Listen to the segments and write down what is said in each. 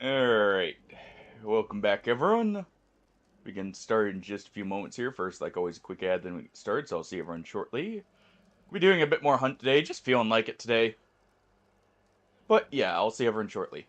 Alright, welcome back everyone. We can start in just a few moments here. First, like always, a quick ad, then we can start, so I'll see everyone shortly. We'll be doing a bit more hunt today, just feeling like it today. But yeah, I'll see everyone shortly.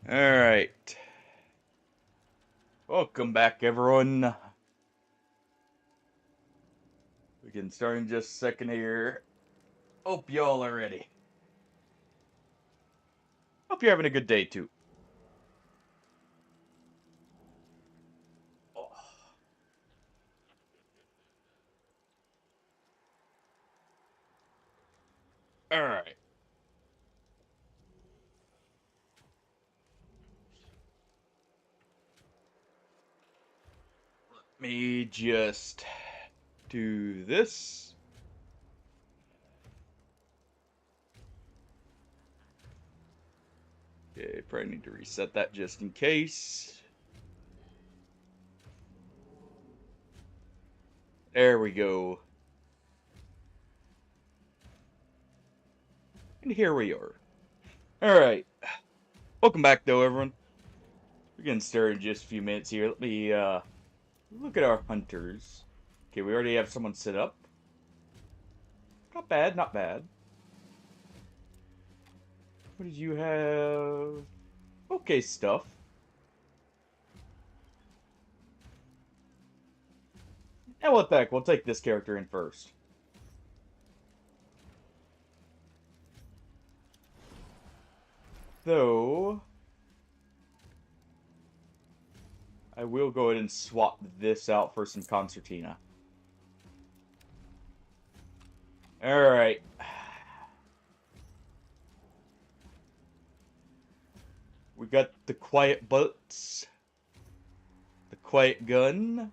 Alright. Welcome back everyone. We can start in just a second here. Hope y'all are ready. Hope you're having a good day too. Oh. Alright. Let me just do this. Okay, probably need to reset that just in case. There we go. And here we are. Alright. Welcome back though, everyone. We're gonna start in just a few minutes here. Let me look at our hunters. Okay, we already have someone set up. Not bad, not bad. What did you have? Okay stuff. And what the heck, we'll take this character in first. Though I will go ahead and swap this out for some concertina. Alright. We got the quiet bullets, the quiet gun,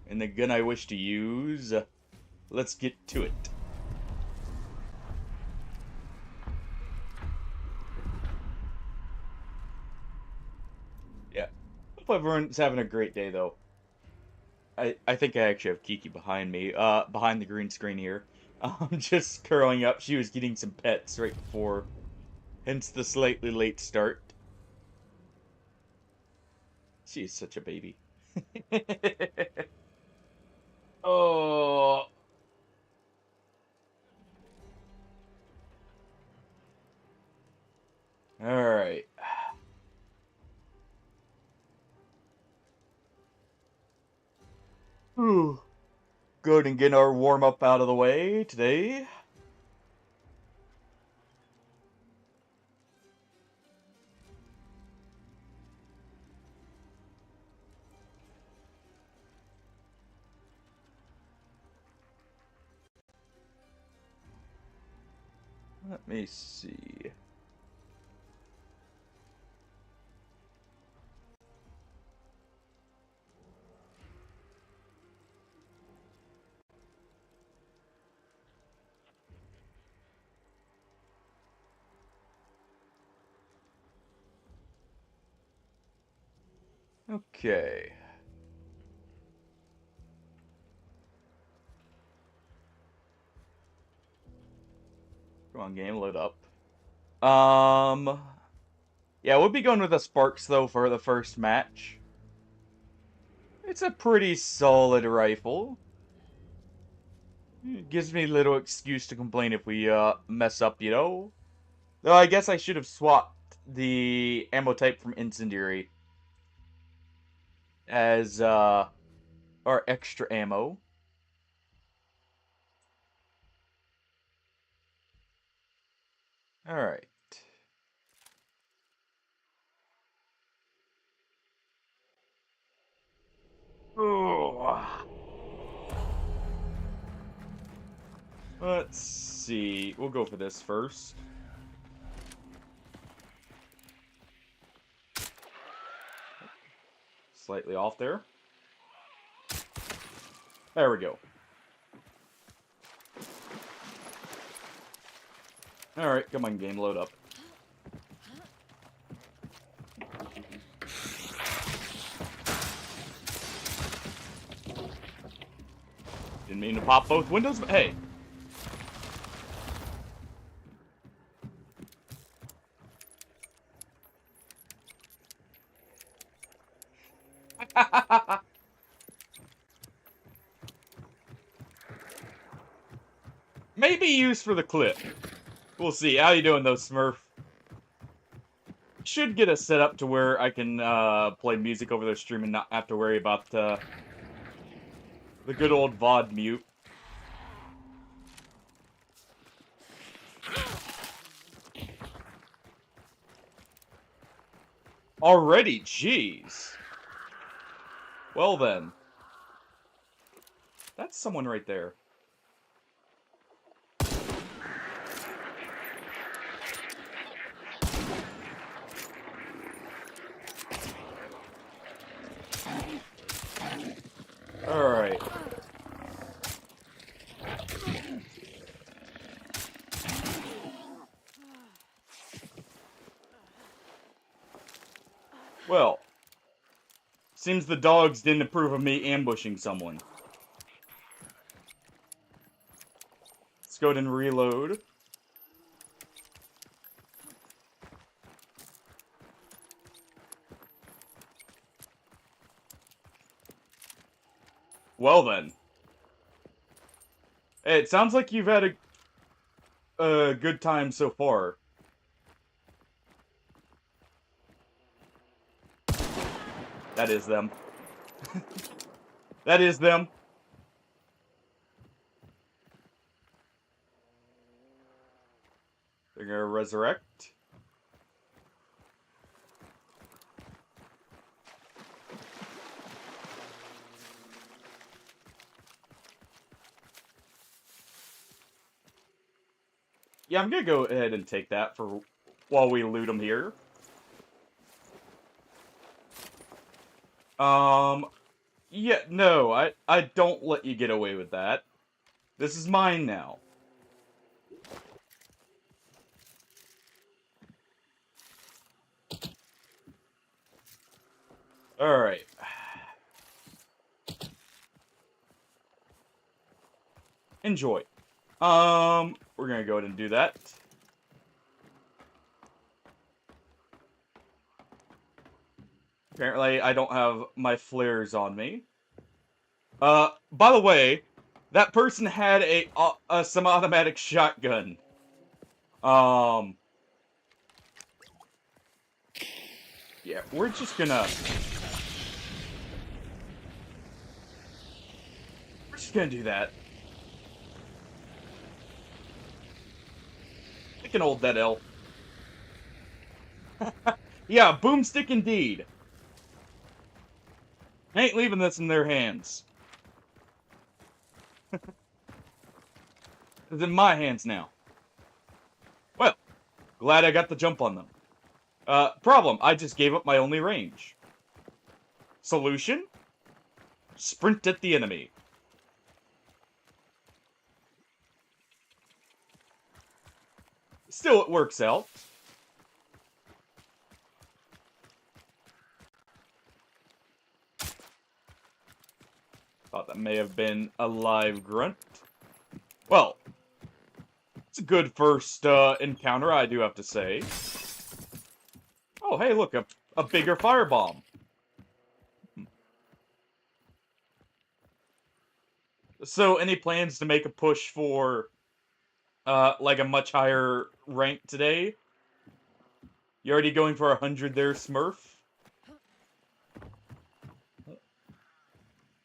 and the gun I wish to use. Let's get to it. Yeah. Hope everyone's having a great day, though. I think I actually have Kiki behind me, behind the green screen here. Just curling up. She was getting some pets right before, hence the slightly late start. She is such a baby. Oh. Alright. Go ahead and get our warm-up out of the way today. Let me see. Okay. Come on, game, load up. Yeah, we'll be going with the Sparks, though, for the first match. It's a pretty solid rifle. It gives me little excuse to complain if we, mess up, you know? Though I guess I should have swapped the ammo type from Incendiary as, our extra ammo. Alright. Let's see. We'll go for this first. Slightly off there. There we go. Alright, come on, game, load up. Didn't mean to pop both windows, but hey. Maybe used for the clip. We'll see. How you doing, though, Smurf? Should get us set up to where I can play music over their stream and not have to worry about the good old VOD mute. Already? Jeez. Well then. That's someone right there. Alright. Well. Seems the dogs didn't approve of me ambushing someone. Let's go ahead and reload. Well then. Hey, it sounds like you've had a good time so far. That is them. That is them. They're gonna resurrect. Yeah, I'm gonna go ahead and take that for while we loot them here. Yeah, no, I don't let you get away with that. This is mine now. Alright. Enjoy. We're gonna go ahead and do that. Apparently, I don't have my flares on me. By the way, that person had a semi-automatic shotgun. Yeah, we're just gonna do that. I can hold that L. Yeah, boomstick indeed. I ain't leaving this in their hands. It's in my hands now. Well, glad I got the jump on them. Problem, I just gave up my only range. Solution? Sprint at the enemy. Still, it works out. Thought that may have been a live grunt. Well, it's a good first encounter, I do have to say. Oh, hey, look, a bigger firebomb. So, any plans to make a push for, like a much higher rank today? You already going for 100 there, Smurf?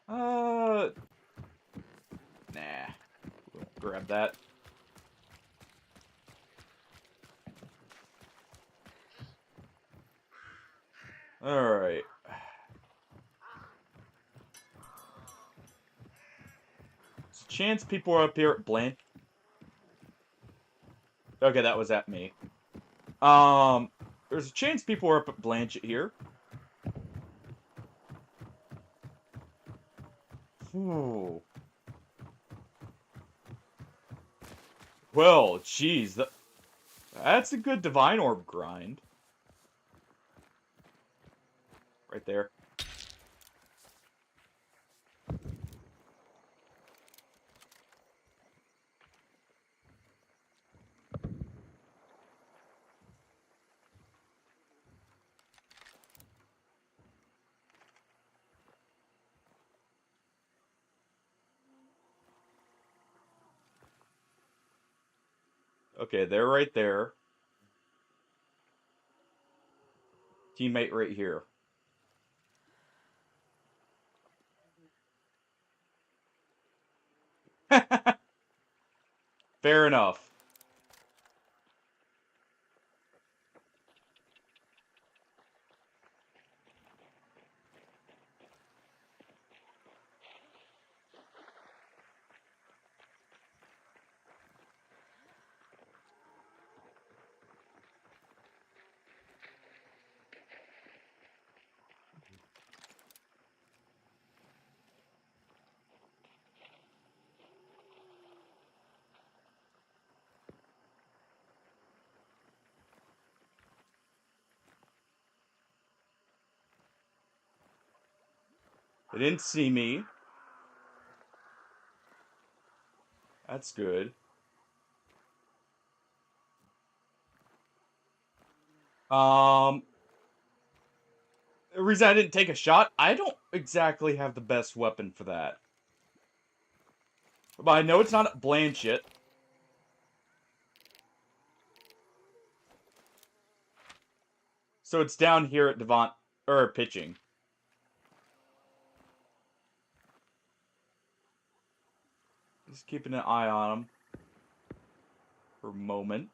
Nah. We'll grab that. Alright. There's a chance people are up here at Blanche. Okay, that was at me. There's a chance people are up at Blanchett here. Ooh. Well, geez, that's a good Divine Orb grind. Right there. Okay, they're right there. Teammate right here. Fair enough. They didn't see me. That's good. The reason I didn't take a shot, I don't exactly have the best weapon for that. But I know it's not at Blanchett. So it's down here at Devont, or pitching. Just keeping an eye on him. For a moment.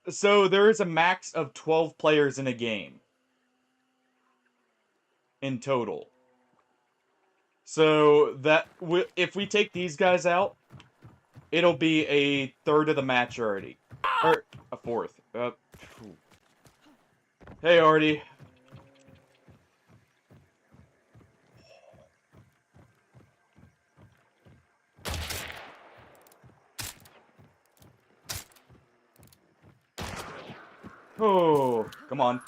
So there is a max of 12 players in a game. In total. So that if we take these guys out, it'll be a third of the match already, or a fourth. Hey, Artie. Oh, come on.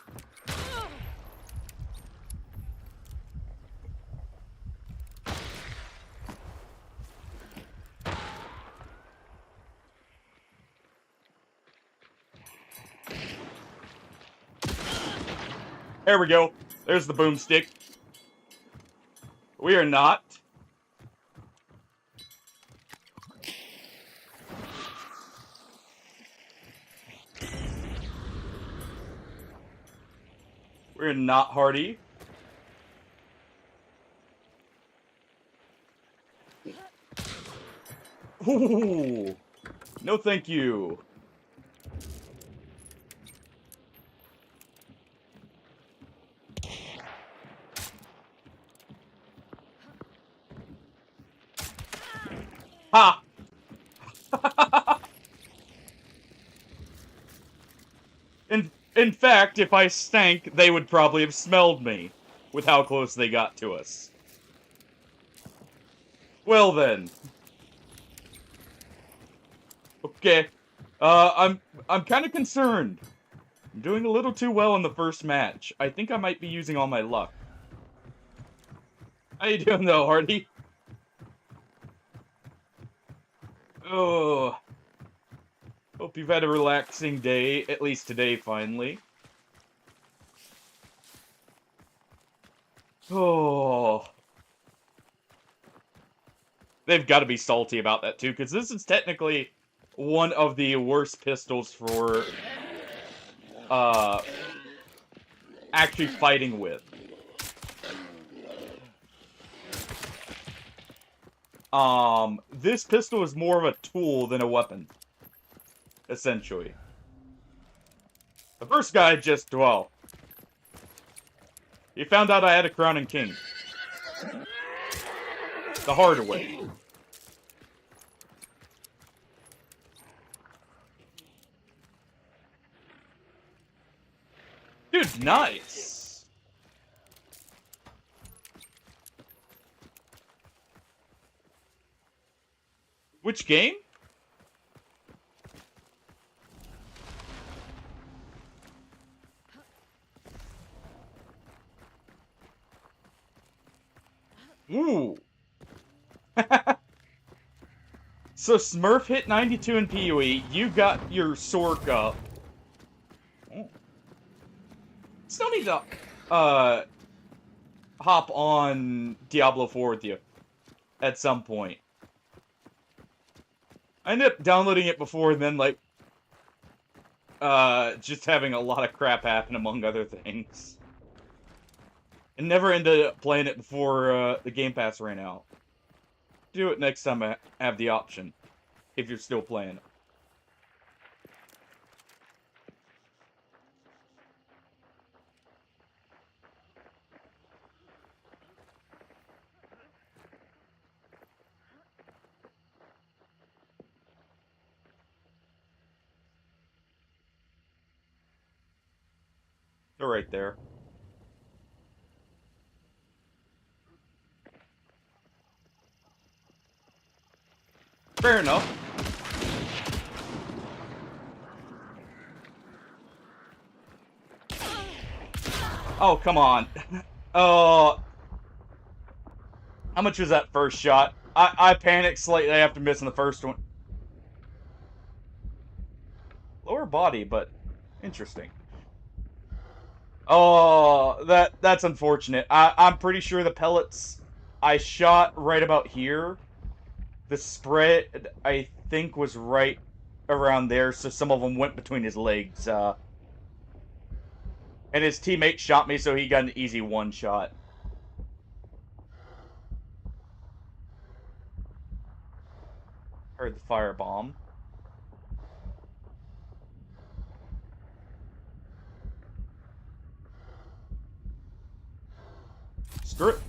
There we go. There's the boomstick. We are not. We're not hardy. Ooh. No thank you. Ha! In fact, if I stank, they would probably have smelled me, with how close they got to us. Well then. Okay. I'm kind of concerned. I'm doing a little too well in the first match. I think I might be using all my luck. How you doing though, Hardy? Oh. Hope you've had a relaxing day, at least today, finally. Oh. They've got to be salty about that, too, because this is technically one of the worst pistols for, actually fighting with. This pistol is more of a tool than a weapon. Essentially. The first guy just, well... He found out I had a crown and king. The hard way. Dude, nice! Which game? Ooh. So Smurf hit 92 in PoE, you got your Sork up. Oh. Still need to, hop on Diablo 4 with you. At some point. I ended up downloading it before and then, like, just having a lot of crap happen among other things. And never ended up playing it before, the Game Pass ran out. Do it next time I have the option. If you're still playing it. They're right there. Fair enough. Oh, come on. Oh. How much was that first shot? I panicked slightly after missing the first one. Lower body, but interesting. Oh, that's unfortunate. I'm pretty sure the pellets I shot right about here. The spread, I think, was right around there, so some of them went between his legs. And his teammate shot me, so he got an easy one shot. Heard the firebomb. Screw it.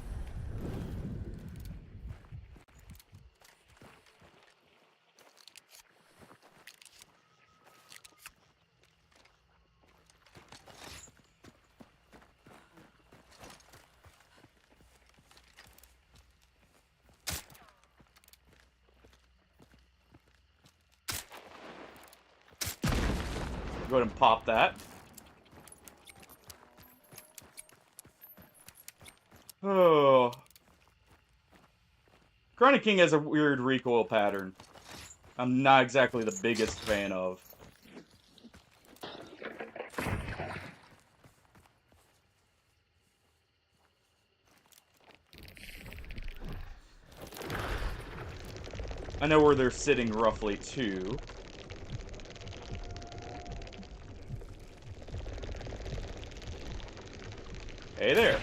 Go ahead and pop that. Oh. Chronic King has a weird recoil pattern. I'm not exactly the biggest fan of. I know where they're sitting roughly, too. Hey there.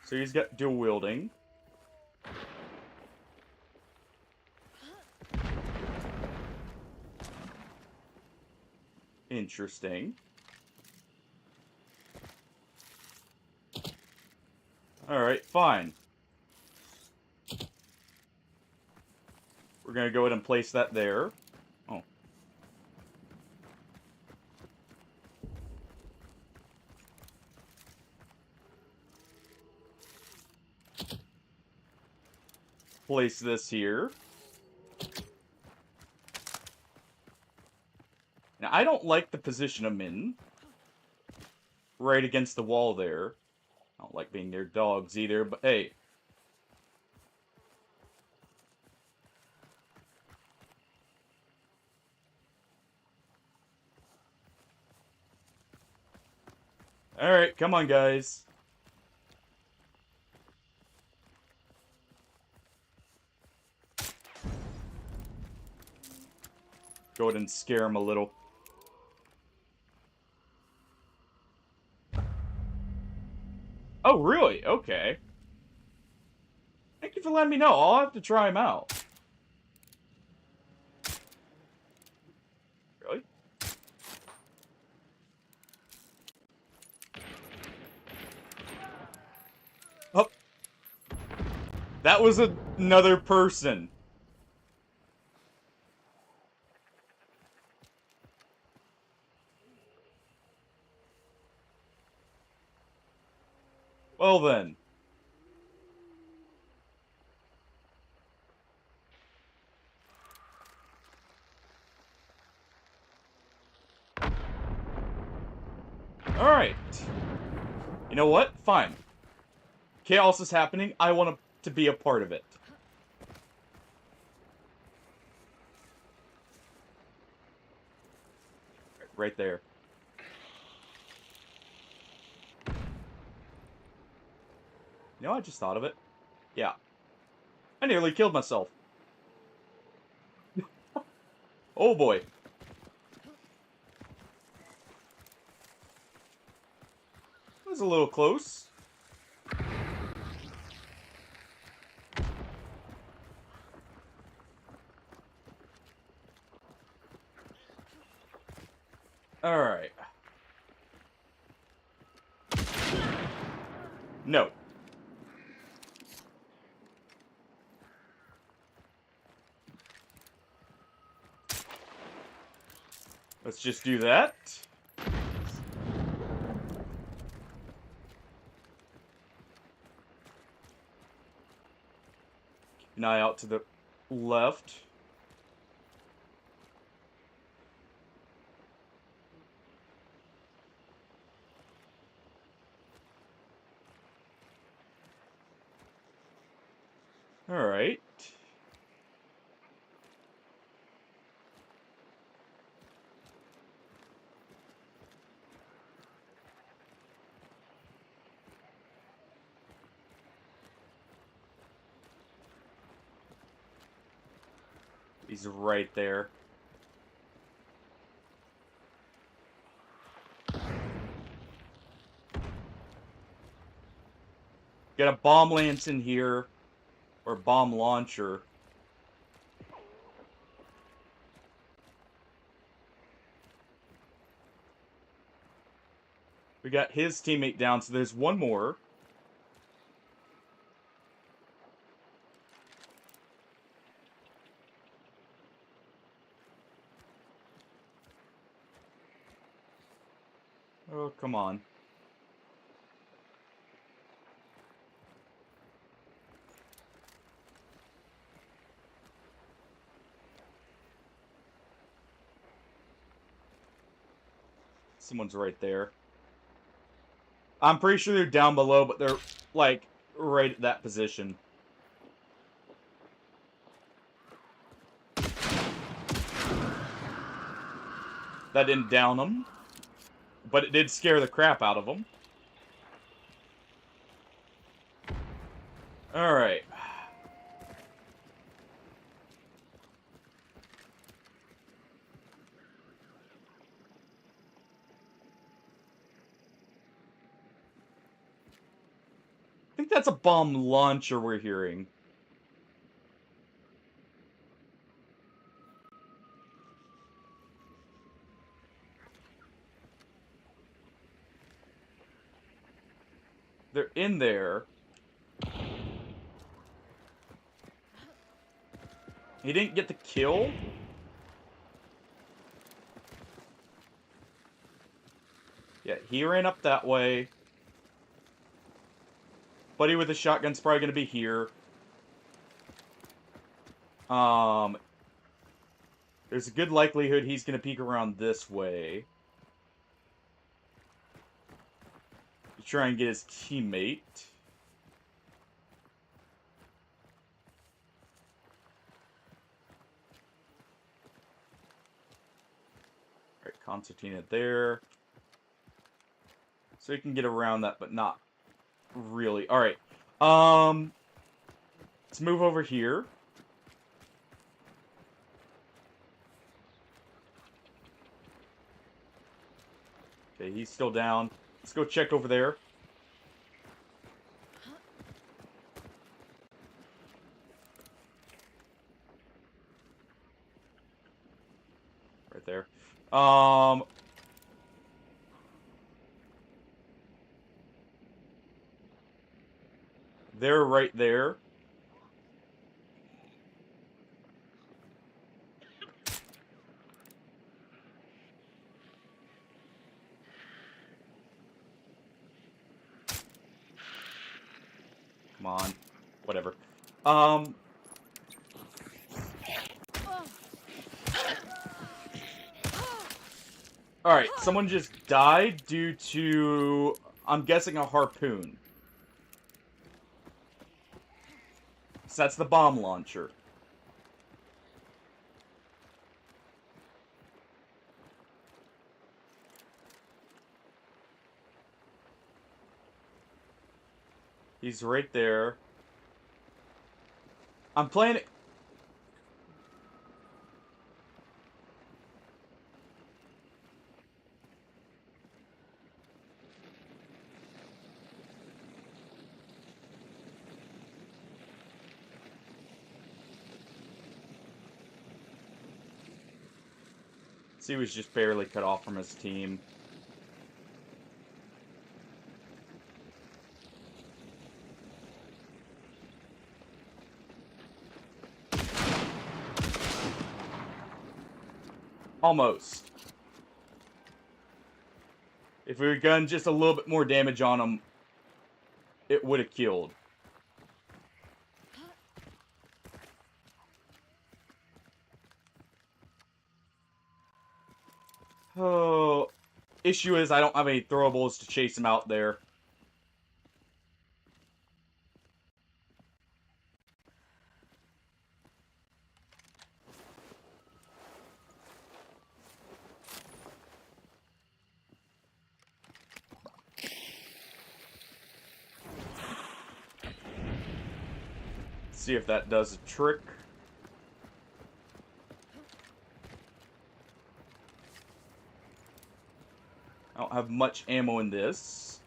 So he's got dual wielding. Interesting. Alright, fine. We're gonna go ahead and place that there. Oh. Place this here. Now, I don't like the position I'm in. Right against the wall there. I don't like being near dogs either, but hey. Alright, come on, guys. Go ahead and scare him a little. Oh, really? Okay. Thank you for letting me know. I'll have to try him out. Really? Oh. That was another person. Well then. Alright. You know what? Fine. Chaos is happening. I want to be a part of it. Right there. You know, I just thought of it. Yeah. I nearly killed myself. Oh boy. That was a little close. Alright. No. Let's just do that. Keep an eye out to the left. Alright. He's right there. Got a bomb lance in here. Or bomb launcher. We got his teammate down, so there's one more. Oh, come on. Someone's right there. I'm pretty sure they're down below, but they're, like, right at that position. That didn't down them, but it did scare the crap out of them. Alright. I think that's a bomb launcher we're hearing. They're in there. He didn't get the kill. Yeah, he ran up that way. Buddy with a shotgun's probably going to be here. There's a good likelihood he's going to peek around this way to try and get his teammate. Alright, concertina there. So he can get around that, but not really. Alright. Let's move over here. Okay, he's still down. Let's go check over there. Right there. They're right there. Come on. Whatever. Alright, someone just died due to, I'm guessing, a harpoon. So that's the bomb launcher. He's right there. I'm playing it. So he was just barely cut off from his team. Almost. If we had done just a little bit more damage on him, it would have killed. Oh, issue is I don't have any throwables to chase him out there. See if that does a trick. I don't have much ammo in this.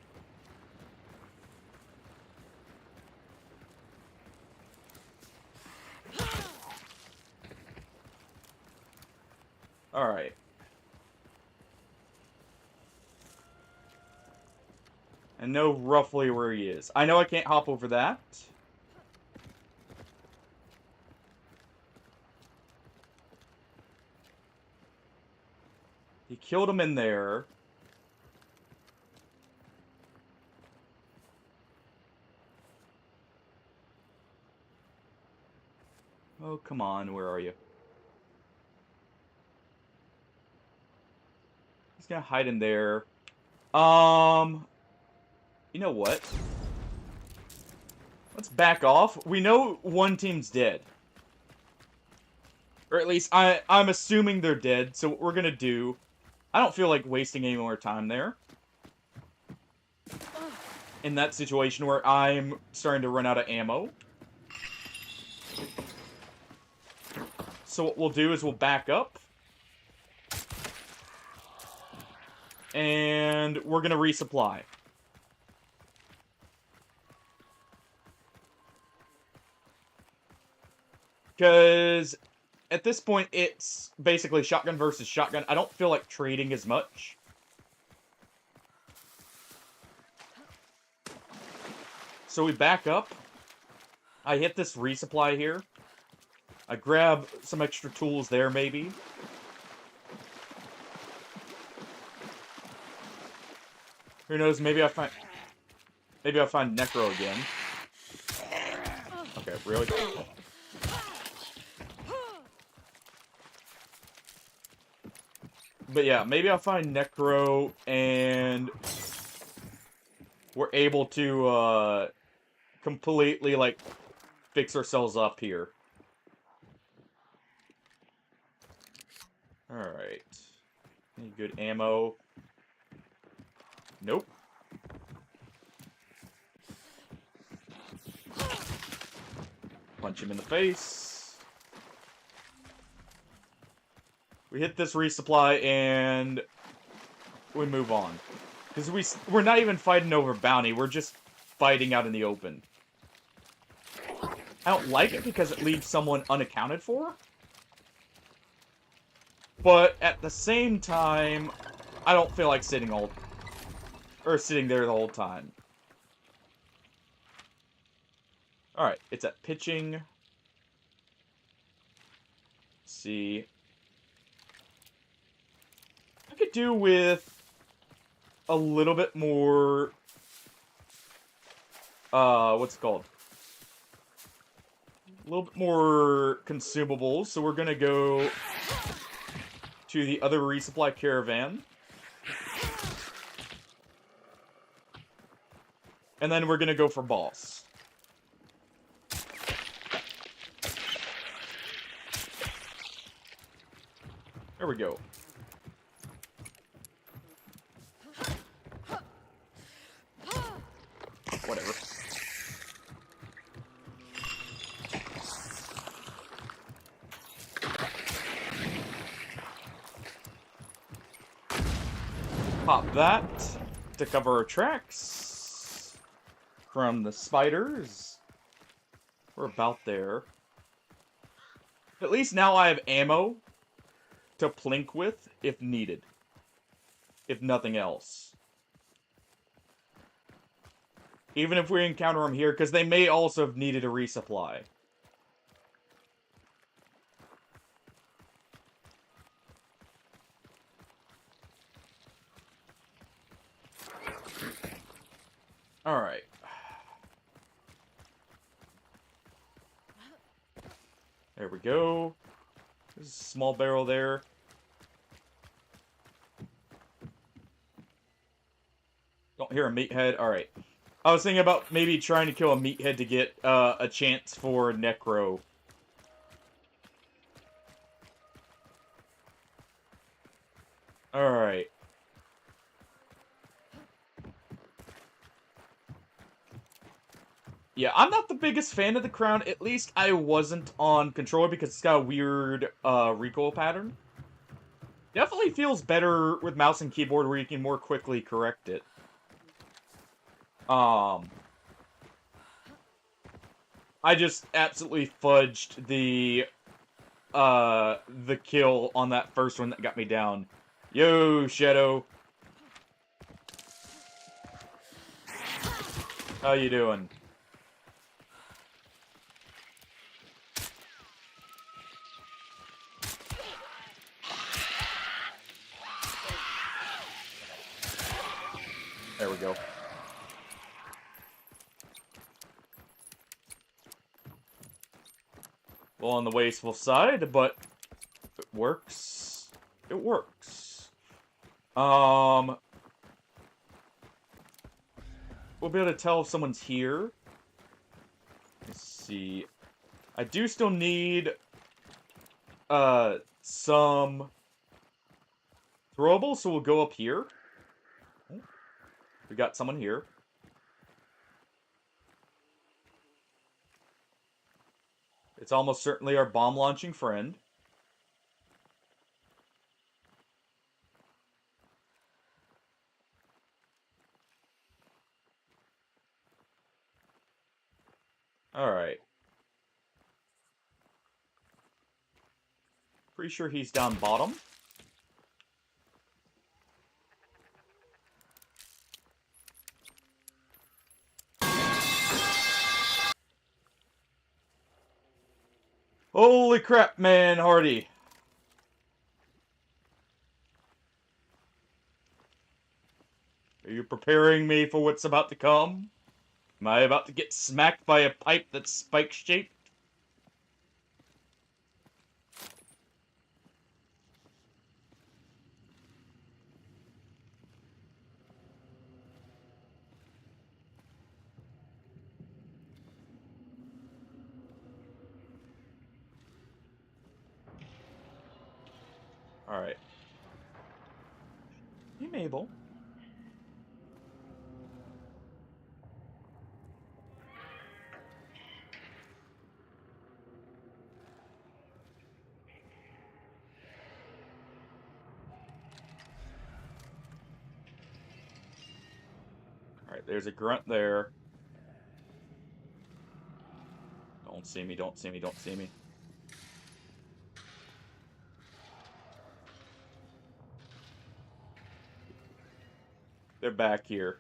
Alright. I know roughly where he is. I know I can't hop over that. He killed him in there. Oh, come on, where are you? gonna hide in there. You know what? Let's back off. We know one team's dead. Or at least I'm assuming they're dead, so what we're gonna do... I don't feel like wasting any more time there. In that situation where I'm starting to run out of ammo. So what we'll do is we'll back up. And we're gonna resupply. Because at this point, it's basically shotgun versus shotgun. I don't feel like trading as much. So we back up. I hit this resupply here. I grab some extra tools there, maybe. Who knows, maybe I find Necro again. Okay, really? But yeah, maybe I'll find Necro and we're able to completely like fix ourselves up here. Alright. Any good ammo? Nope. Punch him in the face. We hit this resupply and we move on. Because we're not even fighting over bounty, we're just fighting out in the open. I don't like it because it leaves someone unaccounted for. But at the same time, I don't feel like sitting there the whole time. Alright, it's at pitching. Let's see. I could do with a little bit more, what's it called? A little bit more consumables, so we're gonna go to the other resupply caravan. And then we're gonna go for boss. There we go. Whatever. Pop that to cover our tracks from the spiders. We're about there. At least now I have ammo to plink with if needed. If nothing else. Even if we encounter them here, because they may also have needed a resupply. Alright. There we go. There's a small barrel there. Don't hear a meathead. Alright. I was thinking about maybe trying to kill a meathead to get a chance for Necro. Alright. Yeah, I'm not the biggest fan of the crown. At least I wasn't on controller because it's got a weird recoil pattern. Definitely feels better with mouse and keyboard where you can more quickly correct it. I just absolutely fudged the kill on that first one that got me down. Yo, Shadow. How you doing? There we go. Well, on the wasteful side, but it works. It works. We'll be able to tell if someone's here. Let's see. I do still need, some throwable, so we'll go up here. We got someone here. It's almost certainly our bomb-launching friend. Alright. Pretty sure he's down bottom. Holy crap, man, Hardy. Are you preparing me for what's about to come? Am I about to get smacked by a pipe that's spike-shaped? Alright. Hey, Mabel. Alright, there's a grunt there. Don't see me, don't see me, don't see me. They're back here.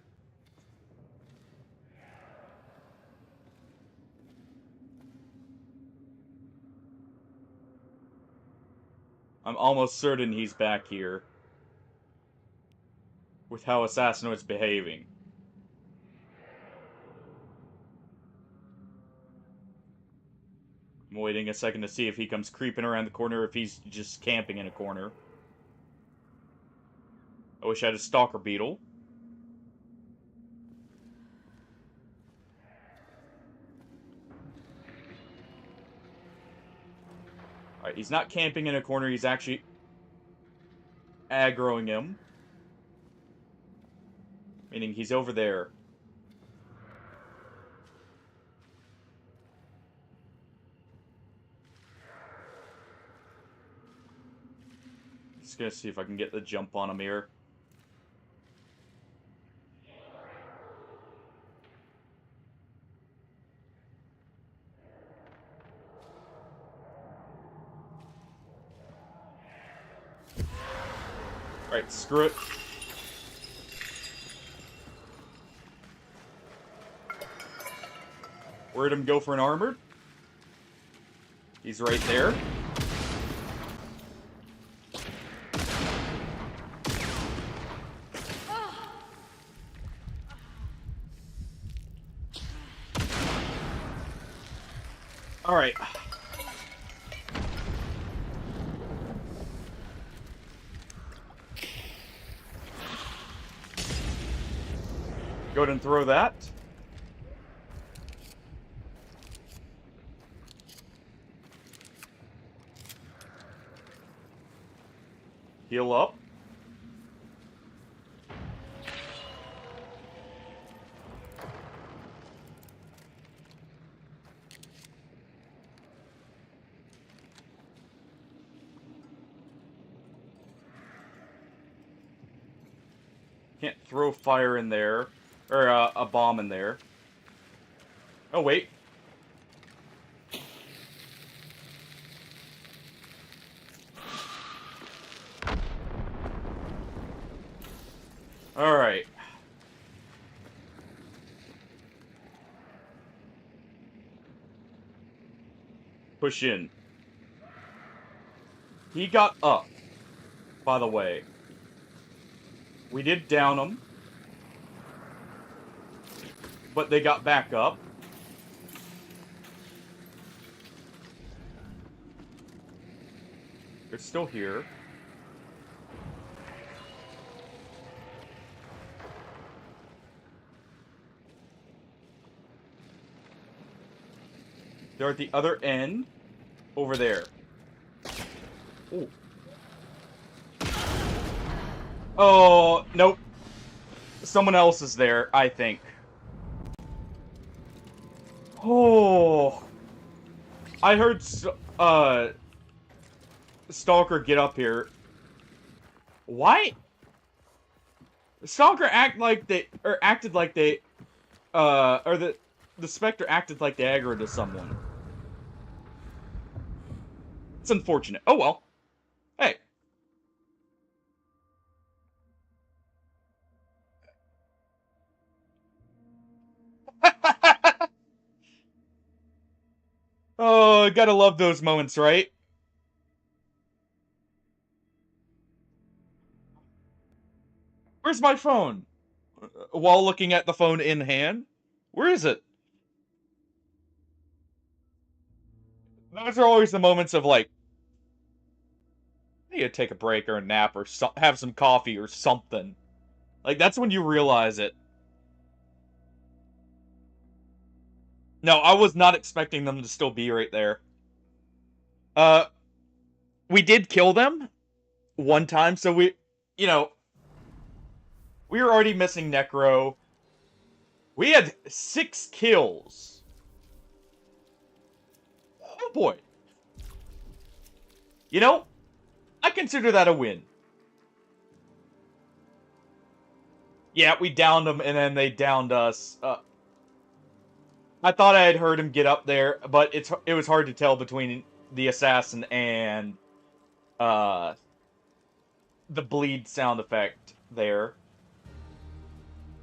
I'm almost certain he's back here. With how Assassinoid's behaving. I'm waiting a second to see if he comes creeping around the corner or if he's just camping in a corner. I wish I had a stalker beetle. Alright, he's not camping in a corner, he's actually aggroing him. Meaning he's over there. Just gonna see if I can get the jump on him here. Alright, screw it. Where'd him go for an armored? He's right there. Alright. Go ahead and throw that. Heal up. Can't throw fire in there. Or a bomb in there. Oh, wait. Alright. Push in. He got up, by the way. We did down him. But they got back up. They're still here. They're at the other end. Over there. Ooh. Oh, nope. Someone else is there, I think. Oh. I heard, Stalker get up here. Why? Stalker acted like they, or the Spectre acted like they aggroed to someone. It's unfortunate. Oh well. Hey. Oh, gotta love those moments, right? Where's my phone? While looking at the phone in hand? Where is it? Those are always the moments of like, I need to take a break or a nap or have some coffee or something. Like, that's when you realize it. No, I was not expecting them to still be right there. Uh, we did kill them one time, so you know, we were already missing Necro. We had 6 kills. Oh boy. You know, I consider that a win. Yeah, we downed them, and then they downed us. I thought I had heard him get up there, but it was hard to tell between the assassin and the bleed sound effect there.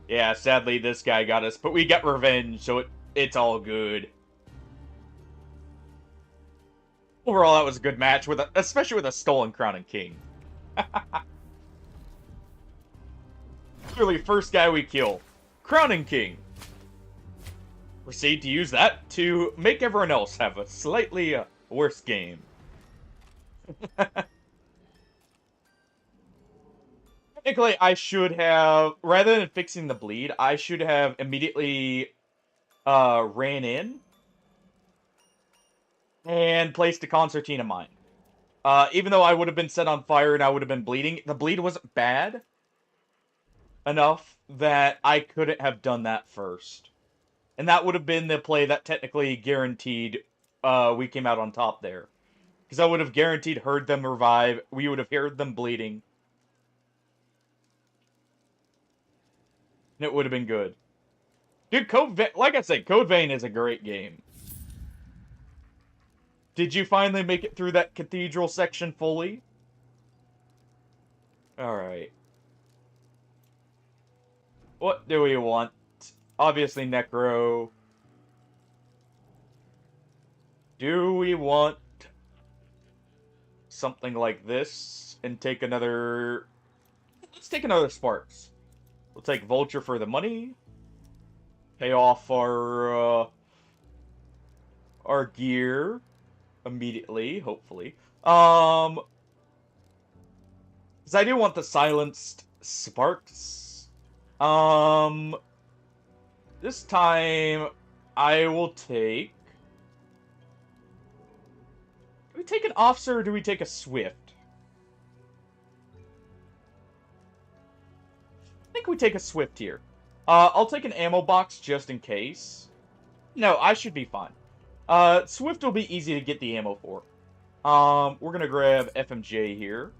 Yeah, sadly this guy got us, but we got revenge, so it's all good. Overall, that was a good match, especially with a stolen crown and king. Clearly, first guy we kill, crown and king. Proceed to use that to make everyone else have a slightly worse game. Technically, I should have, rather than fixing the bleed, I should have immediately ran in and placed a concertina mine. Even though I would have been set on fire and I would have been bleeding, the bleed wasn't bad enough that I couldn't have done that first. And that would have been the play that technically guaranteed we came out on top there. Because I would have guaranteed heard them revive, we would have heard them bleeding. And it would have been good. Dude, like I said, Code Vein is a great game. Did you finally make it through that cathedral section fully? Alright. What do we want? Obviously Necro. Do we want something like this and take another... Let's take another Sparks. We'll take Vulture for the money. Pay off our gear immediately, hopefully. Because I do want the silenced Sparks. This time I will take... Do we take an Officer or do we take a Swift? I think we take a Swift here. I'll take an ammo box just in case. No, I should be fine. Swift will be easy to get the ammo for. We're gonna grab FMJ here.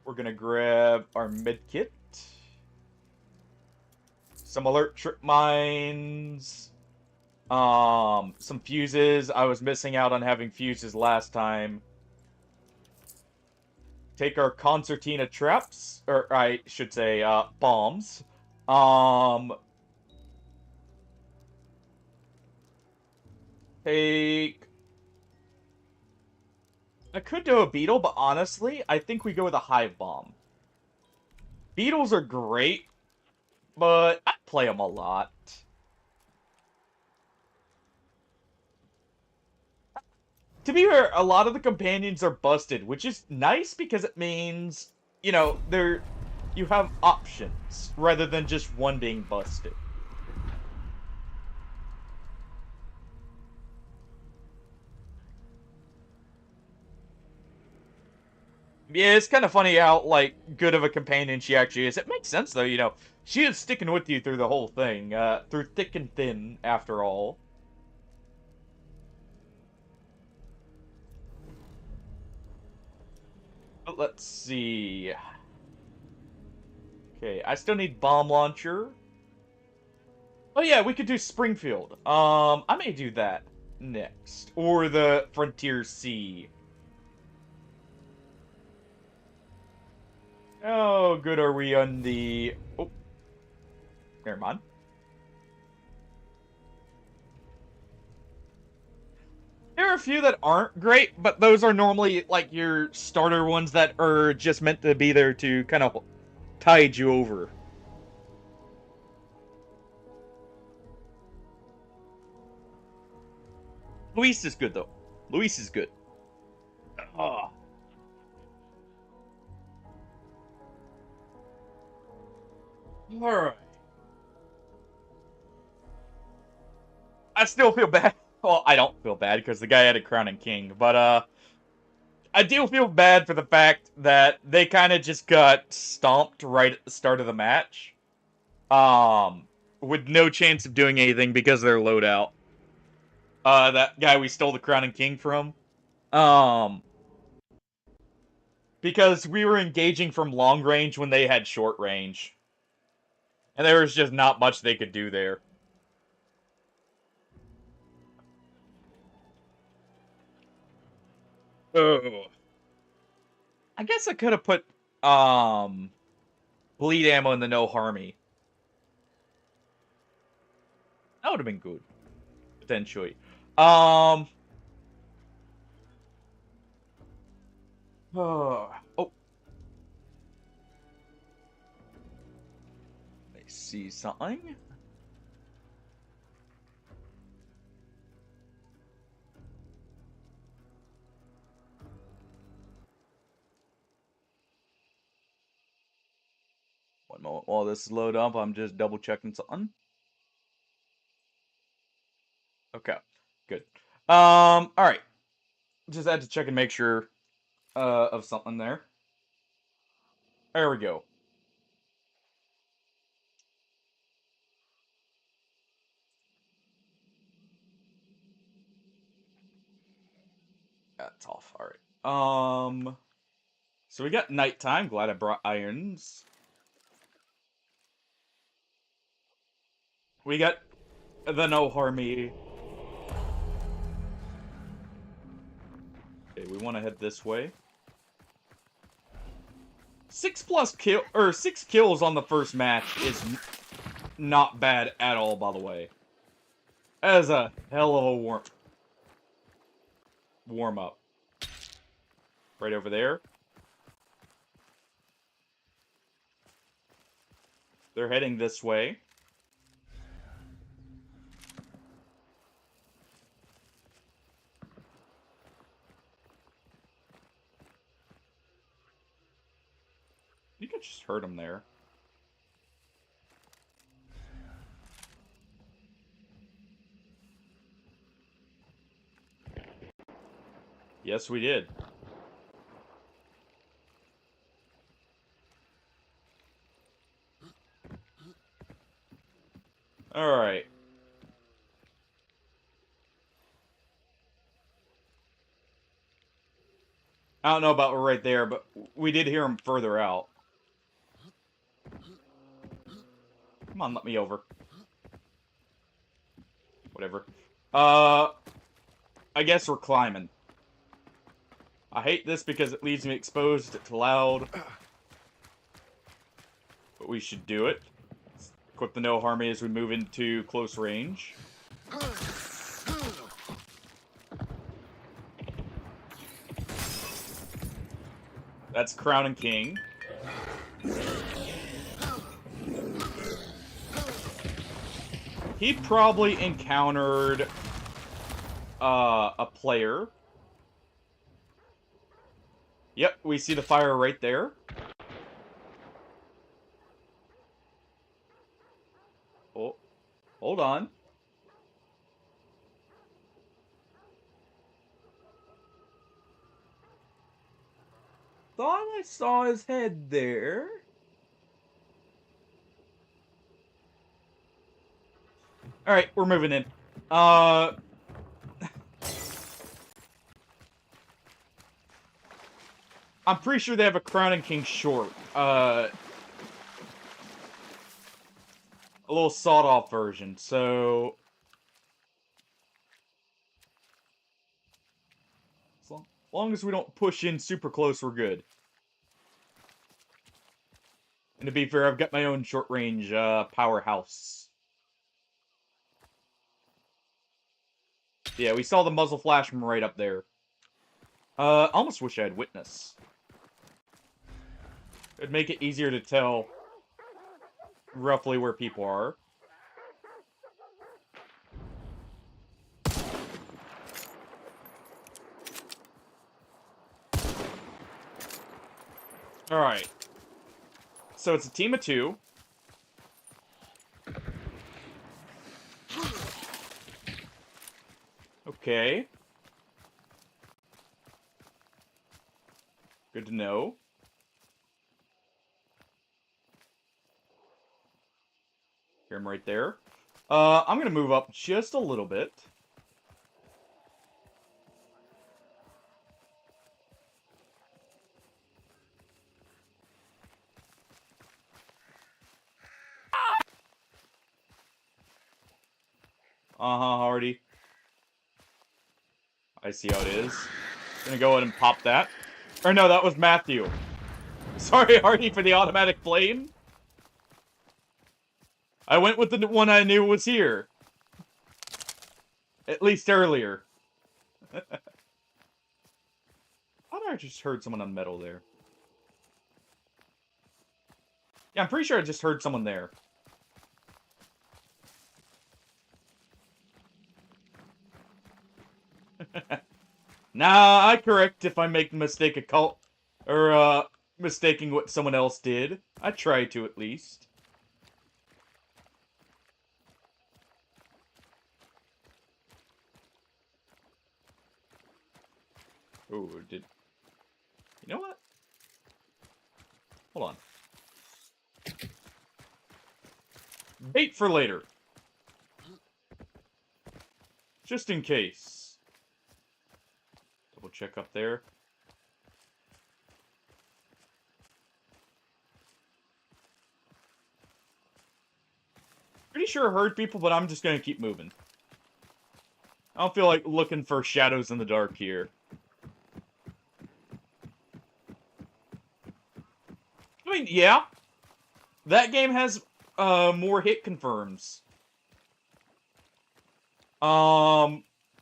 We're gonna grab our medkit. Some alert trip mines. Some fuses. I was missing out on having fuses last time. Take our concertina traps, or I should say, bombs. Take... I could do a beetle, but honestly, I think we go with a hive bomb. Beetles are great, but I play them a lot. To be fair, a lot of the companions are busted, which is nice because it means, you know, you have options rather than just one being busted. Yeah, it's kind of funny how, like, good of a companion she actually is. It makes sense, though, you know. She is sticking with you through the whole thing, through thick and thin, after all. But let's see. Okay, I still need bomb launcher. Oh yeah, we could do Springfield. I may do that next. Or the Frontier Sea. How good are we on the... Oh, never mind. There are a few that aren't great, but those are normally, like, your starter ones that are just meant to be there to kind of tide you over. Luis is good, though. Luis is good. Oh, alright. I still feel bad. Well, I don't feel bad because the guy had a crown and king, but I do feel bad for the fact that they kind of just got stomped right at the start of the match, um, with no chance of doing anything because of their loadout. That guy we stole the crown and king from, um, because we were engaging from long range when they had short range, and there was just not much they could do there. Oh. I guess I could have put bleed ammo in the no harmy. That would have been good, potentially. Um. Oh. I see something. One moment while this is loaded up, I'm just double checking something. Okay, good. All right. Just had to check and make sure of something there. There we go. That's off. All right. So we got nighttime. Glad I brought irons. We got the no harmy. Okay, we want to head this way. 6 kills on the first match is not bad at all, by the way. That is a hell of a warm up. Right over there. They're heading this way. You could just hurt them there. Yes, we did. Alright. I don't know about right there, but we did hear him further out. Come on, let me over. Whatever. I guess we're climbing. I hate this because it leaves me exposed to loud. But we should do it. Equip the no harmy as we move into close range. That's Crown and King. He probably encountered a player. Yep, we see the fire right there. Oh, hold on. thought I saw his head there. Alright, we're moving in. I'm pretty sure they have a Crown and King short. A little sawed-off version, so... As long as we don't push in super close, we're good. And to be fair, I've got my own short-range powerhouse. Yeah, we saw the muzzle flash from right up there. Almost wish I had Witness. It'd make it easier to tell roughly where people are. Alright. So it's a team of 2. Okay. Good to know. Hear him right there. I'm gonna move up just a little bit. Hardy. I see how it is. Gonna go ahead and pop that. Or no, that was Matthew. Sorry, Hardy, for the automatic flame. I went with the one I knew was here. At least earlier. I thought I just heard someone on metal there. Yeah, I'm pretty sure I just heard someone there. Nah, I correct if I make the mistake of mistaking what someone else did. I try to, at least. Ooh, You know what? Hold on. Bait for later. Just in case. Double check up there. Pretty sure I heard people, but I'm just gonna keep moving. I don't feel like looking for shadows in the dark here. I mean, yeah. That game has more hit confirms.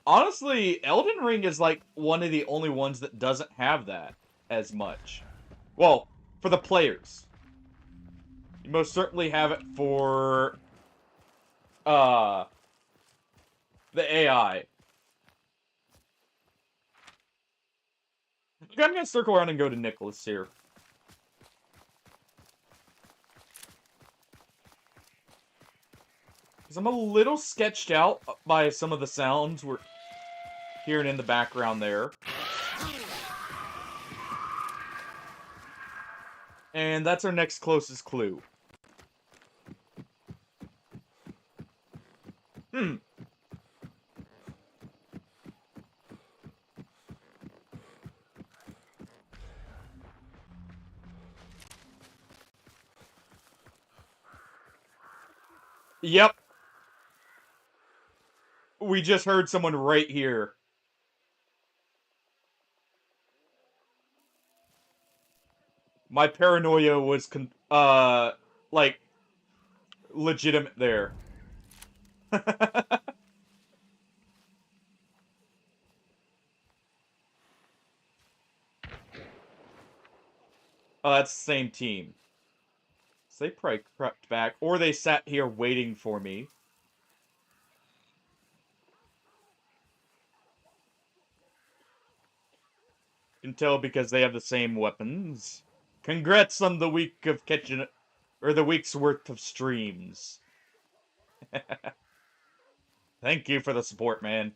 Honestly, Elden Ring is like one of the only ones that doesn't have that as much. Well, for the players. You most certainly have it for the AI. Okay, I'm gonna circle around and go to Nicholas here. Because I'm a little sketched out by some of the sounds we're hearing in the background there. And that's our next closest clue. Yep. We just heard someone right here. My paranoia was, like, legitimate there. Oh, that's the same team. So they probably crept back, or they sat here waiting for me. You can tell because they have the same weapons. Congrats on the week of catching it, or the week's worth of streams. Thank you for the support, man.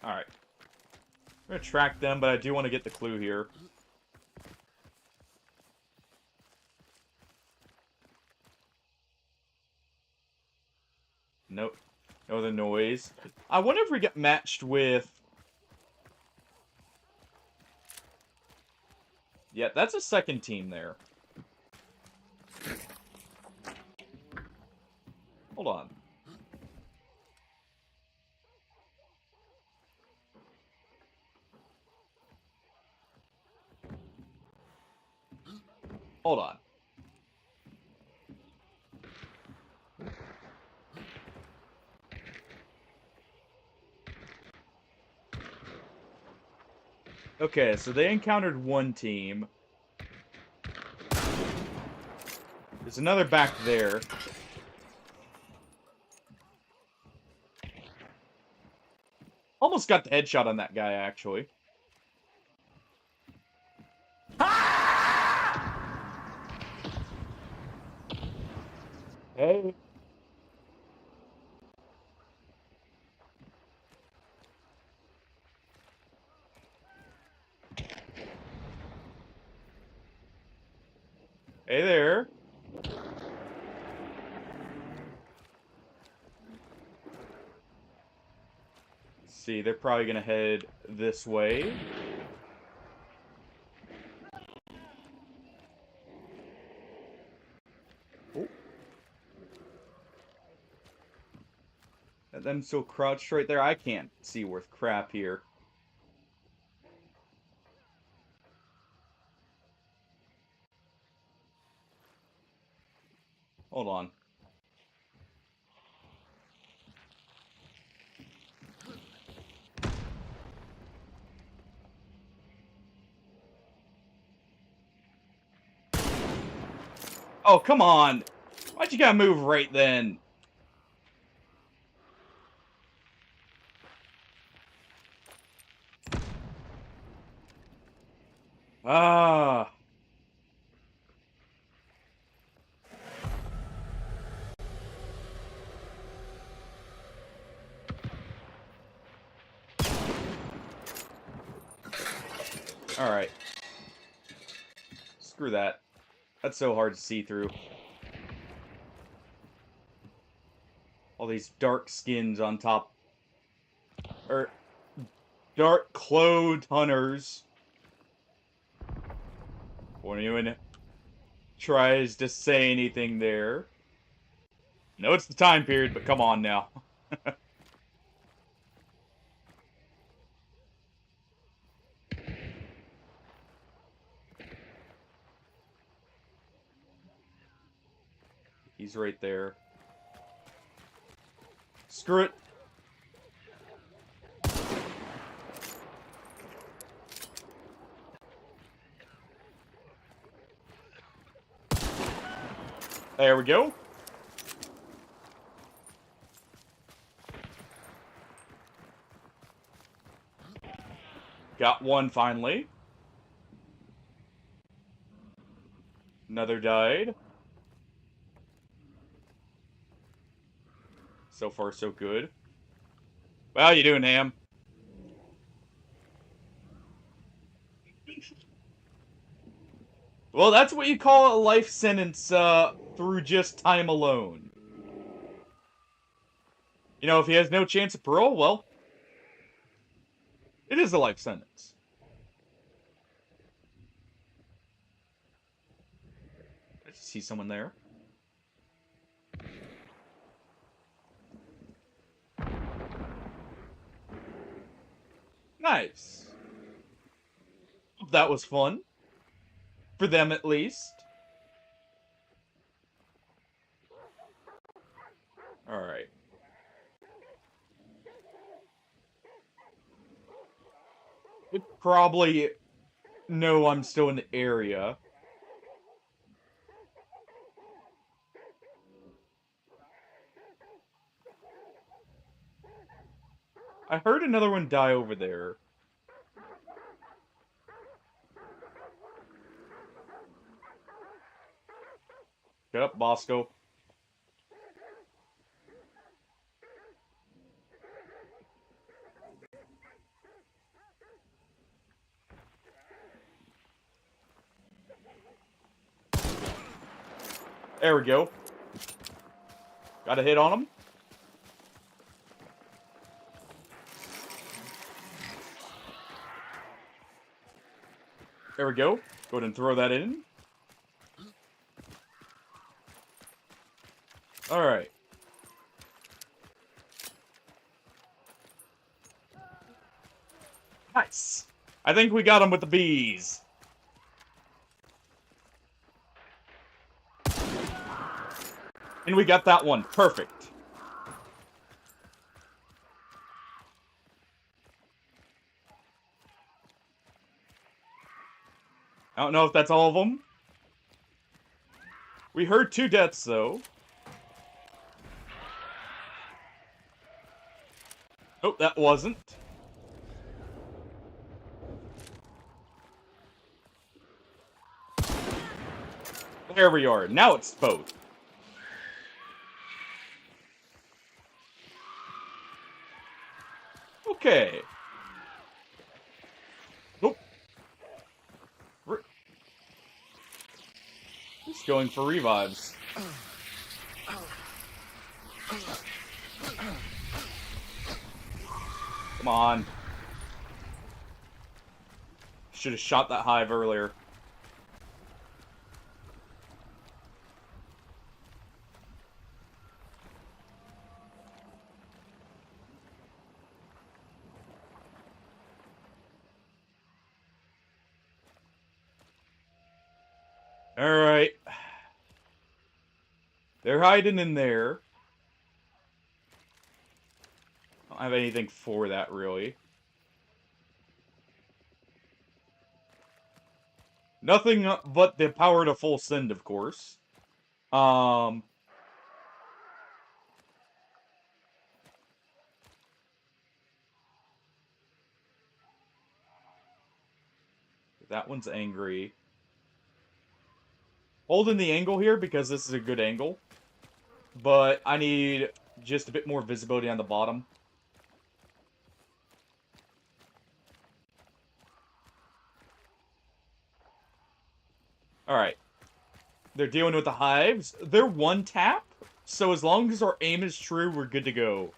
Alright. I'm gonna track them, but I do want to get the clue here. Nope. No other noise. I wonder if we get matched with... Yeah, that's a second team there. Hold on. Hold on. Okay, so they encountered one team. There's another back there. Almost got the headshot on that guy, actually. Hey. Hey there. Let's see, they're probably gonna head this way. Oh. And them still crouched right there. I can't see worth crap here. Hold on. Oh, come on! Why'd you gotta move right then? Ah. Alright. Screw that. That's so hard to see through. All these dark skins on top. Or, dark clothed hunters. When anyone tries to say anything there. No, it's the time period, but come on now. He's right there. Screw it. There we go. Got one finally. Another died. So far, so good. Well, how you doing, Ham? Well, that's what you call a life sentence, through just time alone. You know, if he has no chance of parole, well, it is a life sentence. I see someone there. Nice. That was fun. For them, at least. Alright. They probably know I'm still in the area. I heard another one die over there. Get up, Bosco. There we go. Got a hit on him. There we go. Go ahead and throw that in. Alright. Nice. I think we got him with the bees. And we got that one. Perfect. I don't know if that's all of them. We heard 2 deaths, though. Oh, that wasn't. There we are. Now it's both. Okay. Nope. He's going for revives. Come on. Should have shot that hive earlier. Alright. They're hiding in there. I don't have anything for that, really. Nothing but the power to full send, of course. That one's angry. Holding the angle here because this is a good angle. But I need just a bit more visibility on the bottom. Alright. They're dealing with the hives. They're one tap, so as long as our aim is true, we're good to go.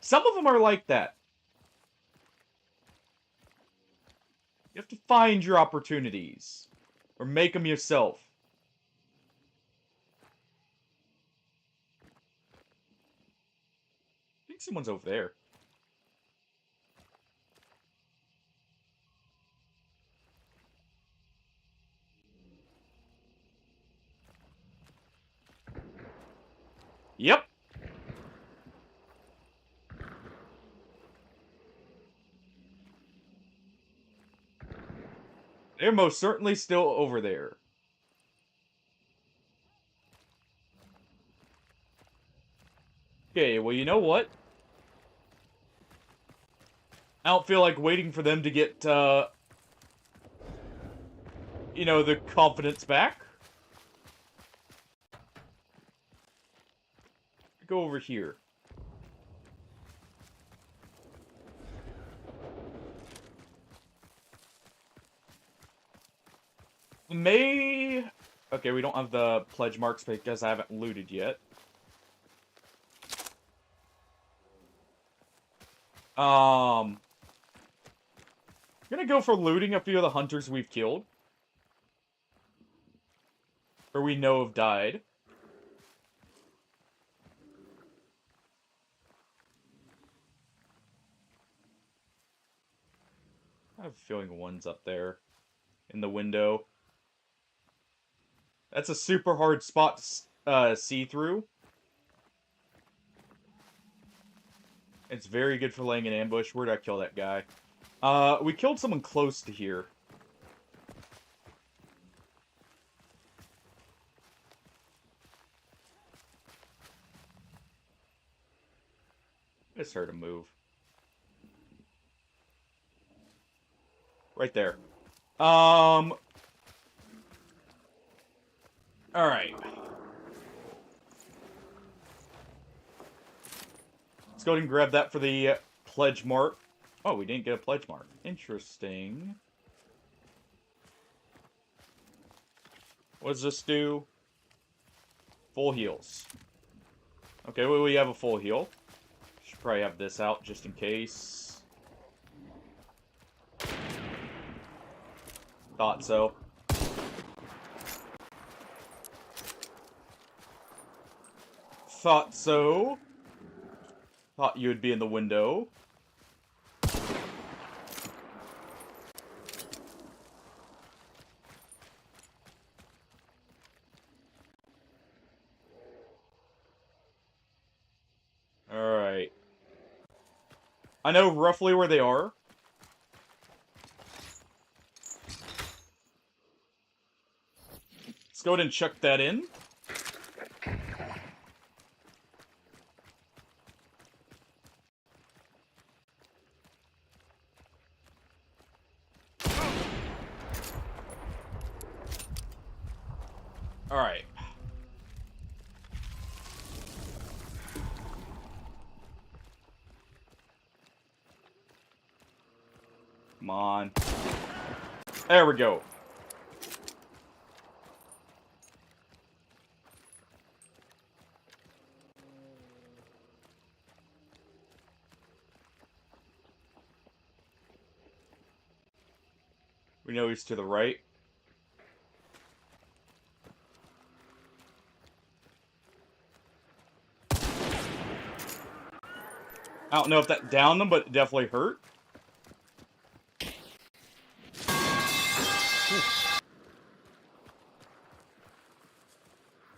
Some of them are like that. You have to find your opportunities. Or make them yourself. I think someone's over there. Yep. They're most certainly still over there. Okay, well, you know what? I don't feel like waiting for them to get, you know, the confidence back. Go over here. Okay, we don't have the pledge marks because I haven't looted yet. I'm gonna go for looting a few of the hunters we've killed. Or we know have died. I have a feeling one's up there. In the window. That's a super hard spot to see through. It's very good for laying an ambush. Where did I kill that guy? We killed someone close to here. I just heard a move. Right there. Alright. Let's go ahead and grab that for the pledge mark. Oh, we didn't get a pledge mark. Interesting. What does this do? Full heals. Okay, well, we have a full heal. Should probably have this out just in case. Thought so. Thought so. Thought you would be in the window. Alright. I know roughly where they are. Let's go ahead and chuck that in. Alright. Come on. There we go. We know he's to the right. I don't know if that downed them, but it definitely hurt.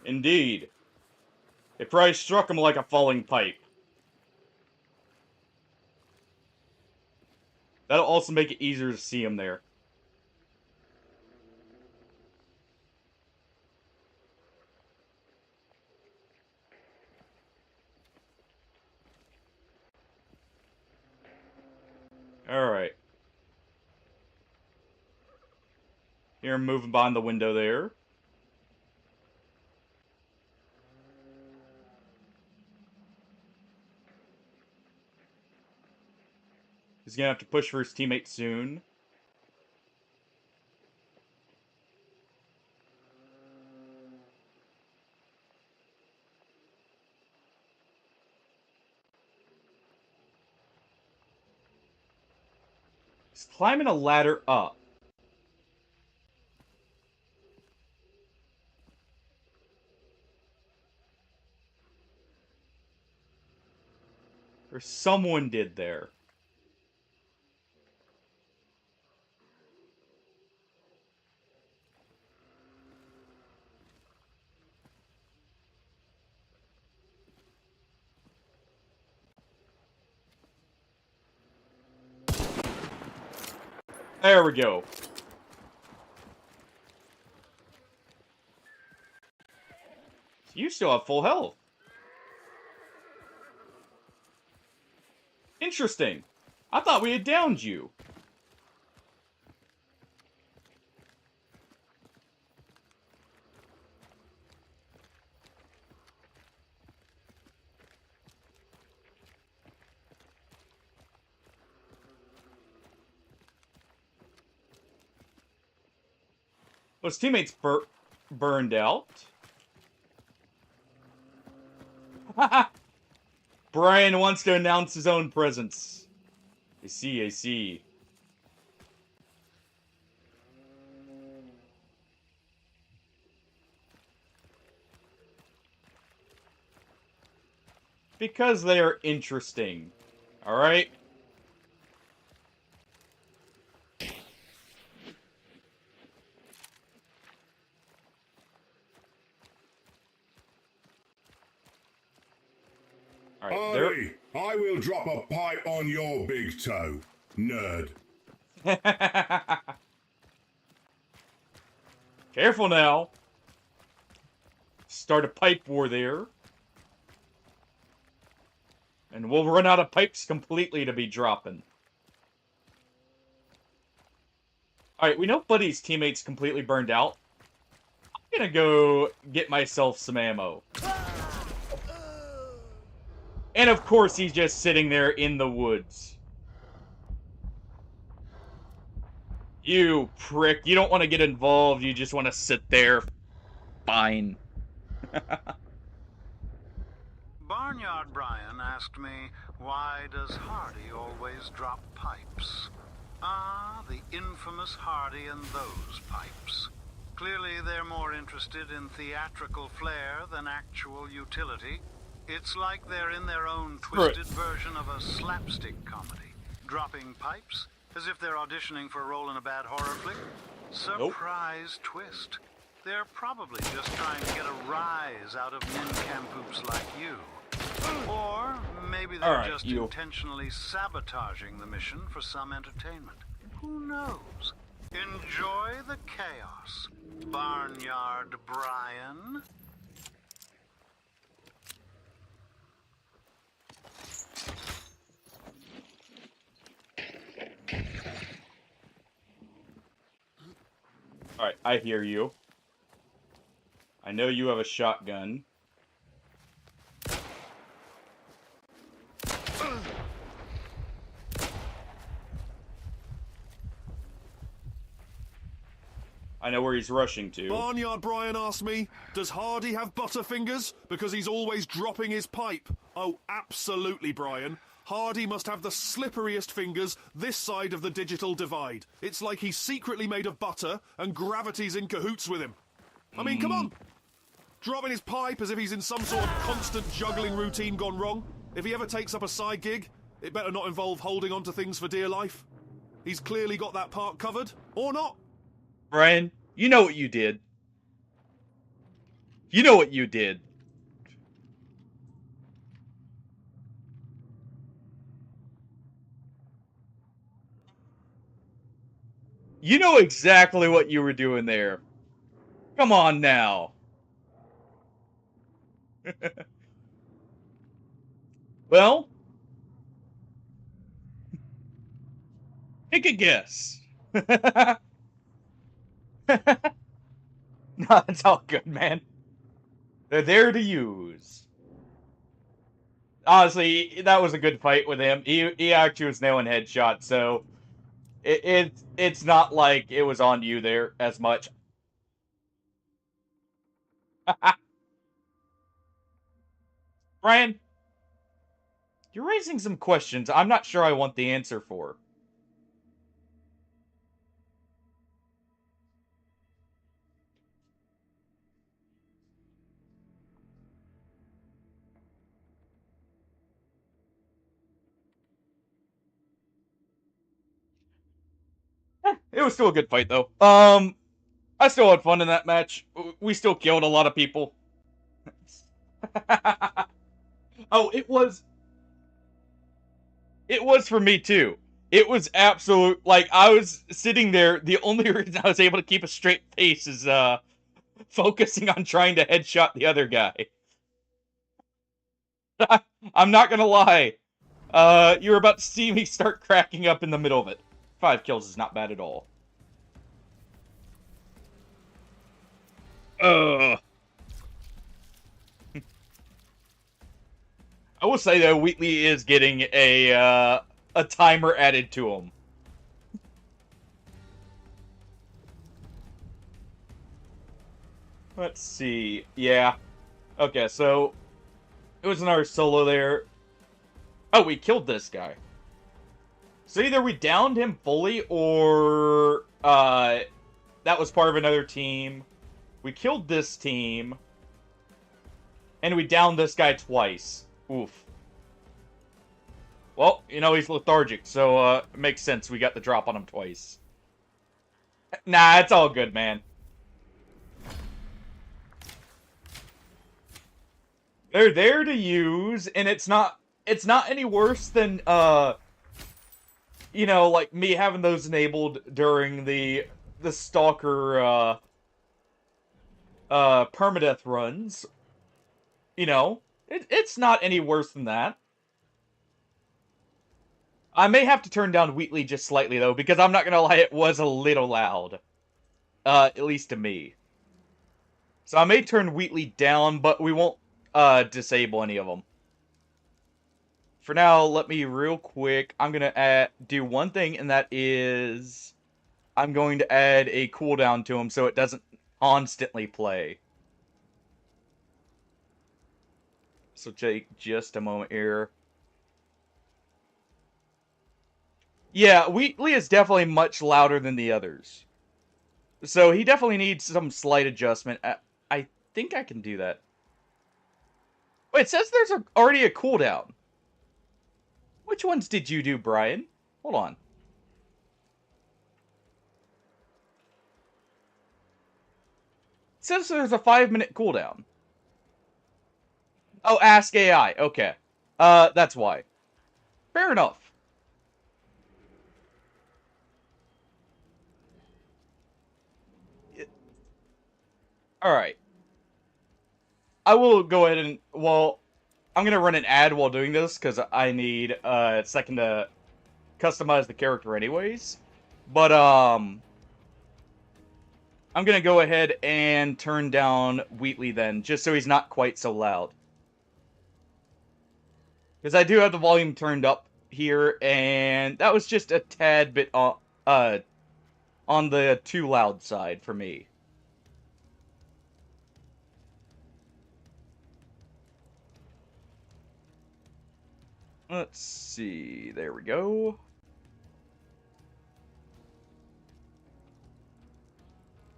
Indeed. It probably struck him like a falling pipe. That'll also make it easier to see him there. Alright. Here, I'm moving behind the window there. He's gonna have to push for his teammate soon. He's climbing a ladder up. Or someone did there. There we go. You still have full health. Interesting. I thought we had downed you. Well, his teammates burned out. Brian wants to announce his own presence. I see, I see. Because they are interesting. Alright? Alright, I will drop a pipe on your big toe, nerd. Careful now. Start a pipe war there. And we'll run out of pipes completely to be dropping. Alright, we know Buddy's teammates completely burned out. I'm gonna go get myself some ammo. And of course he's just sitting there in the woods. You prick. You don't want to get involved. You just want to sit there. Fine. Barnyard Brian asked me, why does Hardy always drop pipes? Ah, the infamous Hardy and those pipes. Clearly they're more interested in theatrical flair than actual utility. It's like they're in their own twisted version of a slapstick comedy. Dropping pipes, as if they're auditioning for a role in a bad horror flick. Surprise twist. They're probably just trying to get a rise out of nincompoops like you. Or maybe they're just intentionally sabotaging the mission for some entertainment. Who knows? Enjoy the chaos, Barnyard Brian. Alright, I hear you. I know you have a shotgun. I know where he's rushing to. Barnyard Brian asked me, does Hardy have butterfingers? Because he's always dropping his pipe. Oh, absolutely, Brian. Hardy must have the slipperiest fingers this side of the digital divide. It's like he's secretly made of butter and gravity's in cahoots with him. I mean, come on. Dropping his pipe as if he's in some sort of constant juggling routine gone wrong. If he ever takes up a side gig, it better not involve holding on to things for dear life. He's clearly got that part covered, or not. Brian, you know what you did. You know what you did. You know exactly what you were doing there. Come on now. Well, take a guess. No, it's all good, man. They're there to use. Honestly, that was a good fight with him. He actually was nailing headshots, so it's not like it was on you there as much. Brian, you're raising some questions I'm not sure I want the answer for. It was still a good fight, though. I still had fun in that match. We still killed a lot of people. Oh, it was for me, too. It was absolute, like, I was sitting there, the only reason I was able to keep a straight face is, focusing on trying to headshot the other guy. I'm not gonna lie. You were about to see me start cracking up in the middle of it. 5 kills is not bad at all. I will say though, Wheatley is getting a timer added to him. Let's see. Yeah. Okay, so it was another solo there. Oh, we killed this guy. So either we downed him fully, or that was part of another team. We killed this team, and we downed this guy twice. Oof. Well, you know, he's lethargic, so it makes sense we got the drop on him twice. Nah, it's all good, man. They're there to use, and it's not any worse than you know, like me having those enabled during the Stalker permadeath runs. You know, it's not any worse than that. I may have to turn down Wheatley just slightly though, because I'm not gonna lie, it was a little loud. At least to me. So I may turn Wheatley down, but we won't disable any of them. For now, let me real quick, I'm going to do one thing, and that is I'm going to add a cooldown to him so it doesn't constantly play. So take just a moment here. Yeah, Wheatley is definitely much louder than the others. So he definitely needs some slight adjustment. I think I can do that. Wait, it says there's already a cooldown. Which ones did you do, Brian? Hold on. It says there's a 5-minute cooldown. Oh, ask AI. Okay. That's why. Fair enough. Alright. I will go ahead and, well, I'm gonna run an ad while doing this, because I need a second to customize the character anyways. But, I'm gonna go ahead and turn down Wheatley then, just so he's not quite so loud. Because I do have the volume turned up here, and that was just a tad bit on the too loud side for me. Let's see, there we go.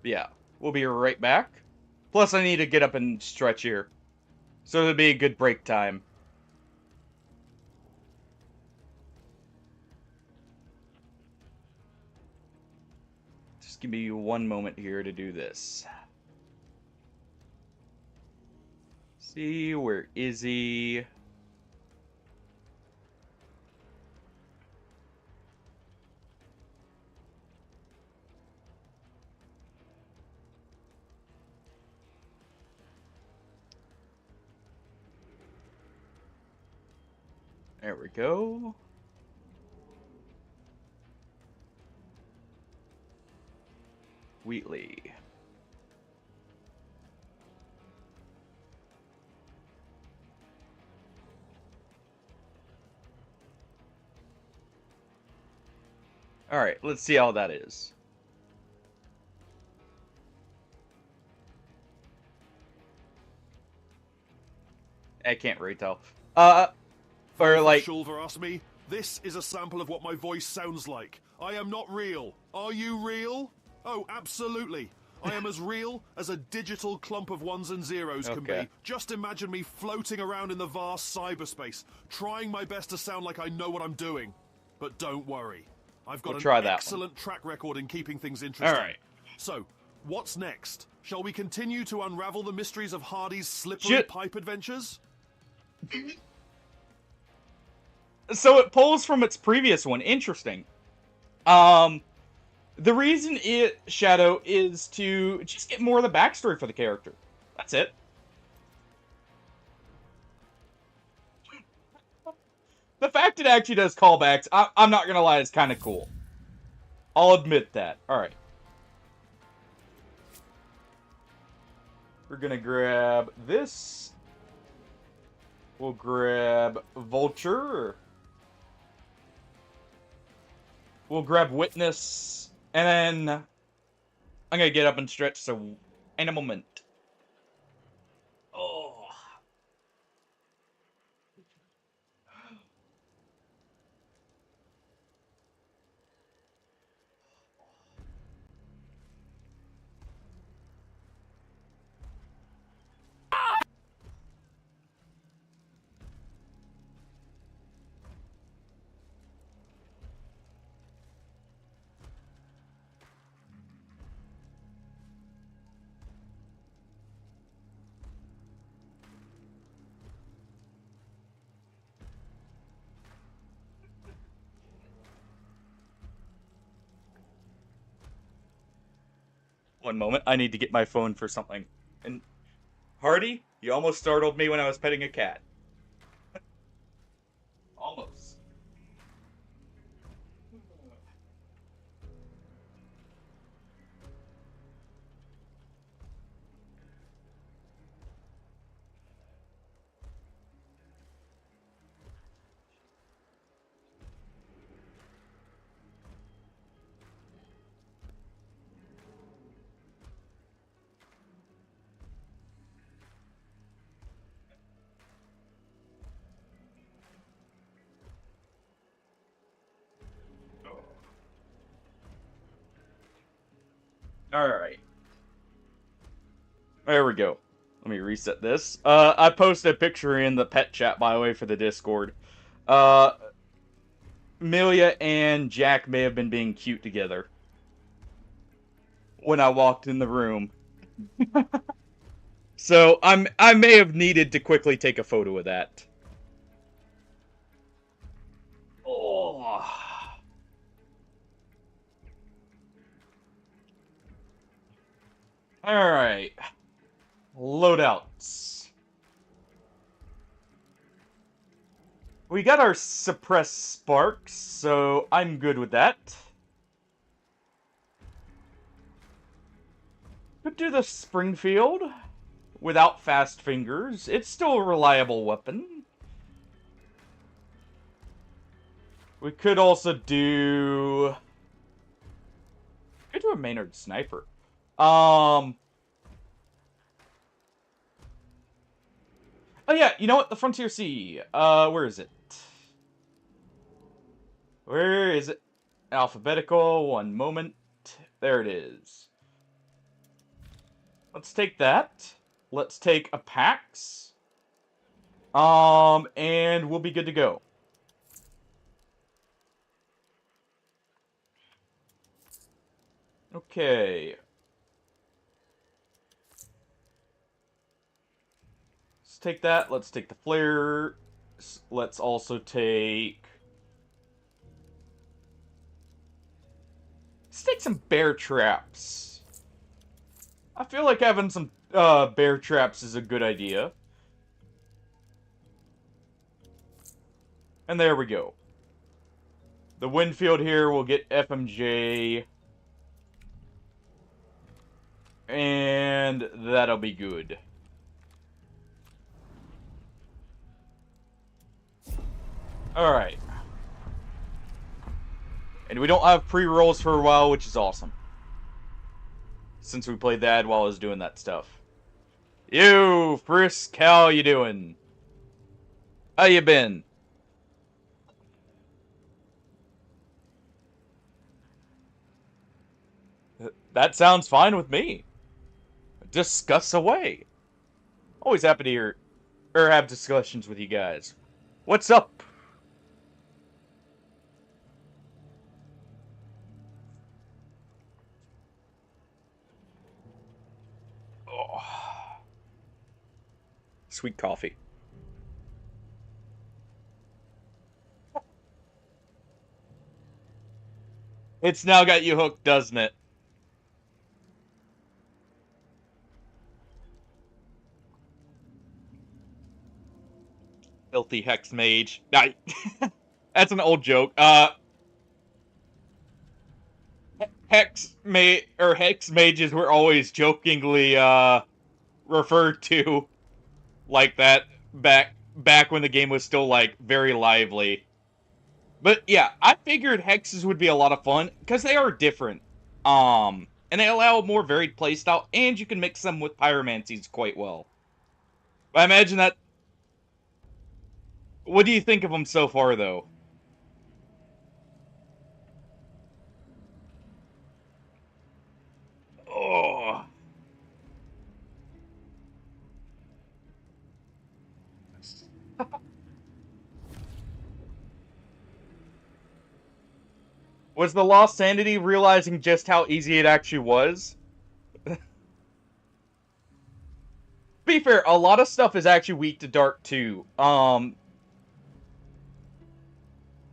Yeah, we'll be right back. Plus, I need to get up and stretch here. So it'll be a good break time. Just give me one moment here to do this. See, where is he? There we go. Wheatley. Alright, let's see how that is. I can't really tell. Or like... Shulver asked me, this is a sample of what my voice sounds like. I am not real. Are you real? Oh, absolutely. I am as real as a digital clump of ones and zeros can be. Just imagine me floating around in the vast cyberspace, trying my best to sound like I know what I'm doing. But don't worry. I've got an excellent track record in keeping things interesting. Alright. So, what's next? Shall we continue to unravel the mysteries of Hardy's slippery pipe adventures? So it pulls from its previous one. Interesting. The reason Shadow, is to just get more of the backstory for the character. That's it. The fact it actually does callbacks, I'm not gonna lie, it's kind of cool. I'll admit that. Alright. We're gonna grab this. We'll grab Vulture. We'll grab Witness. And then I'm gonna get up and stretch, so in a moment. Oh. One moment, I need to get my phone for something. And Hardy, you almost startled me when I was petting a cat. Almost. Alright. There we go. Let me reset this. I posted a picture in the pet chat, by the way, for the Discord. Amelia and Jack may have been being cute together when I walked in the room. So I may have needed to quickly take a photo of that. Oh. Alright. Loadouts. We got our suppressed sparks, so I'm good with that. Could do the Springfield without fast fingers. It's still a reliable weapon. We could also do... Could do a Maynard sniper. Oh yeah, you know what? The Frontier Sea. Where is it? Where is it? Alphabetical, one moment. There it is. Let's take that. Let's take a PAX. And we'll be good to go. Okay. Let's take that. Let's take the flare. Let's also take... Let's take some bear traps. I feel like having some bear traps is a good idea. And there we go. The Winfield here will get FMJ. And that'll be good. Alright. And we don't have pre-rolls for a while, which is awesome. Since we played that while I was doing that stuff. You, Frisk, how you doing? How you been? That sounds fine with me. Discuss away. Always happy to hear, or have discussions with you guys. What's up? Oh. Sweet coffee. It's now got you hooked, doesn't it? Filthy Hex Mage. That's an old joke. Hex mages were always jokingly referred to like that back when the game was still like very lively. But yeah, I figured hexes would be a lot of fun because they are different. And they allow a more varied playstyle, and you can mix them with pyromancies quite well. I imagine that. What do you think of them so far, though? Oh. Was the lost sanity realizing just how easy it actually was? To be fair, a lot of stuff is actually weak to dark too.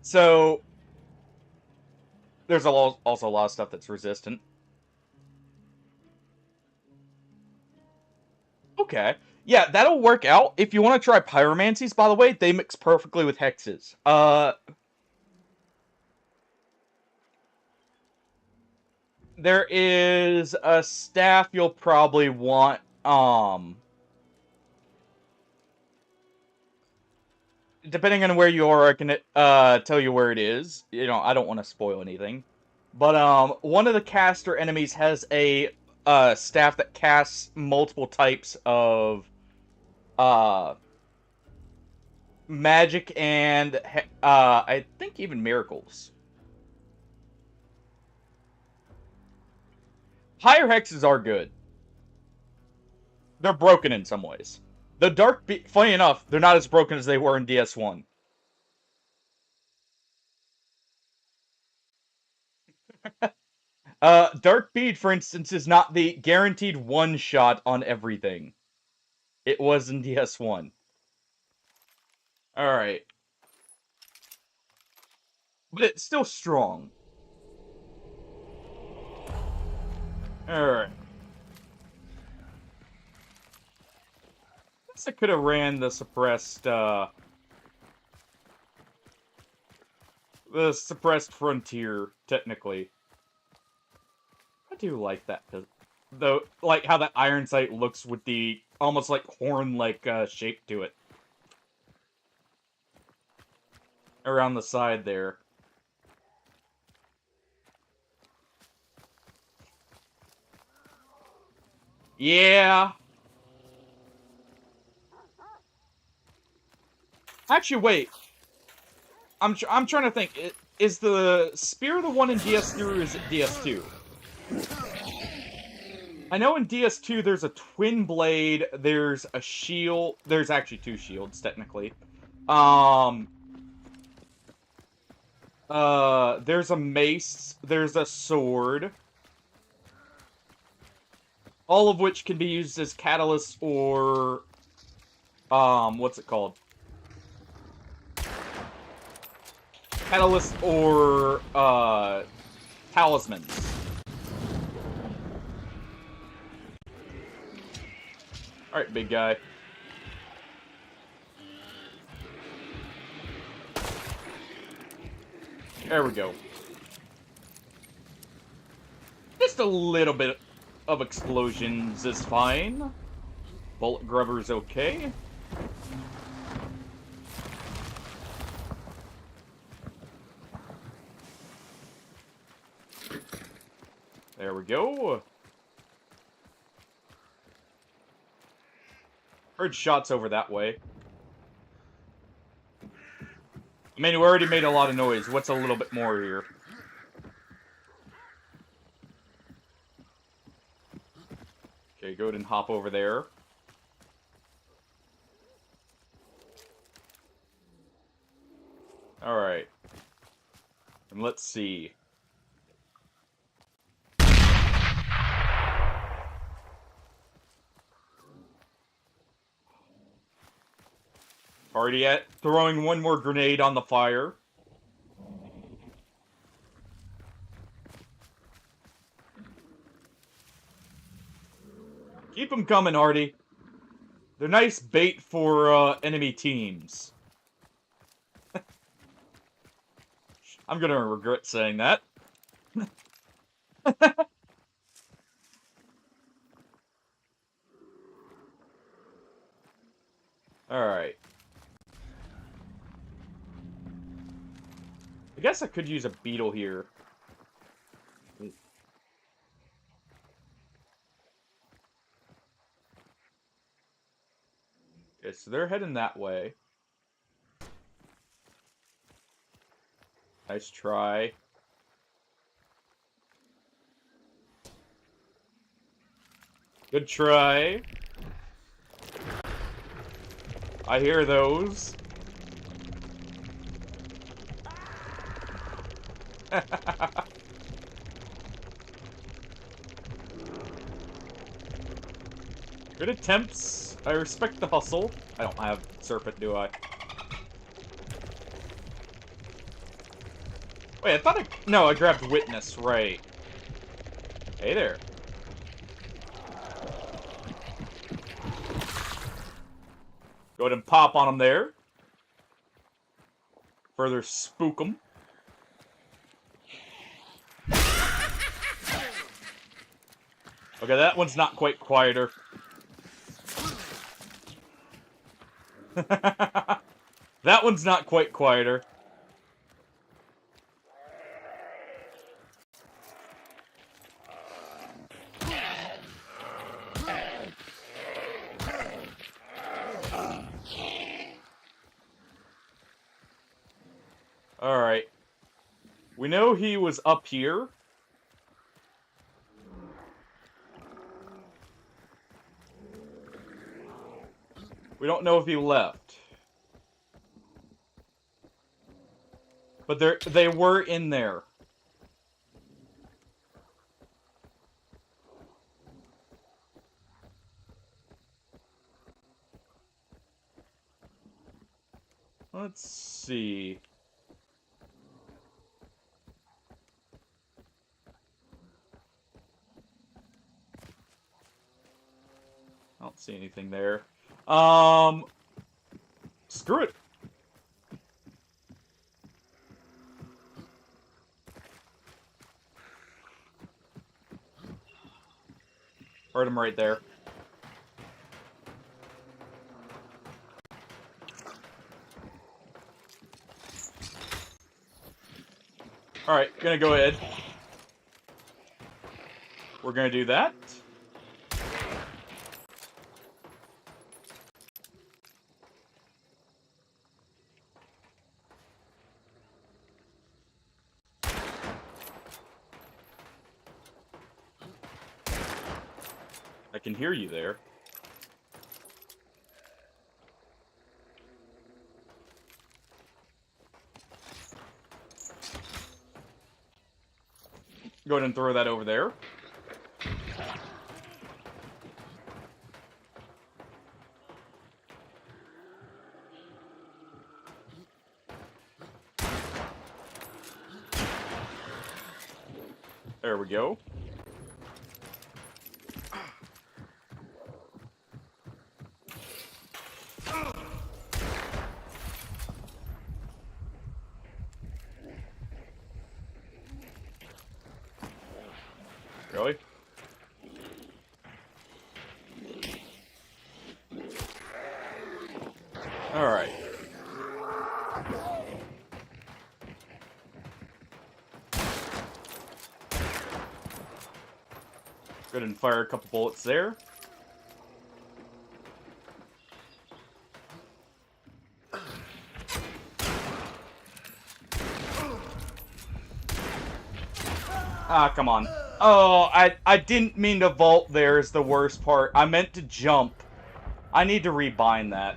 So there's also a lot of stuff that's resistant. Okay. Yeah, that'll work out. If you want to try pyromancies, by the way, they mix perfectly with hexes. There is a staff you'll probably want, depending on where you are, I can tell you where it is. You know, I don't want to spoil anything. But one of the caster enemies has a staff that casts multiple types of magic and I think even miracles. higher hexes are good. They're broken in some ways. The Dark Bead, funny enough, they're not as broken as they were in DS1. Dark Bead, for instance, is not the guaranteed one-shot on everything. It was in DS1. Alright. But it's still strong. Alright. Guess I could have ran the suppressed frontier, technically. I do like that, though, like how that iron sight looks with the almost like horn-like shape to it. Around the side there. Yeah. Actually, wait. I'm trying to think. Is the spear the one in DS3 or is it DS2? I know in DS2 there's a twin blade, there's a shield, there's actually two shields, technically. There's a mace, there's a sword. All of which can be used as catalysts or, what's it called? Catalysts or, talismans. Alright, big guy. There we go. Just a little bit of explosions is fine. Bullet grubber's okay. There we go. Heard shots over that way. I mean, we already made a lot of noise. What's a little bit more here? Okay, go ahead and hop over there. Alright. And let's see. Already at throwing one more grenade on the fire. Keep them coming, Artie. They're nice bait for enemy teams. I'm gonna regret saying that. Alright. I guess I could use a beetle here. Okay, so they're heading that way. Nice try. Good try. I hear those. Good attempts. I respect the hustle. I don't have Serpent, do I? Wait, I thought I... No, I grabbed Witness, right. Hey there. Go ahead and pop on him there. Further spook him. Okay, that one's not quite quieter. That one's not quite quieter. Alright. We know he was up here. We don't know if he left. But they were in there. Let's see. I don't see anything there. Screw it. Heard him right there. Alright, gonna go ahead. We're gonna do that. I can hear you there. Go ahead and throw that over there. There we go. Really? Alright. Go ahead and fire a couple bullets there. Ah, come on. Oh, I didn't mean to vault there is the worst part. I meant to jump. I need to rebind that.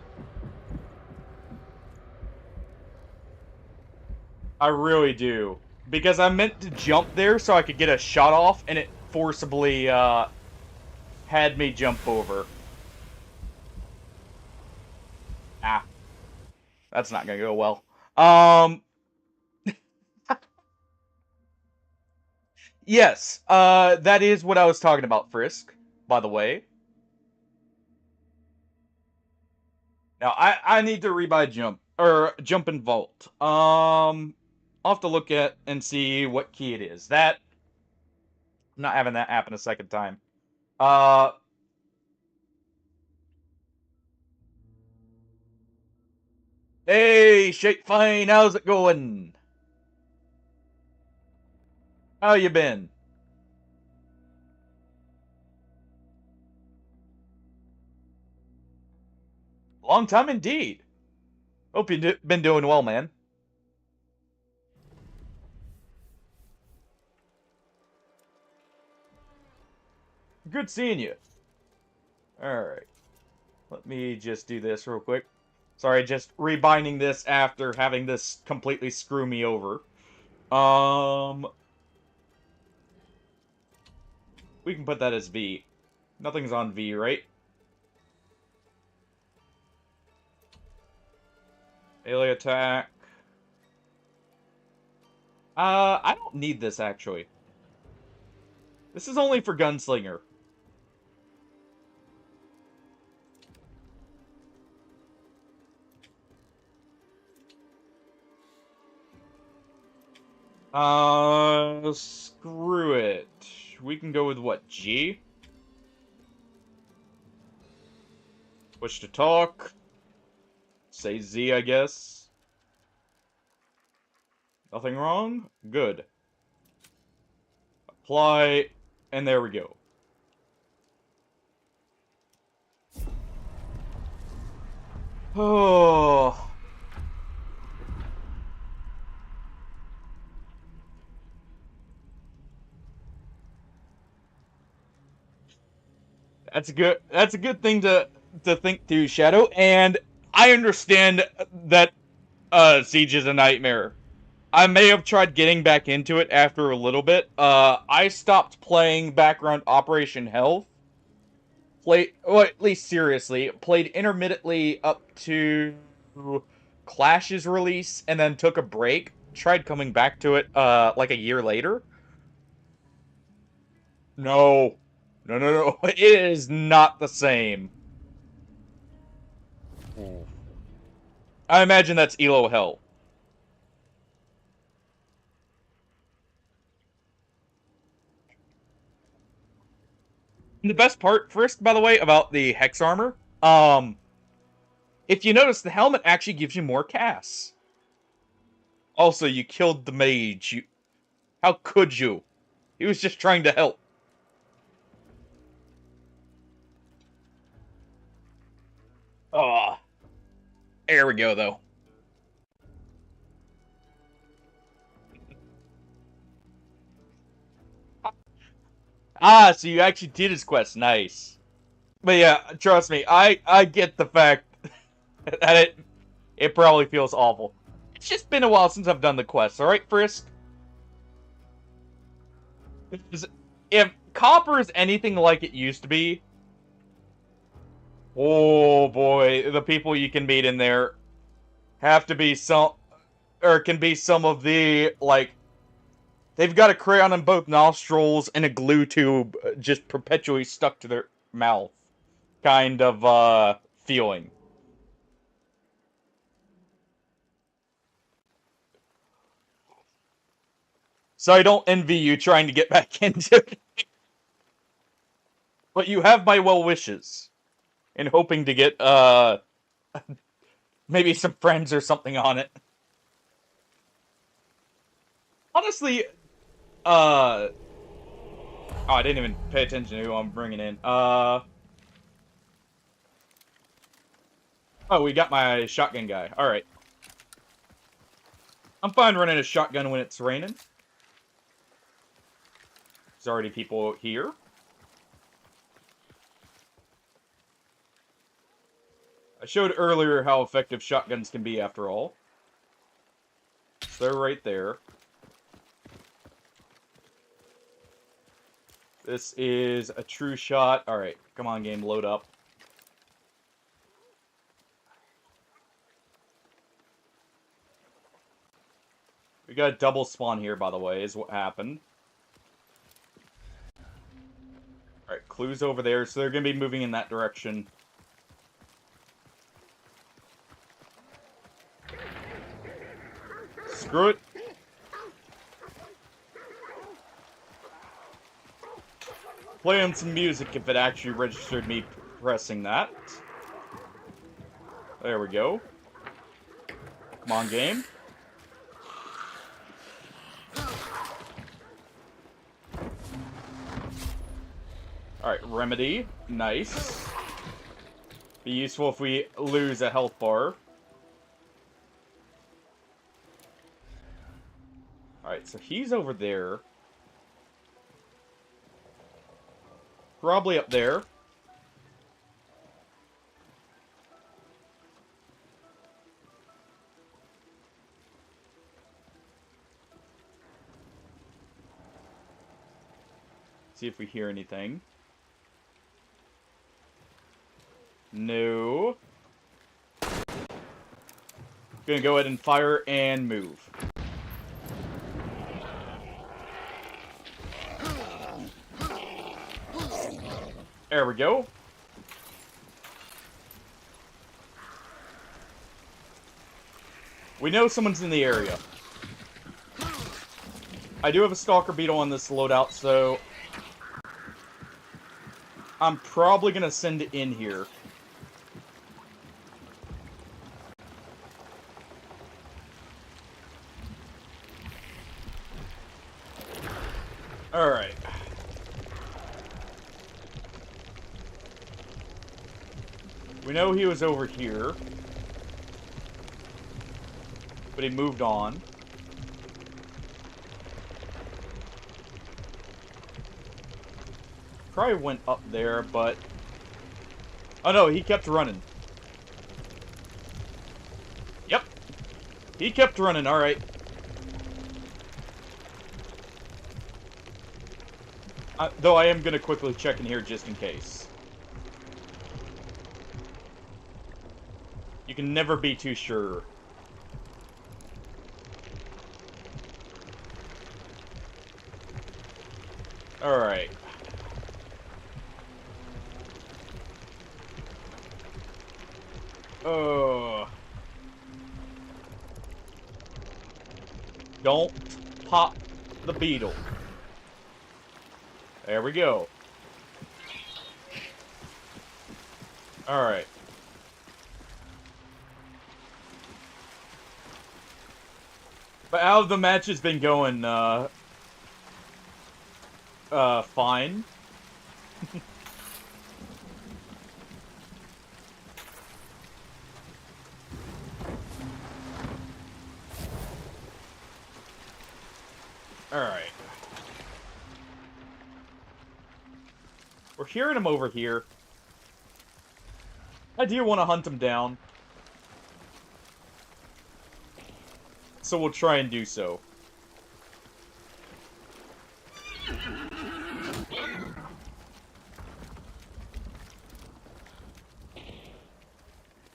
I really do. Because I meant to jump there so I could get a shot off, and it forcibly, had me jump over. Ah. That's not gonna go well. Yes, that is what I was talking about, Frisk, by the way. Now, I need to rebuy jump, or jump and vault. I'll have to look at and see what key it is. That, I'm not having that happen a second time. Hey, Shape Fine, how's it going? How you been? Long time indeed. Hope you've been doing well, man. Good seeing you. Alright. Let me just do this real quick. Sorry, just rebinding this after having this completely screw me over. We can put that as V. Nothing's on V, right? Melee attack. I don't need this, actually. This is only for Gunslinger. Screw it. We can go with what, G? Push to talk. Say Z, I guess. Nothing wrong? Good. Apply, and there we go. Oh. That's a good thing to to think through, Shadow, and I understand that Siege is a nightmare. I may have tried getting back into it after a little bit. I stopped playing background Operation Health. Well, at least seriously, played intermittently up to Clash's release, and then took a break. Tried coming back to it, like a year later. No. No, no, no. It is not the same. I imagine that's Elo Hell. And the best part, Frisk, by the way, about the Hex armor, if you notice, the helmet actually gives you more casts. Also, you killed the mage. How could you? He was just trying to help. Ah, there we go, though. Ah, so you actually did his quest. Nice. But yeah, trust me, I get the fact that it probably feels awful. It's just been a while since I've done the quest, alright, Frisk? If Copper is anything like it used to be, oh boy, the people you can meet in there have to be can be some of the, like, they've got a crayon in both nostrils and a glue tube just perpetually stuck to their mouth kind of, feeling. So I don't envy you trying to get back into it. But you have my well wishes. In hoping to get, maybe some friends or something on it. Honestly, oh, I didn't even pay attention to who I'm bringing in. Oh, we got my shotgun guy. Alright. I'm fine running a shotgun when it's raining. There's already people here. I showed earlier how effective shotguns can be after all. So they're right there. This is a true shot. Alright, come on game, load up. We got a double spawn here, by the way, is what happened. Alright, clues over there, so they're going to be moving in that direction. Screw it. Playing some music if it actually registered me pressing that. There we go. Come on, game. Alright, remedy. Nice. Be useful if we lose a health bar. Alright, so he's over there. Probably up there. See if we hear anything. No. Gonna go ahead and fire and move. There we go. We know someone's in the area. I do have a stalker beetle on this loadout, so I'm probably gonna send it in here. Alright. We know he was over here. But he moved on. Probably went up there, but Oh no, he kept running. Yep. He kept running, alright. Though I am gonna quickly check in here just in case. You can never be too sure. Alright. Oh. Don't pop the beetle. There we go. Alright. But how have the matches been going? Fine. Alright. We're hearing him over here. I do want to hunt him down. So we'll try and do so.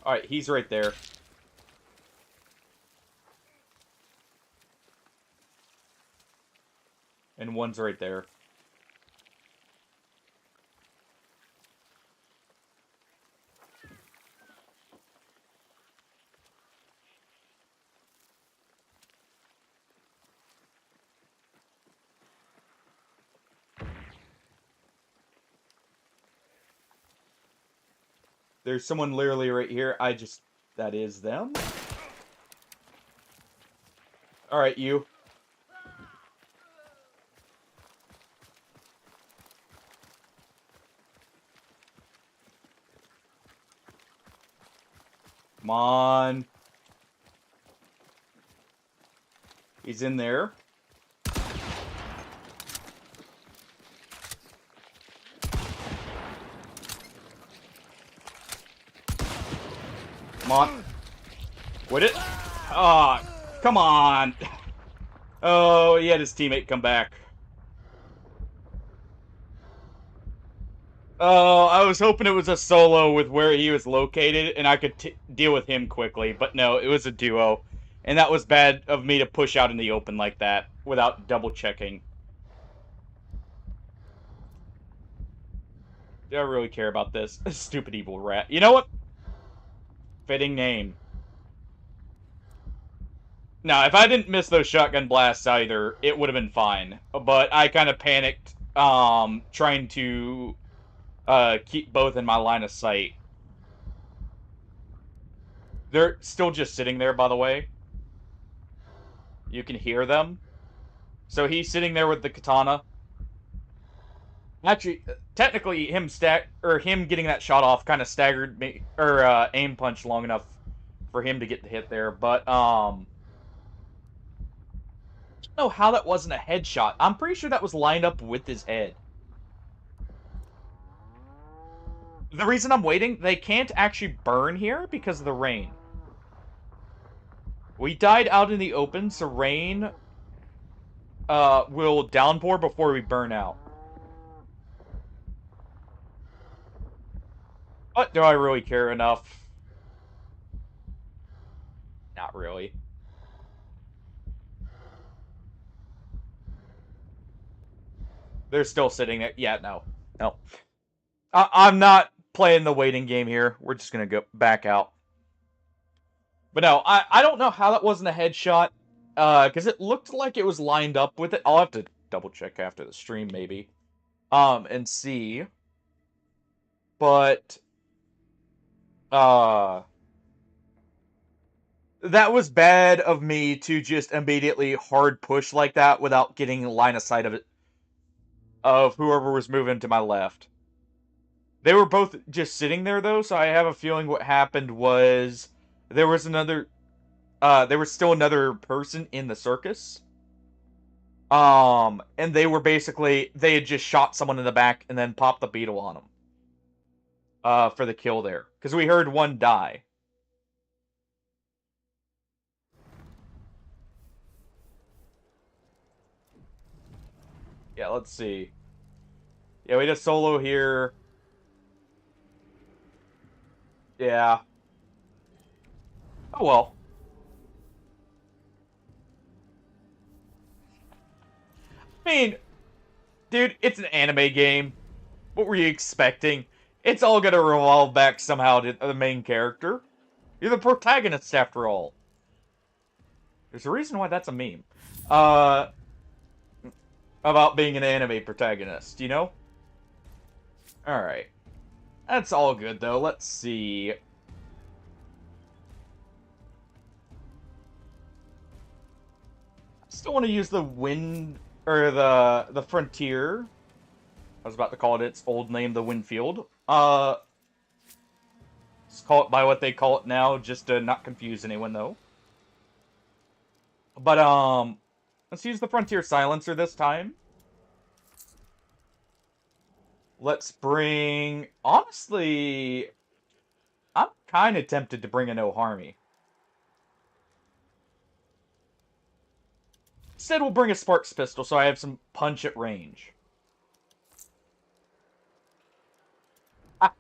Alright, he's right there. And one's right there. There's someone literally right here. That is them? Alright, you. Come on. He's in there. Come on. Would it? Ah, oh, come on. Oh, he had his teammate come back. Oh, I was hoping it was a solo with where he was located, and I could deal with him quickly. But no, it was a duo. And that was bad of me to push out in the open like that, without double-checking. Do I really care about this? Stupid evil rat. You know what? Fitting name. Now, if I didn't miss those shotgun blasts either, it would have been fine. But I kind of panicked, trying to keep both in my line of sight. They're still just sitting there, by the way. You can hear them. So he's sitting there with the katana. Actually, technically, him getting that shot off kind of staggered me, or aim punch long enough for him to get the hit there. But I don't know how that wasn't a headshot. I'm pretty sure that was lined up with his head. The reason I'm waiting, they can't actually burn here because of the rain. We died out in the open, so rain will downpour before we burn out. But do I really care enough? Not really. They're still sitting there. Yeah, no. No. I'm not playing the waiting game here. We're just going to go back out. But no, I don't know how that wasn't a headshot. Because it looked like it was lined up with it. I'll have to double check after the stream, maybe. And see. But that was bad of me to just immediately hard push like that without getting line of sight of it. Of whoever was moving to my left. They were both just sitting there, though, so I have a feeling what happened was there was still another person in the circus. And they had just shot someone in the back and then popped the beetle on them. for the kill there. Because we heard one die. Yeah, let's see. Yeah, we just solo here. Yeah. Oh well. I mean, dude, it's an anime game. What were you expecting? It's all gonna revolve back somehow to the main character. You're the protagonist after all. There's a reason why that's a meme. Uh, about being an anime protagonist, you know? Alright. That's all good, though. Let's see. Still want to use the wind, or the frontier. I was about to call it its old name, the Windfield. Let's call it by what they call it now, just to not confuse anyone, though. But, let's use the Frontier Silencer this time. Let's bring... Honestly, I'm kind of tempted to bring a No Harmy. Instead, we'll bring a Sparks Pistol, so I have some punch at range. Ah.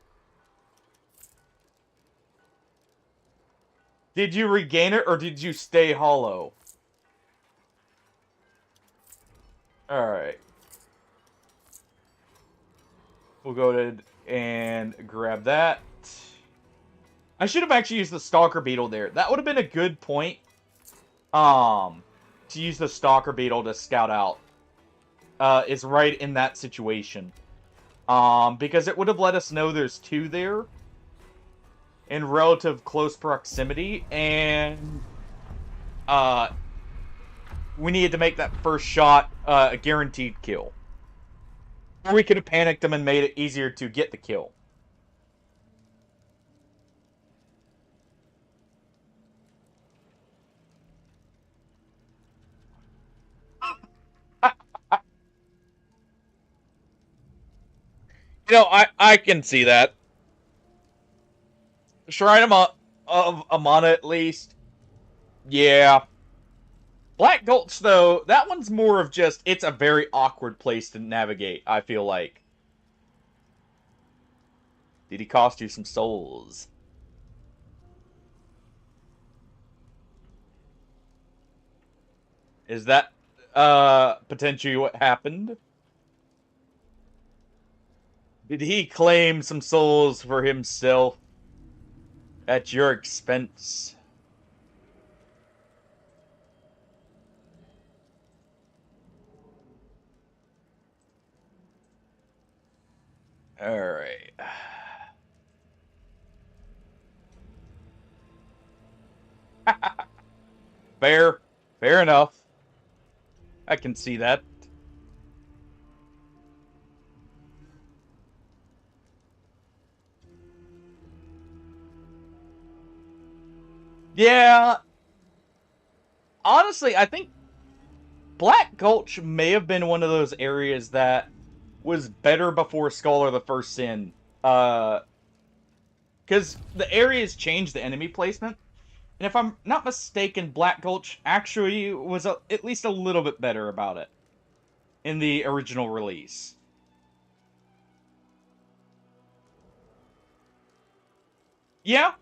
Did you regain it, or did you stay hollow? Alright. We'll go ahead and grab that. I should have actually used the Stalker Beetle there. That would have been a good point. To use the Stalker Beetle to scout out. Is right in that situation. Because it would have let us know there's two there. In relative close proximity. And, we needed to make that first shot, a guaranteed kill. Or we could have panicked them and made it easier to get the kill. You know, I can see that. Shrine of Amana, at least. Yeah. Black Gulch, though, that one's more of just, it's a very awkward place to navigate, I feel like. Did he cost you some souls? Is that, potentially what happened? Did he claim some souls for himself at your expense? Alright. Fair. Fair enough. I can see that. Yeah. Honestly, I think Black Gulch may have been one of those areas that was better before Scholar the First Sin. Because the areas changed the enemy placement. And if I'm not mistaken, Black Gulch actually was at least a little bit better about it in the original release. Yeah.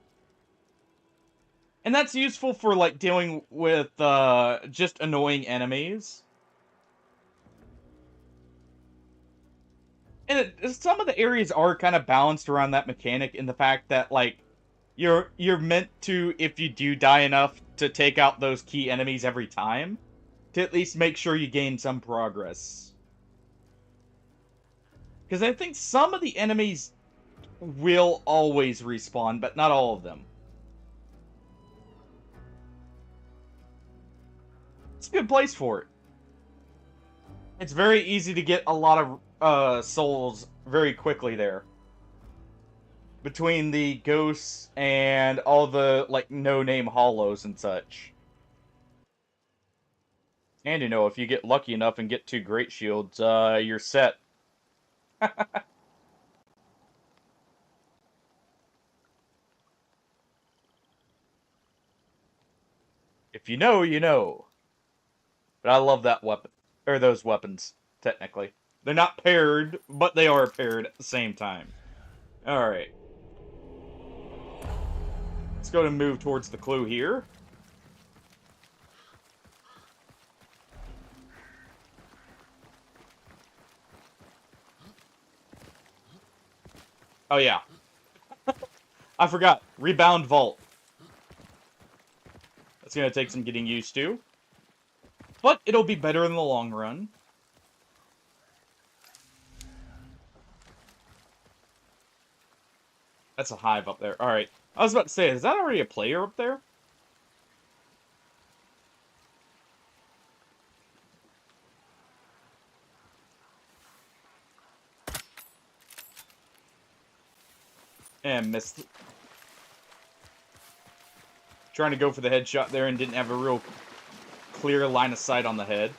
And that's useful for, like, dealing with, just annoying enemies. And some of the areas are kind of balanced around that mechanic in the fact that, like, you're meant to, if you do die enough, to take out those key enemies every time. To at least make sure you gain some progress. Because I think some of the enemies will always respawn, but not all of them. It's a good place for it. It's very easy to get a lot of souls very quickly there. Between the ghosts and all the, like, no-name hollows and such. And, you know, if you get lucky enough and get 2 Great Shields, you're set. If you know, you know. But I love that weapon. Or those weapons, technically. They're not paired, but they are paired at the same time. Alright. Let's go and move towards the clue here. Oh yeah. I forgot. Rebound vault. That's gonna take some getting used to. But it'll be better in the long run. That's a hive up there. Alright. I was about to say, is that already a player up there? And missed. Trying to go for the headshot there and didn't have a real clear line of sight on the head.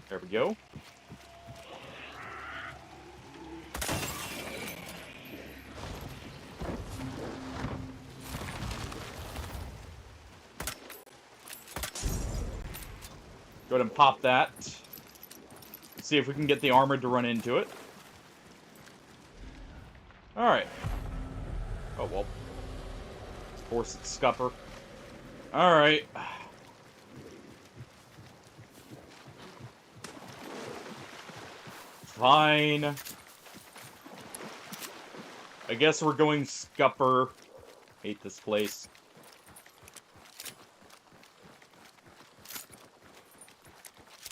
There we go. Go ahead and pop that. See if we can get the armor to run into it. Alright. Oh, well. Force its scupper. Alright. Fine. I guess we're going scupper. Hate this place.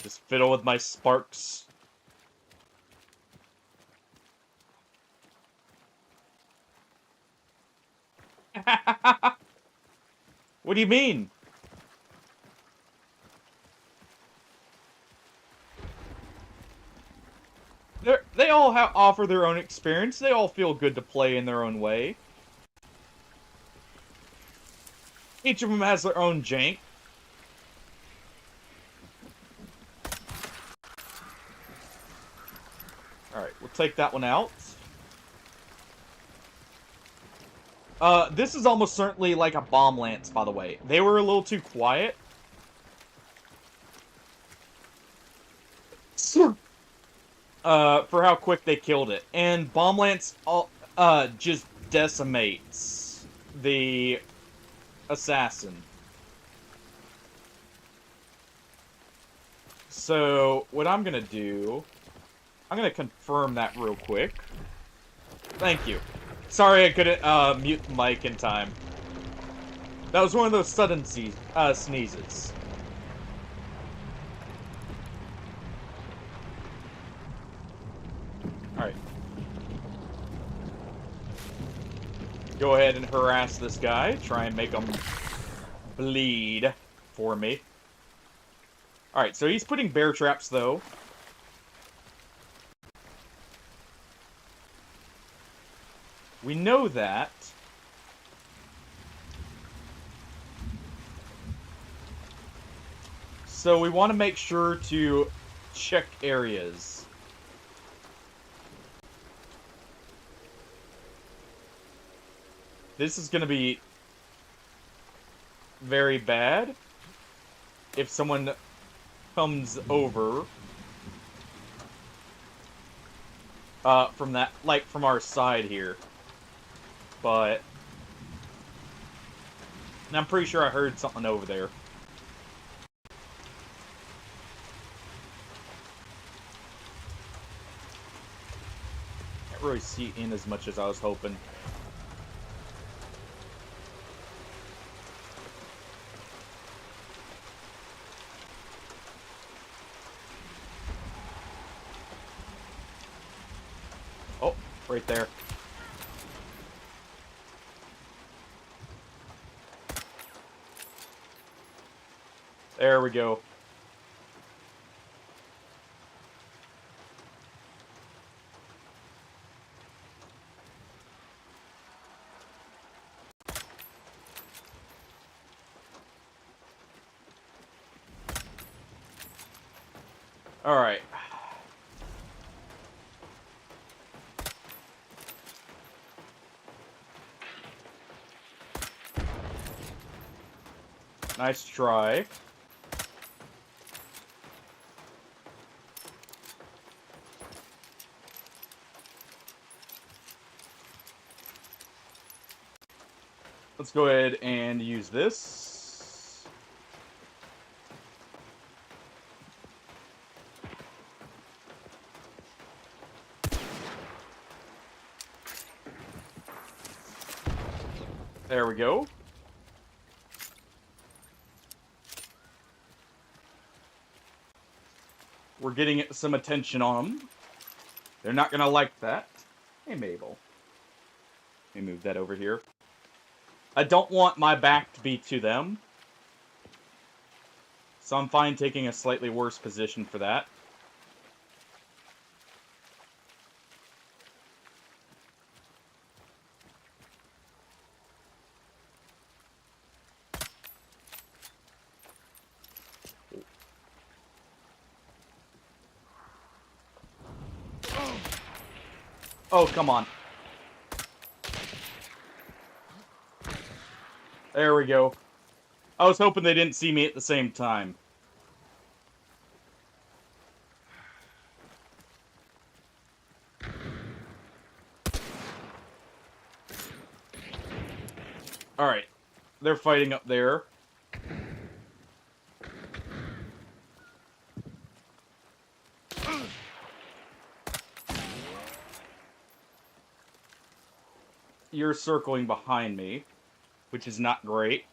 Just fiddle with my sparks. What do you mean? They all offer their own experience. They all feel good to play in their own way. Each of them has their own jank. Alright, we'll take that one out. This is almost certainly like a bomb lance, by the way. They were a little too quiet. For how quick they killed it. And bomb lance just decimates the assassin. So, what I'm gonna do... I'm gonna confirm that real quick. Thank you. Sorry I couldn't mute the mic in time. That was one of those sudden sneezes. Alright. Go ahead and harass this guy. Try and make him bleed for me. Alright, so he's putting bear traps, though. We know that. So we want to make sure to check areas. This is going to be very bad if someone comes over from that, like, from our side here. But I'm pretty sure I heard something over there. Can't really see in as much as I was hoping. Oh, right there. There we go. All right. Nice try. Let's go ahead and use this. There we go. We're getting some attention on them. They're not gonna like that. Hey, Mabel. Let me move that over here. I don't want my back to be to them. So I'm fine taking a slightly worse position for that. Oh, come on. There we go. I was hoping they didn't see me at the same time. Alright. They're fighting up there. You're circling behind me, which is not great.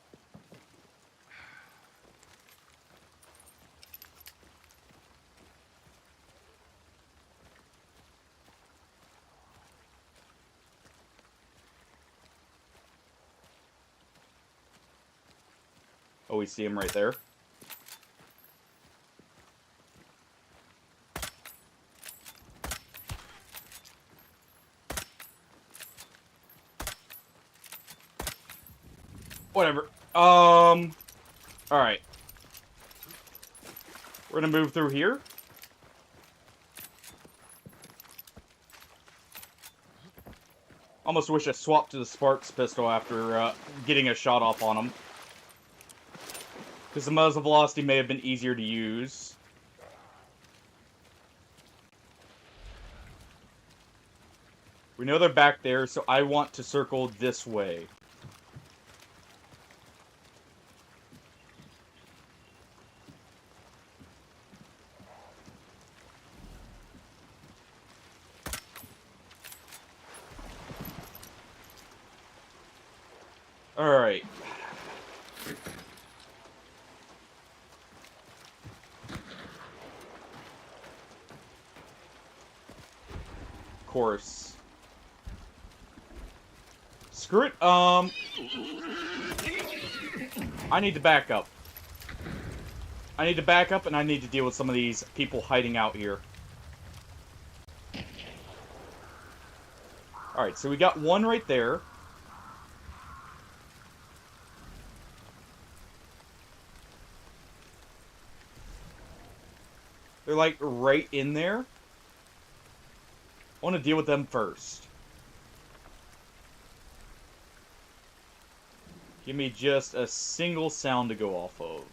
Oh, we see him right there. Whatever. Alright. We're gonna move through here. Almost wish I swapped to the Sparks pistol after getting a shot off on him. Because the muzzle velocity may have been easier to use. We know they're back there, so I want to circle this way. Alright. Of course. Screw it. I need to back up. I need to back up and I need to deal with some of these people hiding out here. Alright, so we got one right there. They're like right in there. I want to deal with them first. Give me just a single sound to go off of.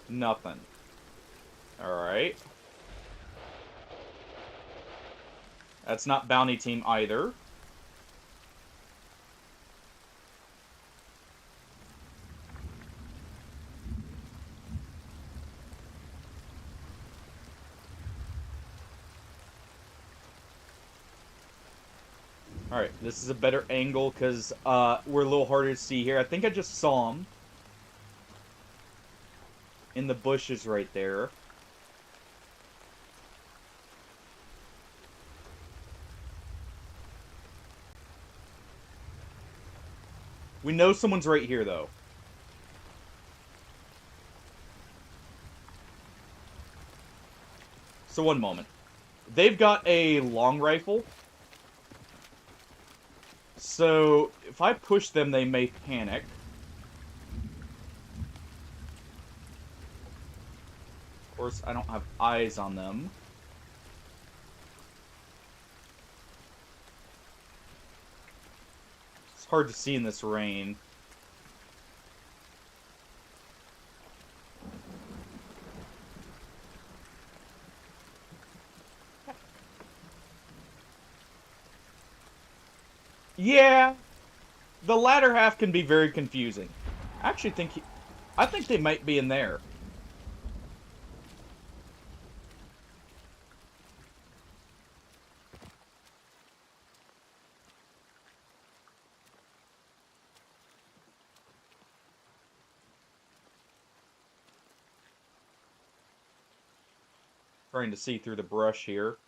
Nothing. Alright. That's not Bounty Team either. Alright, this is a better angle because we're a little harder to see here. I think I just saw him. In the bushes right there. We know someone's right here, though. So one moment. They've got a long rifle. So if I push them, they may panic. Of course, I don't have eyes on them. hard to see in this rain. Yeah, the latter half can be very confusing. I actually think I think they might be in there. Trying to see through the brush here.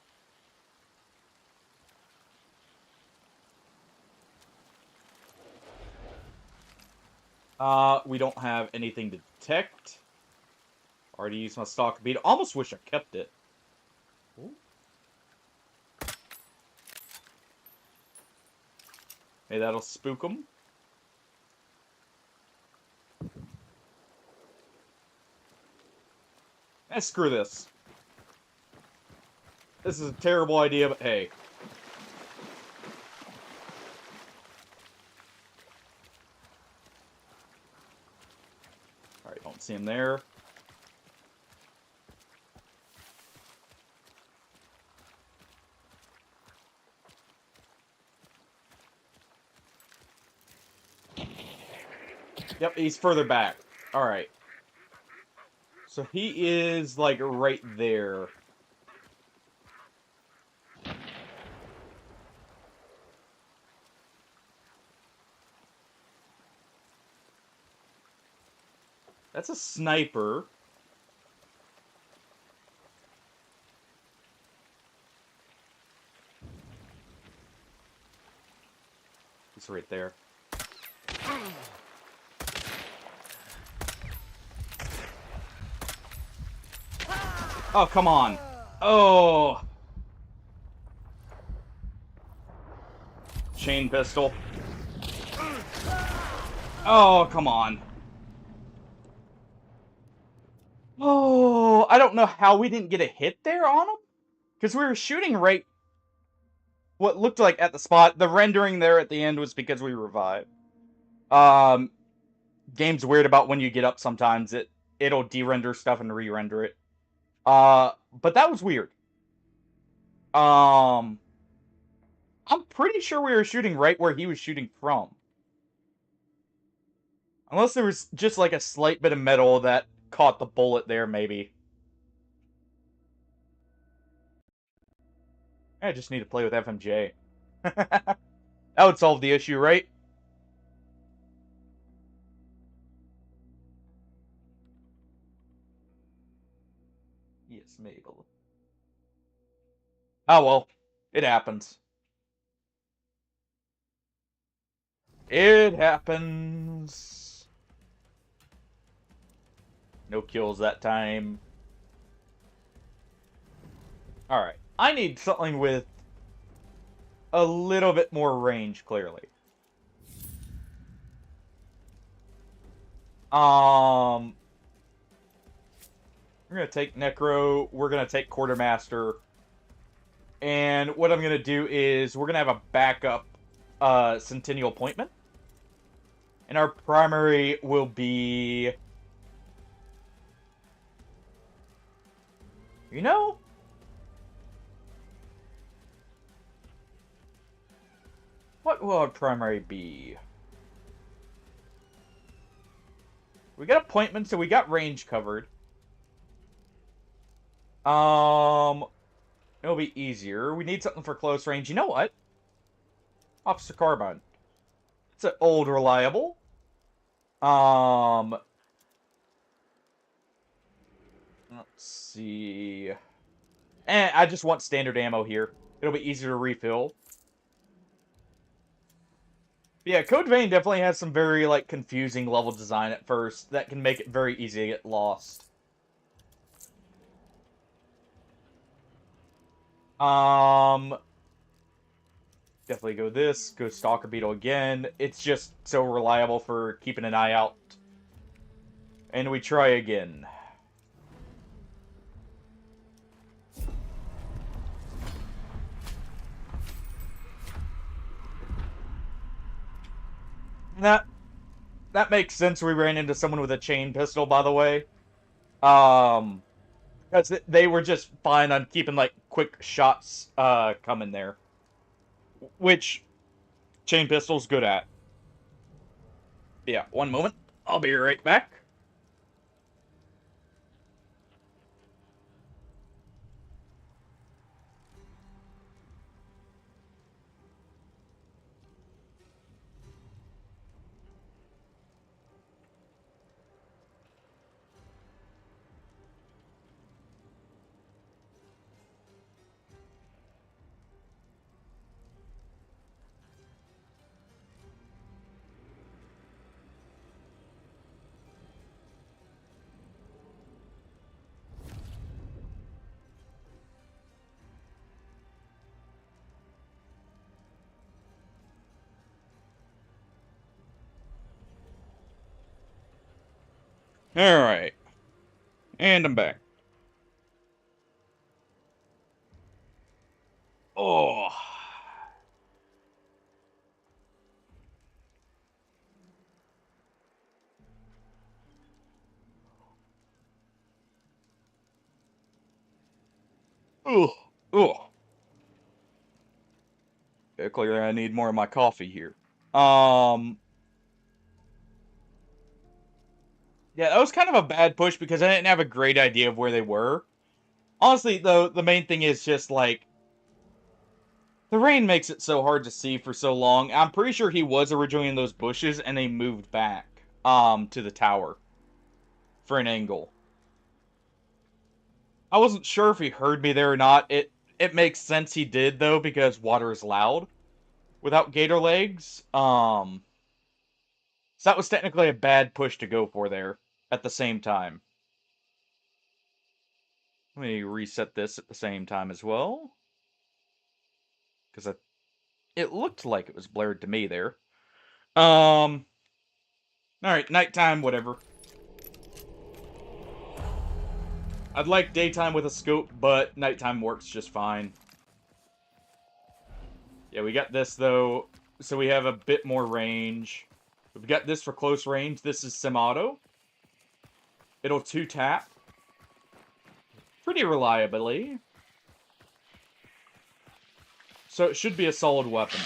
We don't have anything to detect. Already used my stock beat. Almost wish I kept it. Ooh. Maybe that'll spook them. Screw this. This is a terrible idea, but hey. Alright, don't see him there. Yep, he's further back. Alright. So he is, like, right there. That's a sniper. He's right there. Oh, come on. Oh. Chain pistol. Oh, come on. Oh, I don't know how we didn't get a hit there on him. Because we were shooting right what looked like at the spot. The rendering there at the end was because we revived. Game's weird about when you get up sometimes. It'll de-render stuff and re-render it. But that was weird. I'm pretty sure we were shooting right where he was shooting from. Unless there was just like a slight bit of metal that caught the bullet there, maybe. I just need to play with FMJ. That would solve the issue, right? Yes, Mabel. Oh well, it happens. It happens. No kills that time. Alright. I need something with a little bit more range, clearly. We're gonna take Necro, we're gonna take Quartermaster, and what I'm gonna do is we're gonna have a backup Centennial Appointment. And our primary will be... You know? What will our primary be? We got appointment, so we got range covered. It'll be easier. We need something for close range. You know what? Officer Carbine. It's an old reliable. Let's see. I just want standard ammo here. It'll be easier to refill. But yeah, Code Vein definitely has some very, like, confusing level design at first that can make it very easy to get lost. Definitely go this. Go Stalker Beetle again. It's just so reliable for keeping an eye out. And we try again. That that makes sense. We ran into someone with a chain pistol, by the way. Um, because they were just fine on keeping like quick shots coming there, which chain pistol's good at. Yeah, one moment. I'll be right back. Alright. And I'm back. Oh. Ugh. Ugh. Okay, clearly I need more of my coffee here. Yeah, that was kind of a bad push because I didn't have a great idea of where they were. Honestly, though, the main thing is just like the rain makes it so hard to see for so long. I'm pretty sure he was originally in those bushes and they moved back to the tower for an angle. I wasn't sure if he heard me there or not. It makes sense he did though because water is loud without gator legs. So that was technically a bad push to go for there at the same time. Let me reset this at the same time as well. Because it looked like it was blurred to me there. Alright, nighttime, whatever. I'd like daytime with a scope, but nighttime works just fine. Yeah, we got this, though, so we have a bit more range. We've got this for close range. This is semi-auto. It'll 2-tap. Pretty reliably. So it should be a solid weapon.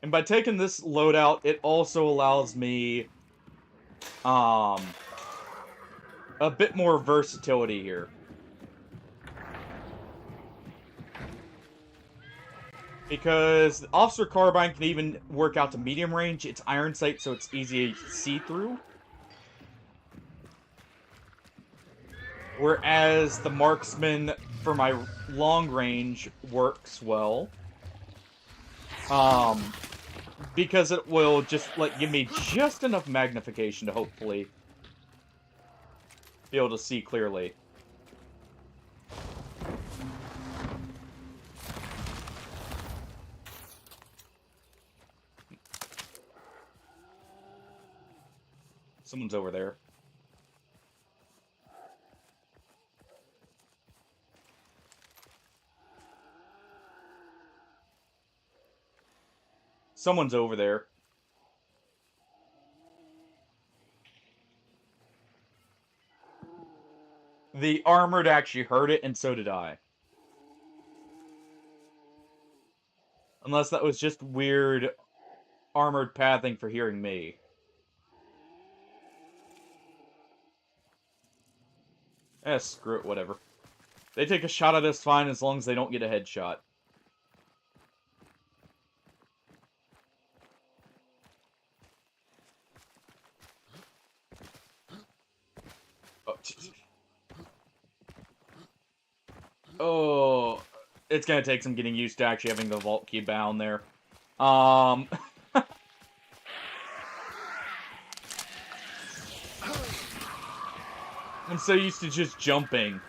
And by taking this loadout, it also allows me a bit more versatility here. Because the Officer Carbine can even work out to medium range. It's iron sight, so it's easy to see through. Whereas the Marksman, for my long range, works well. Because it will just, like, give me just enough magnification to hopefully be able to see clearly. Someone's over there. Someone's over there. The armored actually heard it, and so did I. Unless that was just weird armored pathing for hearing me. Eh, screw it, whatever. They take a shot at us fine as long as they don't get a headshot. Oh, oh, it's gonna take some getting used to actually having the vault key bound there. I'm so used to just jumping.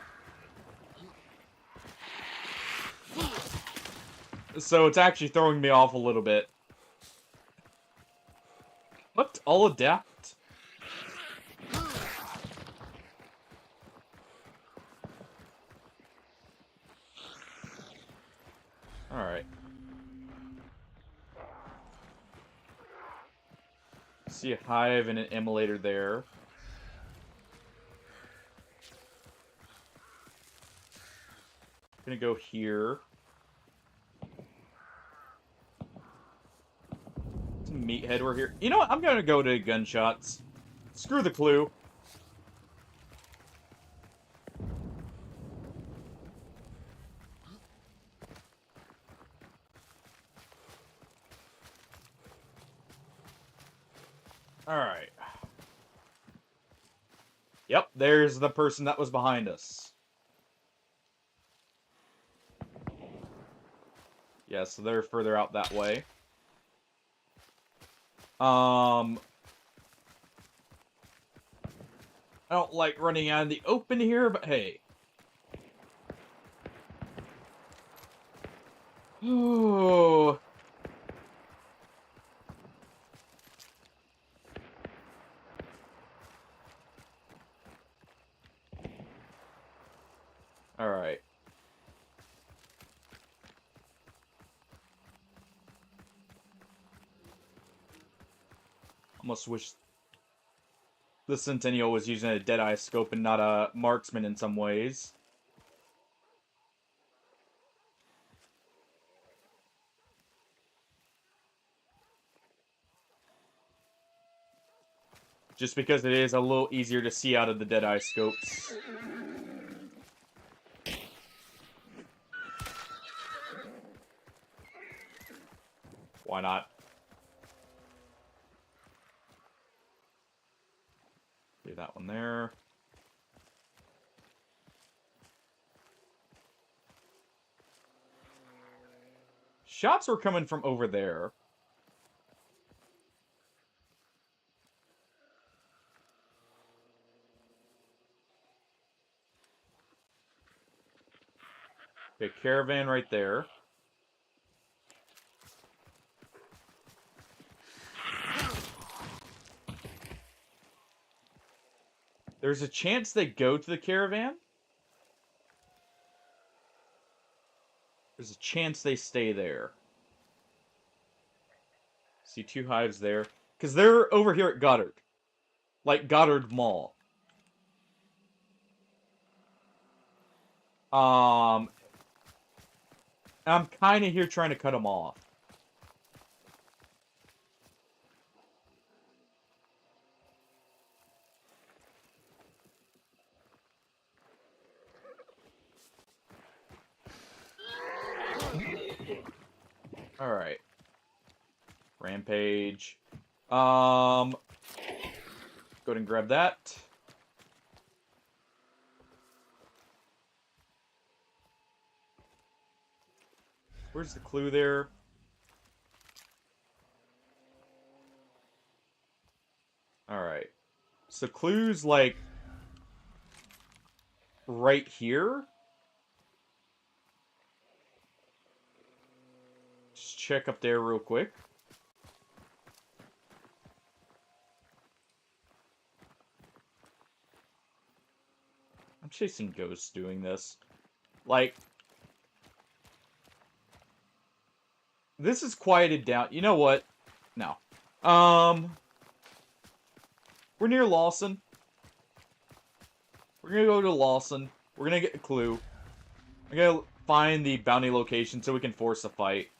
So it's actually throwing me off a little bit. What? All adapt? Alright. See a hive and an immolator there. Gonna go here. Some meathead we're here. You know what? I'm gonna go to gunshots. Screw the clue. Alright. Yep, there's the person that was behind us. Yeah, so they're further out that way. I don't like running out in the open here, but hey. Ooh. Alright. Almost wish the Centennial was using a Deadeye scope and not a marksman in some ways. Just because it is a little easier to see out of the Deadeye scopes. Why not? Do that one there. Shots were coming from over there. Okay, caravan right there. There's a chance they go to the caravan. There's a chance they stay there. See two hives there. Because they're over here at Goddard. Like Goddard Mall. I'm kind of here trying to cut them off. Alright. Rampage. Go ahead and grab that. Where's the clue there? Alright. So clue's like right here. Just check up there real quick. I'm chasing ghosts doing this. Like, this is quieted down. You know what? No. We're near Lawson. We're gonna go to Lawson. We're gonna get a clue. We're gonna find the bounty location so we can force a fight.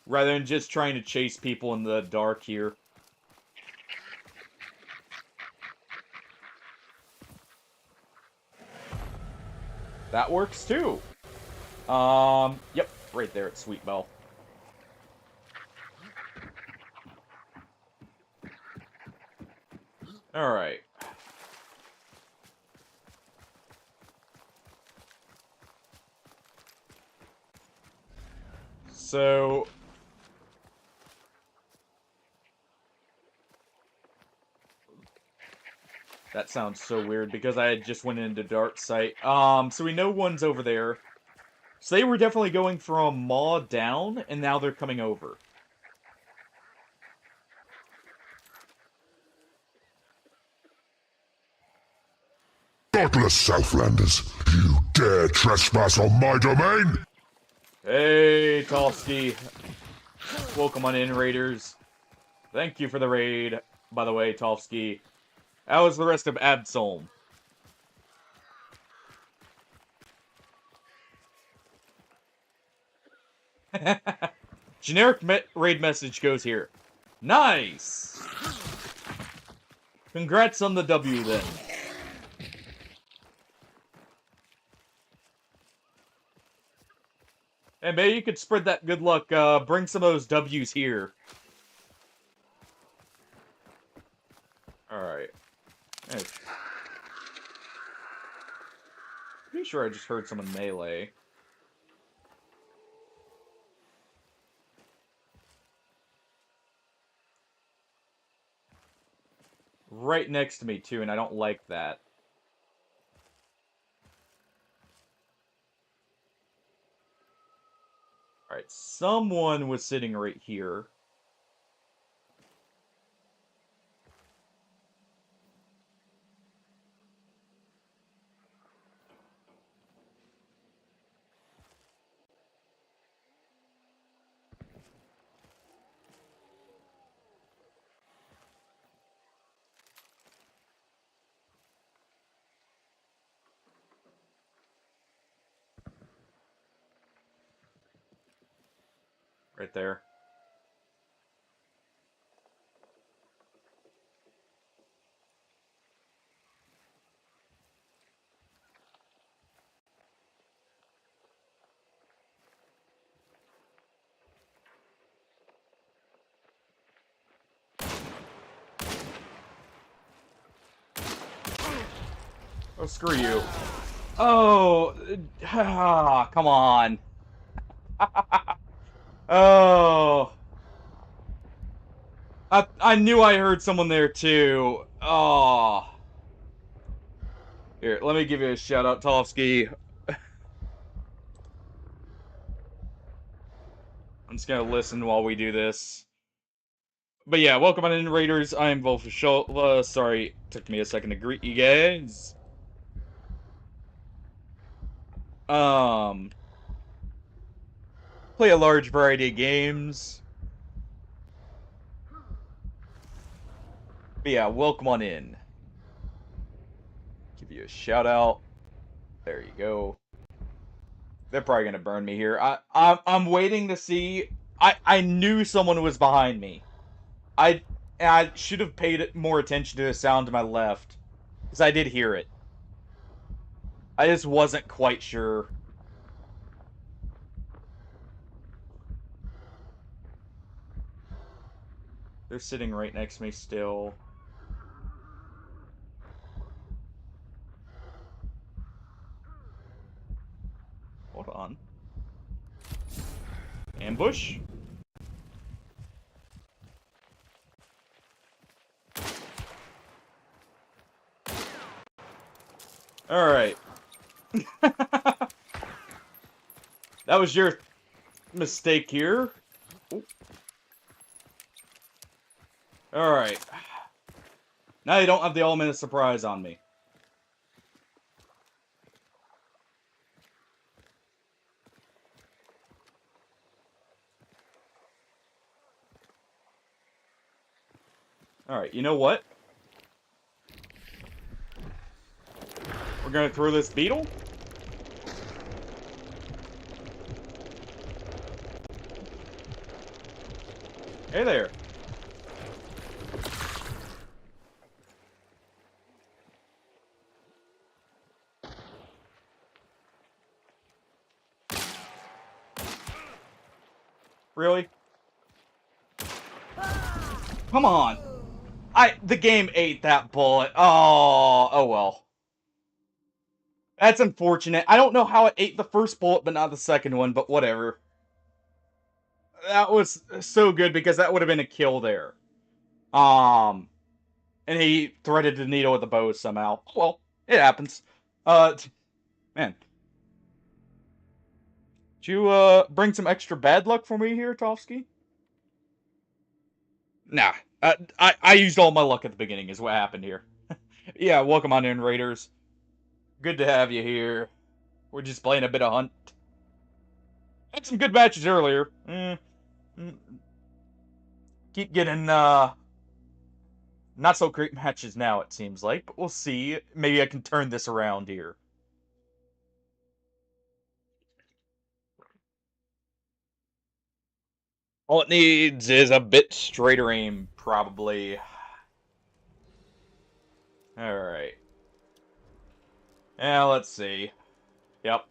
Rather than just trying to chase people in the dark here. That works too. Yep, right there at Sweet Bell. Alright. So... that sounds so weird because I had just went into dark sight. So we know one's over there. So they were definitely going from Maw down, and now they're coming over. Godless Southlanders, you dare trespass on my domain? Hey, Tolsky. Welcome on in, Raiders. Thank you for the raid, by the way, Tolsky. How was the rest of Absolm? Generic raid message goes here. Nice! Congrats on the W, then. Hey, maybe you could spread that good luck. Bring some of those W's here. Alright. Hey. Pretty sure I just heard someone melee. Right next to me, too, and I don't like that. Alright, someone was sitting right here. Right there. Oh, screw you. Oh, come on. Oh. I knew I heard someone there too. Oh. Here, let me give you a shout out, Tolofsky. I'm just gonna listen while we do this. But yeah, welcome on in, Raiders. I am Wolf. Sorry, took me a second to greet you guys. Play a large variety of games. But yeah, welcome on in. Give you a shout out. There you go. They're probably gonna burn me here. I'm waiting to see. I knew someone was behind me. I should have paid more attention to the sound to my left, because I did hear it. I just wasn't quite sure. They're sitting right next to me still. Hold on. Ambush? Alright. That was your mistake here. Alright. Now you don't have the element of surprise on me. Alright, you know what? We're gonna throw this beetle. Hey there. Really? Come on. The game ate that bullet. Oh well. That's unfortunate. I don't know how it ate the first bullet, but not the second one, but whatever. That was so good because that would have been a kill there. And he threaded the needle with the bow somehow. Well, it happens. Man. Did you, bring some extra bad luck for me here, Tofsky? Nah. I used all my luck at the beginning is what happened here. Yeah, welcome on in, Raiders. Good to have you here. We're just playing a bit of hunt. Had some good matches earlier. Mm, keep getting not so great matches now, it seems like, but we'll see. Maybe I can turn this around here. All it needs is a bit straighter aim, probably. Alright. Yeah, let's see. Yep.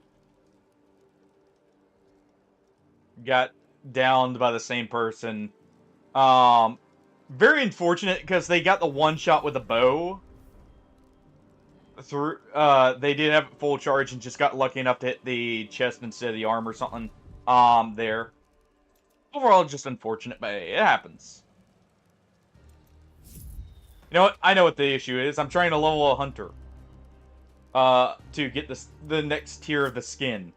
Got downed by the same person. Um, very unfortunate because they got the one shot with a bow. Through, they did have full charge and just got lucky enough to hit the chest instead of the arm or something. There. Overall, just unfortunate, but hey, it happens. You know what? I know what the issue is. I'm trying to level a hunter. To get the next tier of the skin.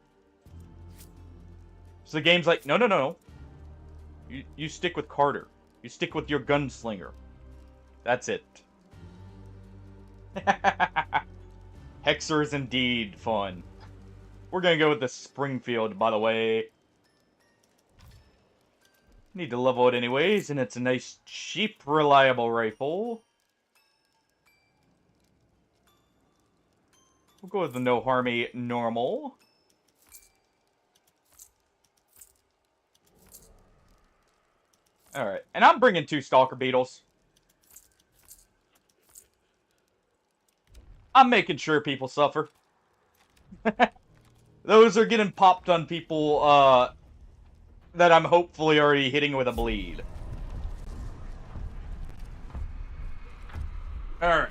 So the game's like, no, no, no. You stick with Carter. You stick with your gunslinger. That's it. Hexer is indeed fun. We're gonna go with the Springfield, by the way. Need to level it anyways, and it's a nice, cheap, reliable rifle. We'll go with the No Harmy normal. Alright, and I'm bringing 2 Stalker Beetles. I'm making sure people suffer. Those are getting popped on people, that I'm hopefully already hitting with a bleed. Alright.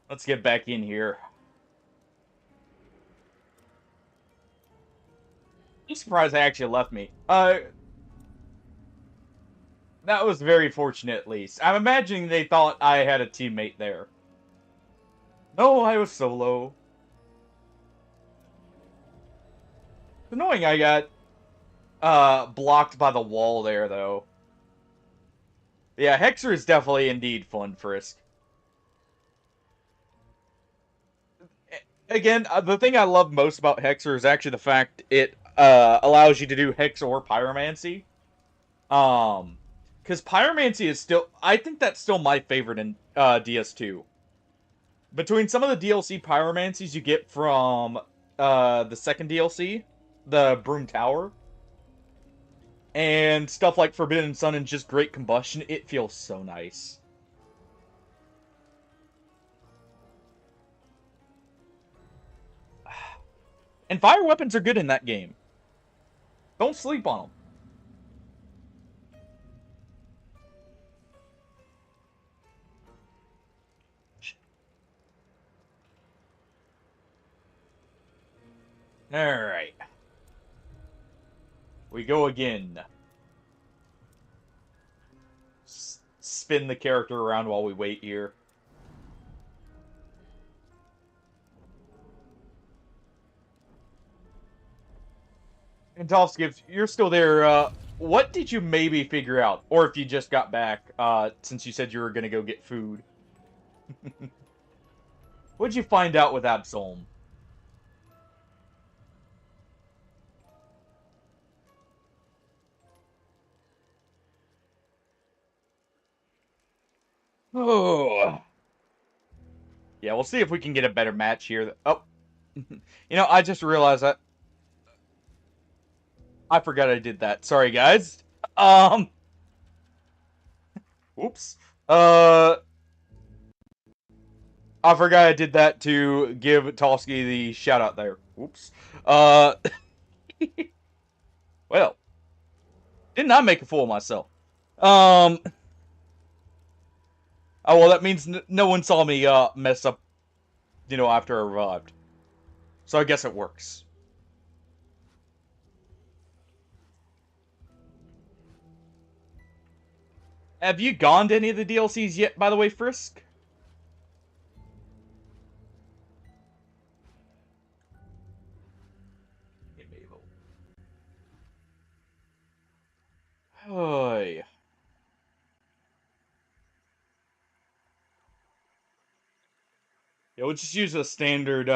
Let's get back in here. I'm surprised they actually left me. That was very fortunate, at least. I'm imagining they thought I had a teammate there. No, I was solo. It's annoying I got, blocked by the wall there, though. Yeah, Hexer is definitely indeed fun, Frisk. Again, the thing I love most about Hexer is actually the fact it, allows you to do Hex or Pyromancy. Because Pyromancy is still... I think that's still my favorite in DS2. Between some of the DLC Pyromancies you get from the second DLC, the Broom Tower, and stuff like Forbidden Sun and just Great Combustion, it feels so nice. And fire weapons are good in that game. Don't sleep on them. Alright. We go again. Spin the character around while we wait here. And Dolphs, if you're still there, what did you maybe figure out? Or if you just got back, since you said you were gonna go get food. What'd you find out with Absolm? Oh. Yeah, we'll see if we can get a better match here. Oh. You know, I just realized that. I forgot I did that. Sorry, guys. Oops. I forgot I did that to give Tolsky the shout out there. Oops. Well. Did not make a fool of myself. Oh, well, that means no one saw me, mess up, you know, after I revived. So I guess it works. Have you gone to any of the DLCs yet, by the way, Frisk? Oy. Yeah, we'll just use a standard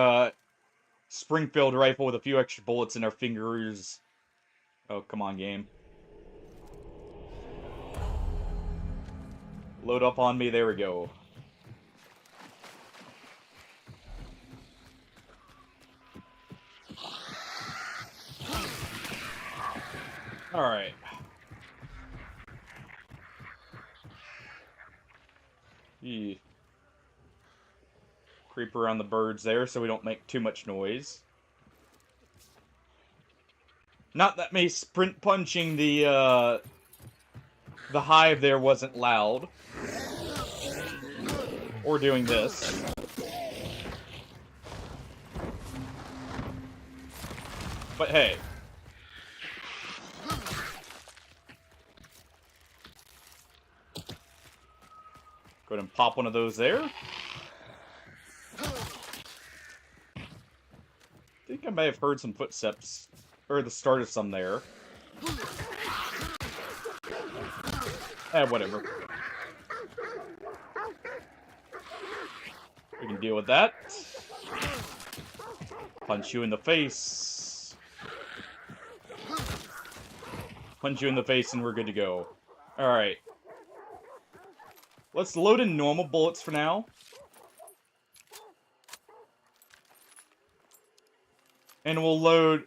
Springfield rifle with a few extra bullets in our fingers. Oh, come on, game. Load up on me, there we go. Alright. Creep around the birds there so we don't make too much noise. Not that me sprint punching the hive there wasn't loud. Or doing this. But hey. Go ahead and pop one of those there. I think I may have heard some footsteps. Or the start of some there. Whatever. We can deal with that. Punch you in the face. Punch you in the face and we're good to go. Alright. Let's load in normal bullets for now. And we'll load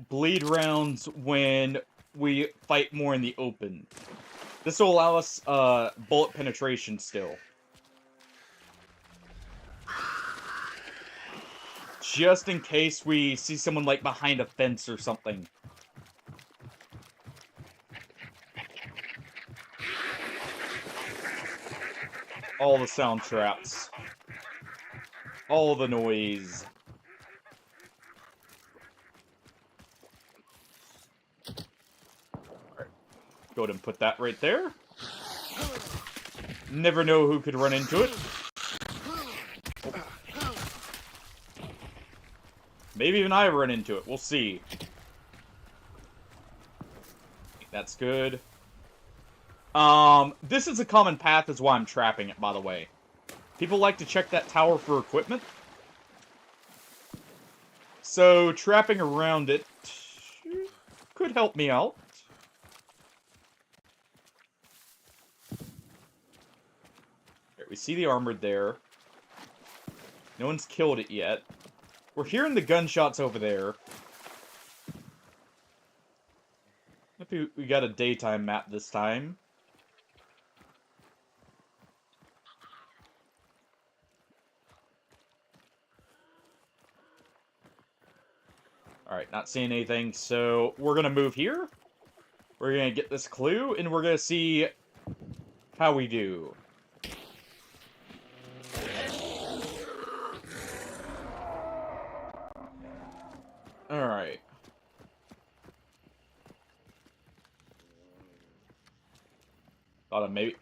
bleed rounds when we fight more in the open. This will allow us bullet penetration still. Just in case we see someone like behind a fence or something. All the sound traps. All the noise. Alright. Go ahead and put that right there. Never know who could run into it. Oh. Maybe even I run into it. We'll see. That's good. This is a common path, is why I'm trapping it, by the way. People like to check that tower for equipment. So, trapping around it could help me out. Here, we see the armored there. No one's killed it yet. We're hearing the gunshots over there. Maybe we got a daytime map this time. Alright, not seeing anything, so we're gonna move here. We're gonna get this clue, and we're gonna see how we do. Alright. Thought I maybe...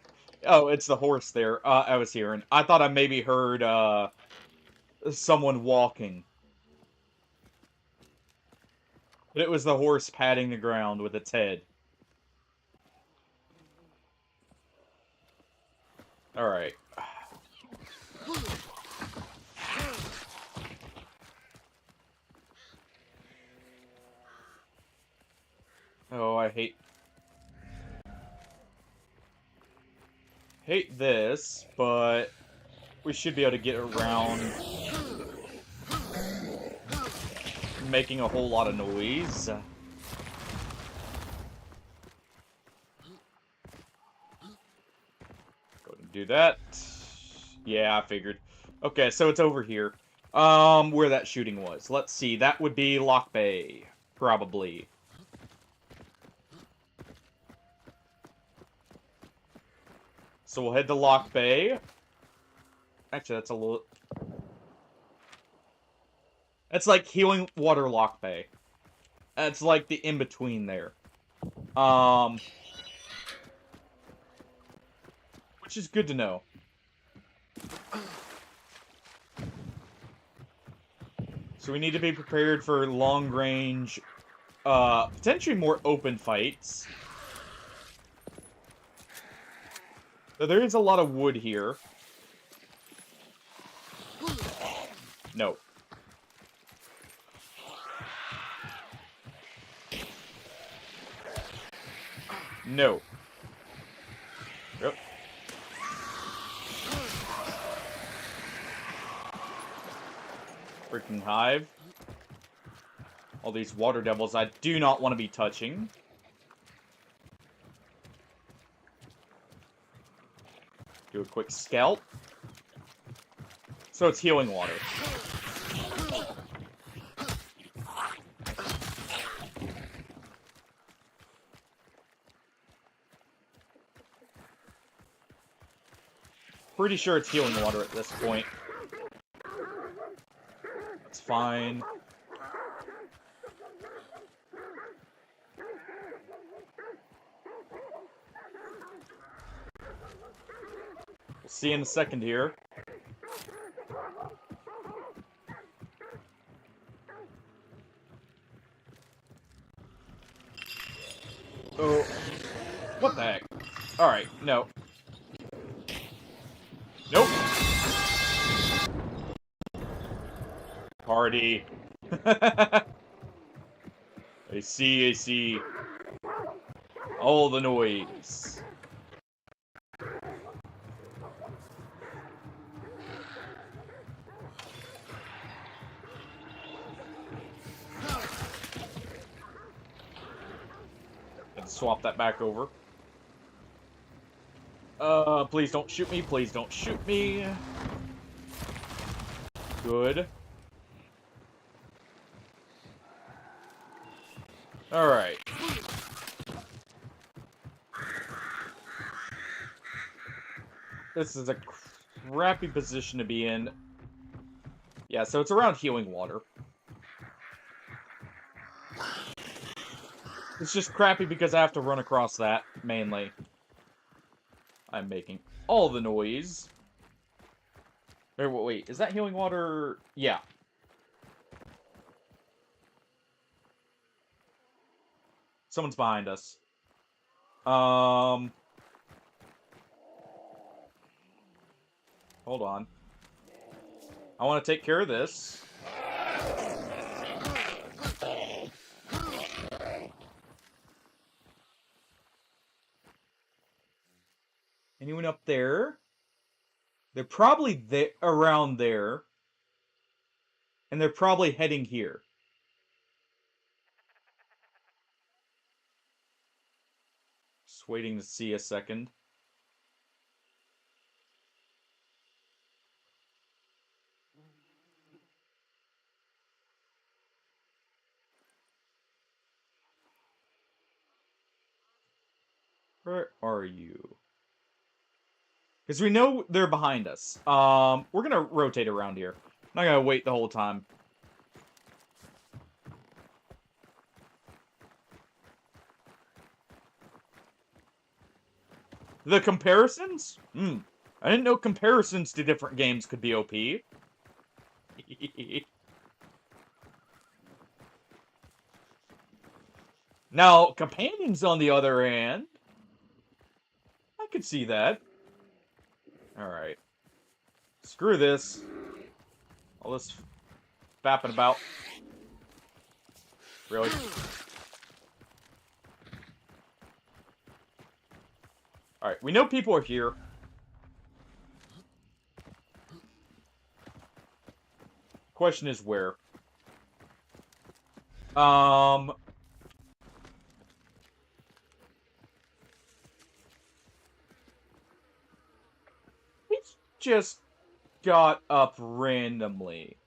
Oh, it's the horse there. I was hearing. I thought I maybe heard, someone walking. But it was the horse patting the ground with its head. Alright. Oh, I hate this, but we should be able to get around making a whole lot of noise. Go and do that. Yeah, I figured. Okay, so it's over here. Where that shooting was. Let's see. That would be Lock Bay. Probably. So we'll head to Lock Bay. Actually, that's a little... It's like Healing Water Lock Bay. It's like the in-between there. Which is good to know. So we need to be prepared for long-range, potentially more open fights. So there is a lot of wood here. No. No. Yep. Freaking hive. All these water devils I do not want to be touching. Do a quick scalp. So it's healing water. Pretty sure it's healing water at this point. That's fine. We'll see in a second here. Oh. What the heck? Alright, no. Nope. Party. I see. All the noise. Let's swap that back over. Please don't shoot me. Please don't shoot me. Good. Alright. This is a crappy position to be in. Yeah, so it's around healing water. It's just crappy because I have to run across that, mainly. I'm making all the noise. Wait, is that healing water? Yeah. Someone's behind us. Hold on. I want to take care of this. Anyone up there? They're probably around there. And they're probably heading here. Just waiting to see a second. Where are you? Because we know they're behind us. We're gonna rotate around here. I'm not gonna wait the whole time. The comparisons? I didn't know comparisons to different games could be OP. Now, companions, on the other hand, I could see that. Alright. Screw this. All this fapping about. Really? Alright, we know people are here. Question is where? He just got up randomly.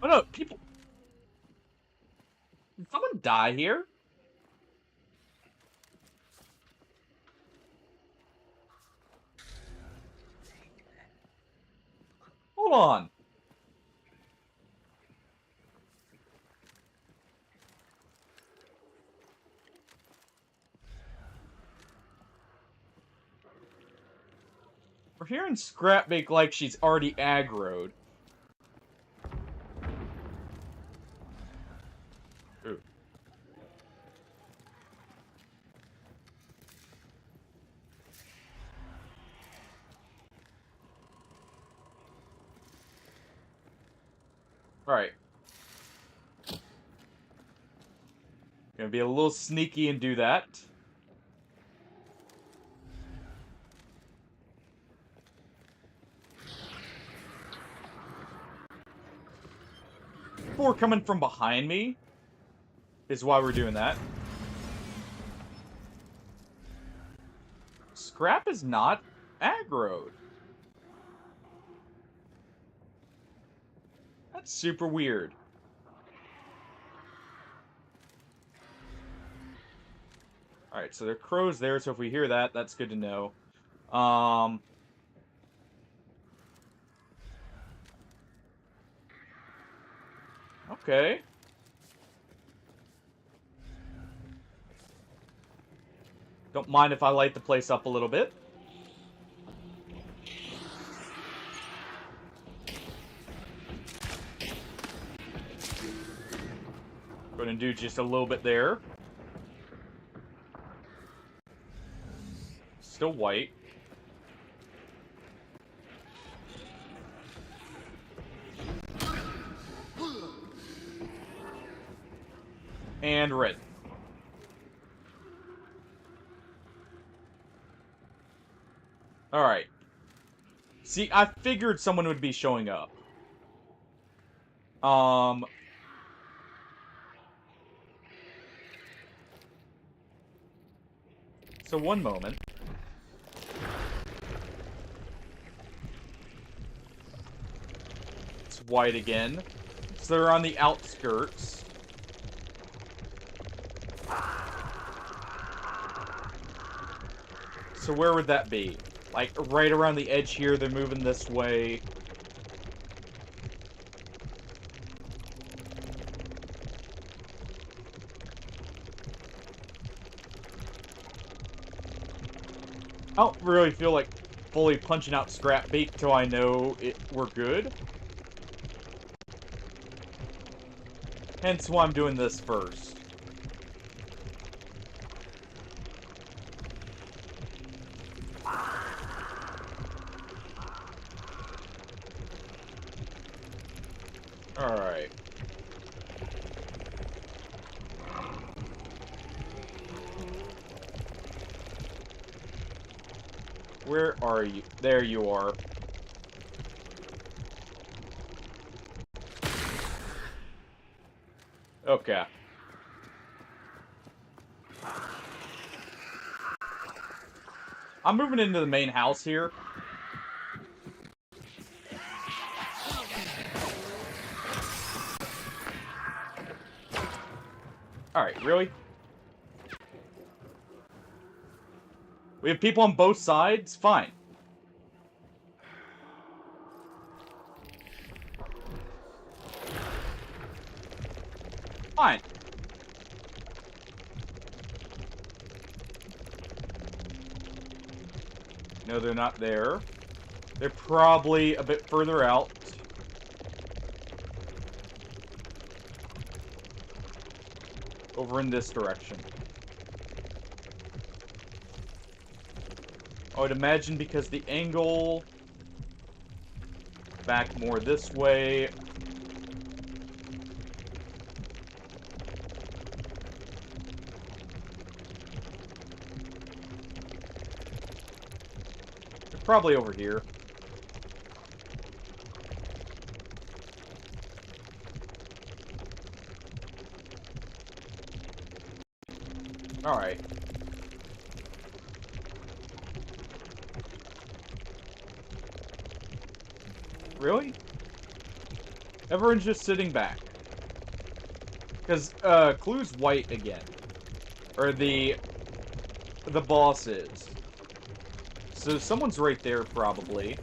Oh no, people... Did someone die here? Hold on. We're hearing Scrapbake like she's already aggroed. Ooh. Alright. Gonna be a little sneaky and do that. People are coming from behind me, is why we're doing that. Scrap is not aggroed. That's super weird. Alright, so there are crows there, so if we hear that, that's good to know. Okay. Don't mind if I light the place up a little bit. Gonna do just a little bit there. Still white. And red. Alright. See, I figured someone would be showing up. So one moment. It's white again. So they're on the outskirts. So where would that be? Like, right around the edge here, they're moving this way. I don't really feel like fully punching out scrap bait till I know we're good. Hence why I'm doing this first. Alright. Where are you? There you are. Okay. I'm moving into the main house here. Alright, really? We have people on both sides? Fine. Fine. No, they're not there. They're probably a bit further out. Over in this direction. I would imagine because the angle... Back more this way. They're probably over here. Alright. Really? Everyone's just sitting back. Because, Clue's white again. Or the boss is. So someone's right there, probably.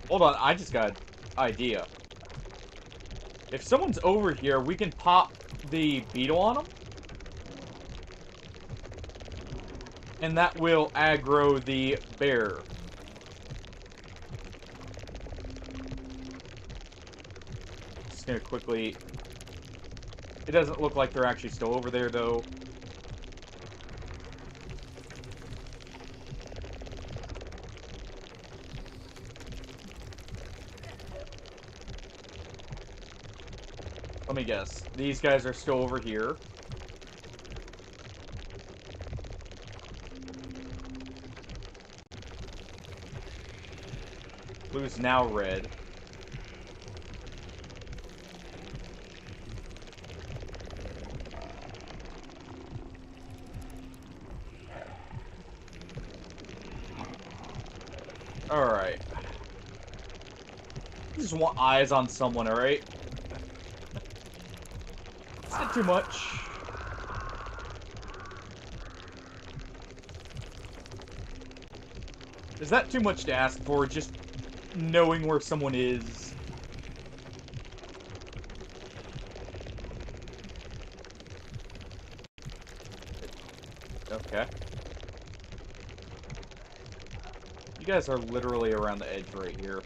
Hold on, I just got an idea. If someone's over here, we can pop the beetle on them. And that will aggro the bear. Just gonna quickly... It doesn't look like they're actually still over there, though. Let me guess. These guys are still over here. Blue's now red. Alright. I just want eyes on someone, alright? Is that too much? Is that too much to ask for, just knowing where someone is? Okay. You guys are literally around the edge right here.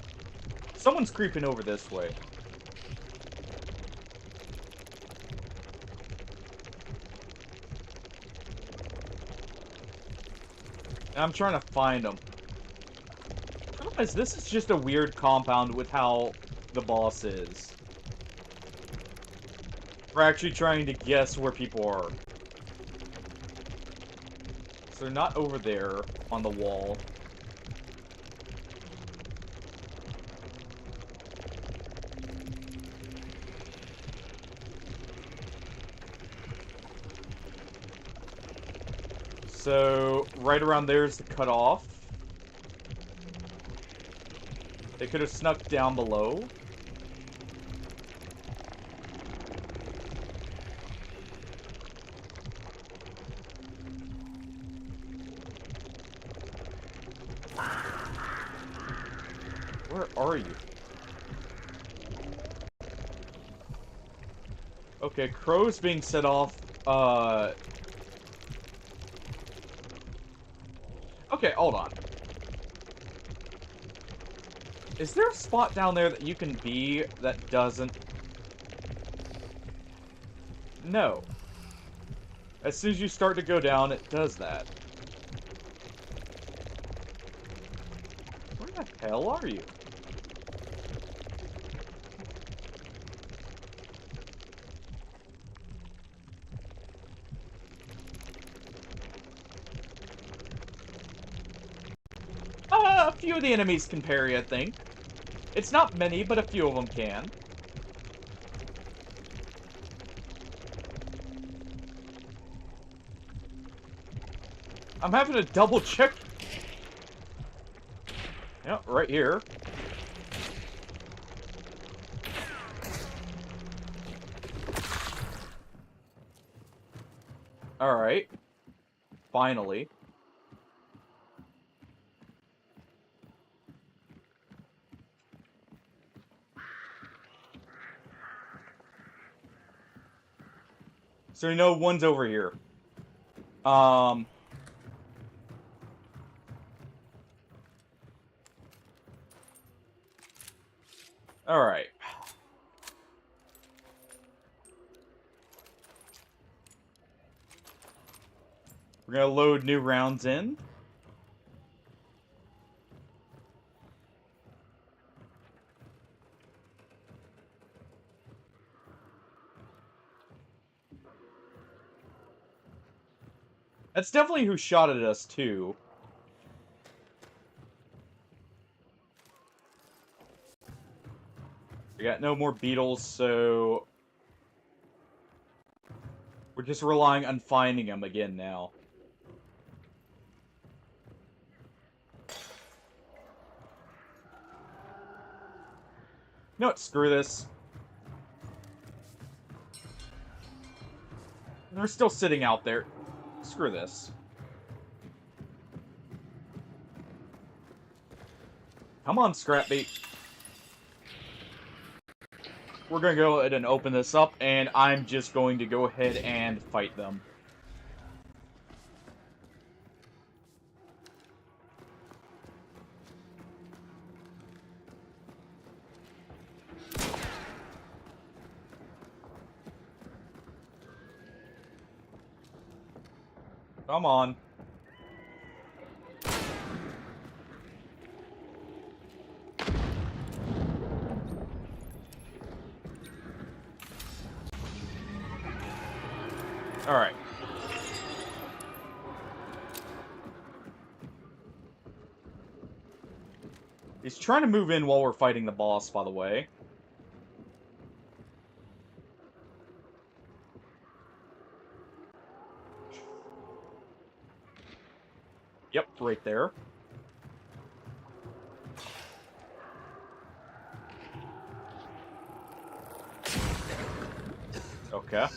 Someone's creeping over this way. And I'm trying to find them. Realize this is just a weird compound with how the boss is. We're actually trying to guess where people are. So they're not over there on the wall. So right around there is the cutoff. They could have snuck down below. Where are you? Okay, crow's being set off. Okay, hold on. Is there a spot down there that you can be that doesn't... No. As soon as you start to go down, it does that. Where the hell are you? A few of the enemies can parry, I think. It's not many, but a few of them can. I'm having to double check. Yep, right here. Alright. Finally. So we know one's over here. Alright. We're gonna load new rounds in. That's definitely who shot at us, too. We got no more beetles, so... we're just relying on finding them again now. You know what? Screw this. They're still sitting out there. Screw this. Come on, Scrapbeat. We're gonna go ahead and open this up, and I'm just going to go ahead and fight them. Come on. Alright. He's trying to move in while we're fighting the boss, by the way. Yep, right there. Okay.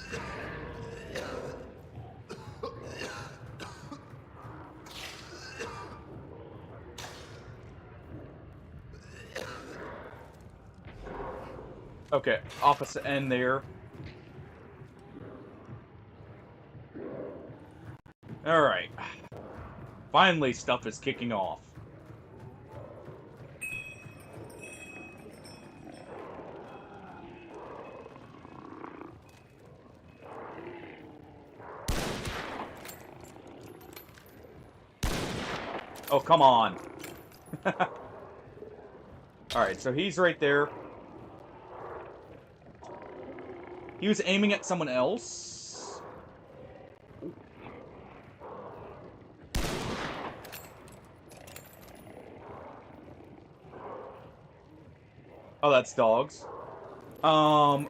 Okay, opposite end there. Alright. Finally, stuff is kicking off. Oh, come on. Alright, so he's right there. He was aiming at someone else. Oh, that's dogs. Alright.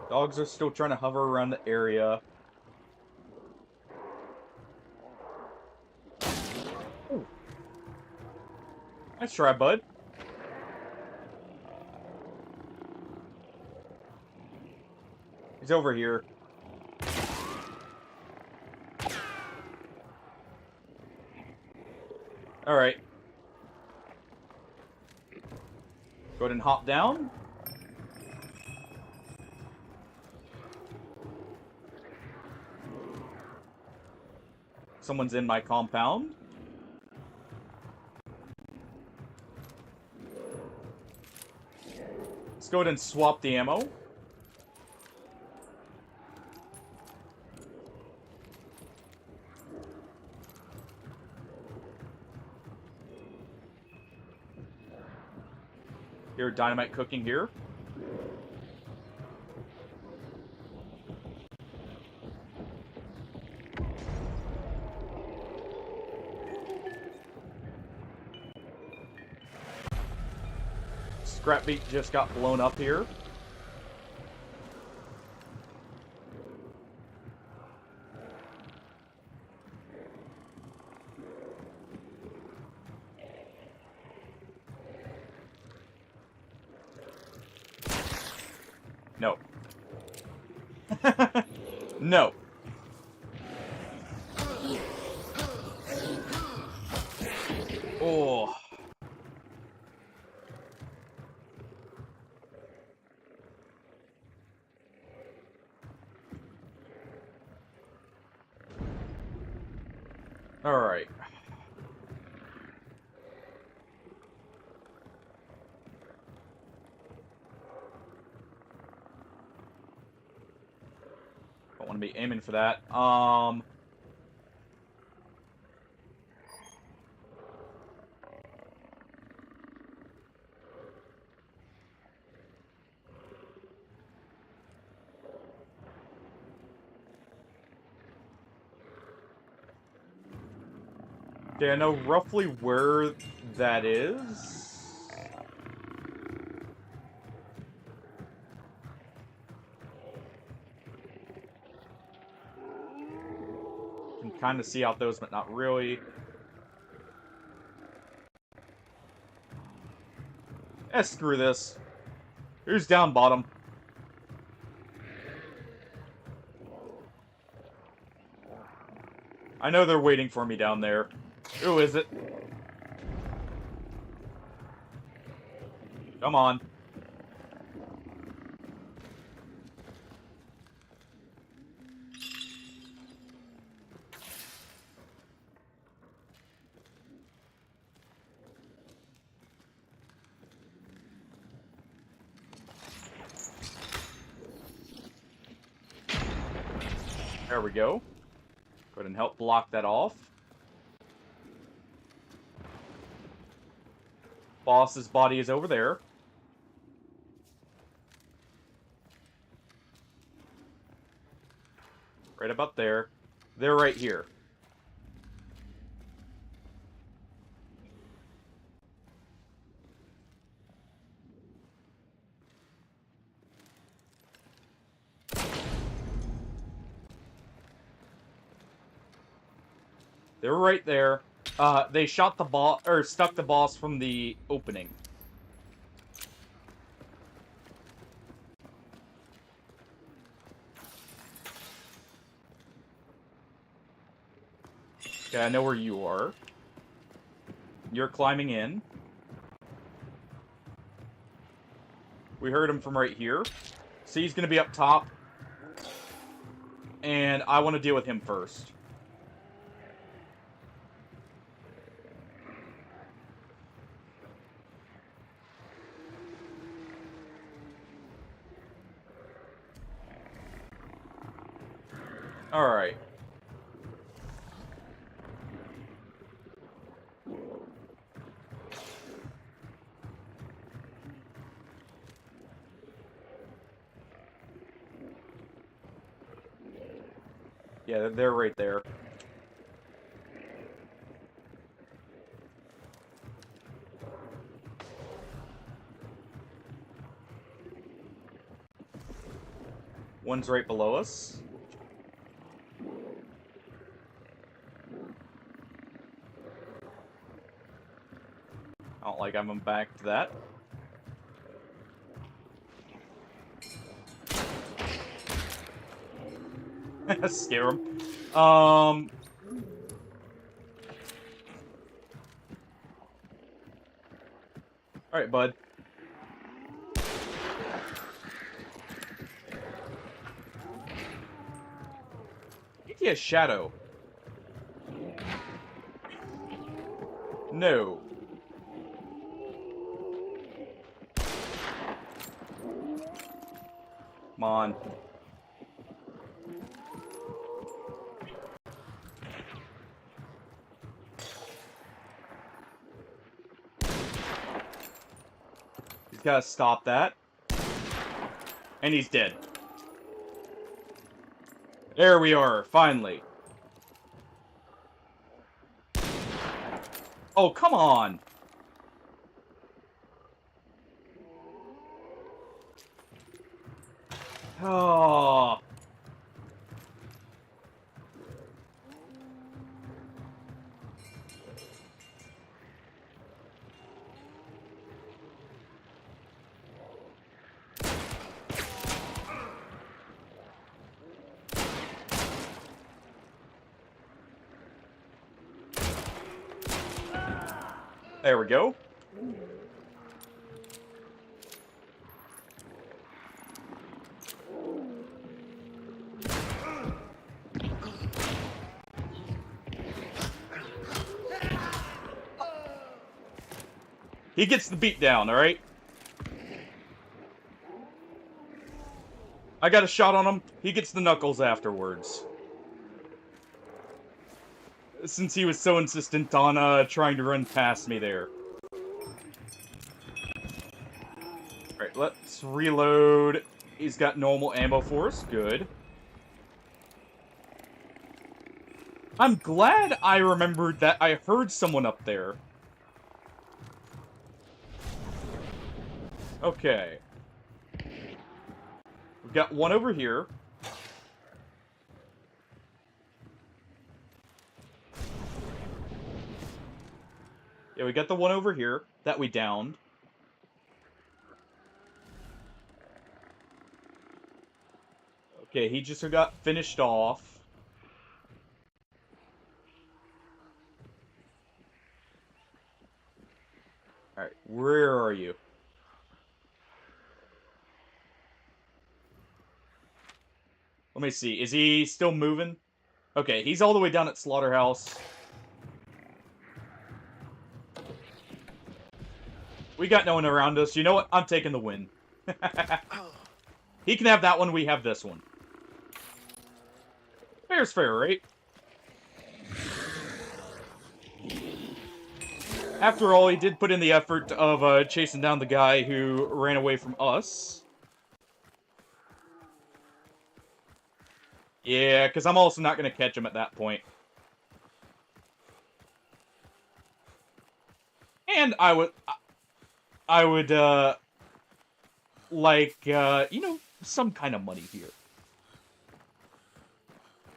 Dogs are still trying to hover around the area. Ooh. Nice try, bud. He's over here. Alright. Go ahead and hop down. Someone's in my compound. Let's go ahead and swap the ammo. Here, dynamite cooking here. Scrap beat just got blown up here. No. No. Oh. All right. Don't want to be aiming for that. Okay, I know roughly where that is. Can kind of see out those, but not really. Screw this. Who's down bottom? I know they're waiting for me down there. Who is it? Come on. There we go. Go ahead and help block that off. Boss's body is over there. Right about there. They're right here. They're right there. They shot the boss, or stuck the boss from the opening. Okay, I know where you are. You're climbing in. We heard him from right here. So he's gonna be up top. And I want to deal with him first. Alright. Yeah, they're right there. One's right below us. I don't like having back to that. Scare him. Alright, bud. He has shadow. No. Come on. He's gotta stop that. And he's dead. There we are, finally. Oh, come on! Oh. There we go. He gets the beat down, alright? I got a shot on him. He gets the knuckles afterwards. Since he was so insistent on trying to run past me there. Alright, let's reload. He's got normal ammo for us. Good. I'm glad I remembered that I heard someone up there. Okay. We've got one over here. Yeah, we got the one over here that we downed. Okay, he just got finished off. Alright, where are you? Let me see. Is he still moving? Okay, he's all the way down at Slaughterhouse. We got no one around us. You know what? I'm taking the win. He can have that one. We have this one. Fair's fair, right? After all, he did put in the effort of chasing down the guy who ran away from us. Yeah, because I'm also not going to catch him at that point. And I would, you know, some kind of money here.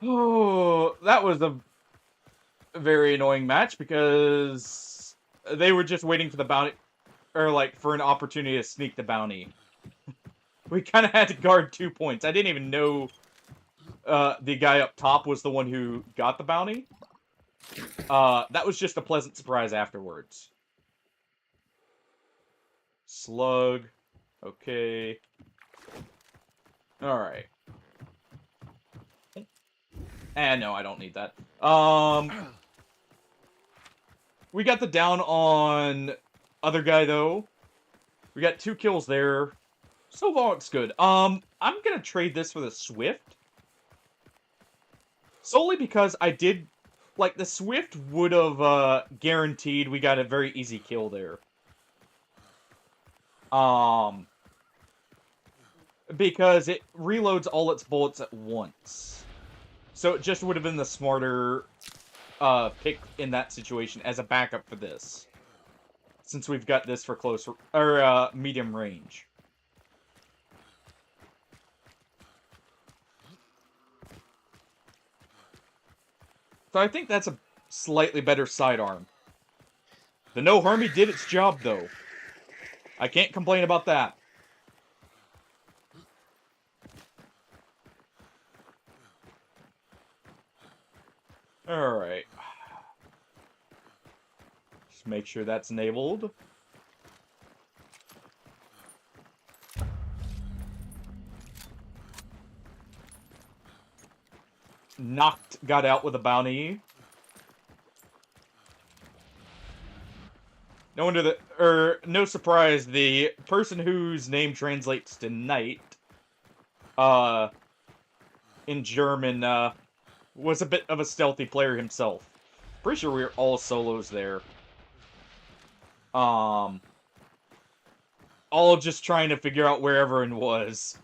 Oh, that was a very annoying match because they were just waiting for the bounty, or like for an opportunity to sneak the bounty. We kind of had to guard 2 points. I didn't even know the guy up top was the one who got the bounty. That was just a pleasant surprise afterwards. Slug. Okay. Alright. No, I don't need that. We got the down on other guy, though. We got 2 kills there. So far, it's good. I'm gonna trade this for the Swift. Solely because I did... Like, the Swift would have, guaranteed we got a very easy kill there. Because it reloads all its bullets at once. So it just would have been the smarter pick in that situation as a backup for this. Since we've got this for close or medium range. So I think that's a slightly better sidearm. The No Harmy did its job though. I can't complain about that. Alright. Just make sure that's enabled. Knocked got out with a bounty. No wonder that, no surprise, the person whose name translates to knight, in German, was a bit of a stealthy player himself. Pretty sure we were all solos there. All just trying to figure out where everyone was.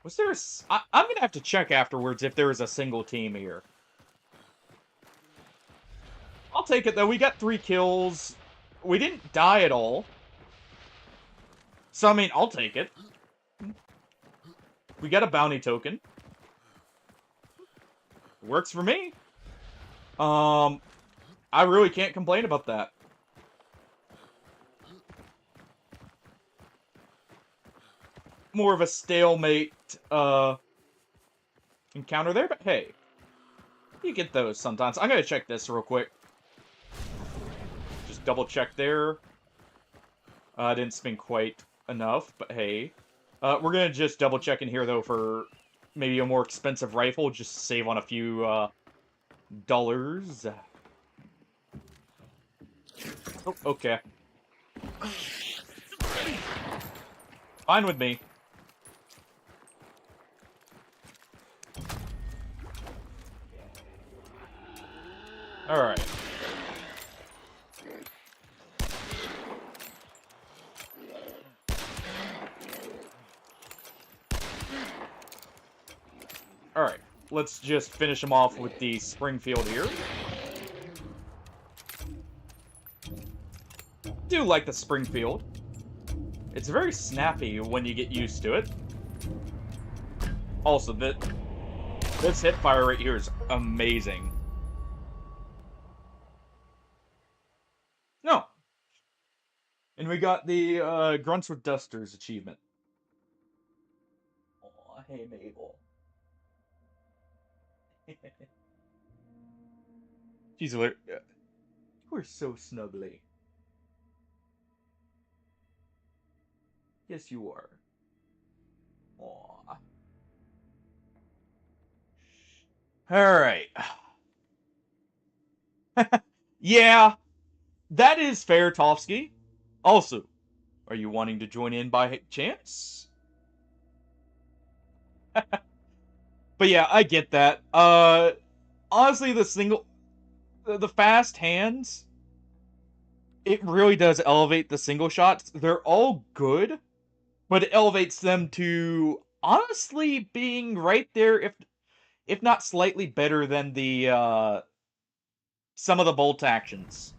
Was there I'm gonna have to check afterwards if there was a single team here. I'll take it, though. We got 3 kills. We didn't die at all. So, I mean, I'll take it. We got a bounty token. Works for me. I really can't complain about that. More of a stalemate, encounter there, but hey. You get those sometimes. I'm gonna check this real quick. Just double check there. Didn't spin quite enough, but hey. We're gonna just double check in here, though, for maybe a more expensive rifle, just to save on a few, dollars. Oh, okay. Fine with me. Alright. Alright, let's just finish him off with the Springfield here. Do like the Springfield. It's very snappy when you get used to it. Also, this hip fire right here is amazing. No. And we got the Grunts with Dusters achievement. Aw, hey Mabel. She's you are so snuggly. Yes, you are. Aw. Alright. Yeah, that is fair, Tofsky. Also, are you wanting to join in by chance? But yeah, I get that. honestly, the fast hands, it really does elevate the single shots. They're all good, but it elevates them to honestly being right there, if not slightly better than the some of the bolt actions.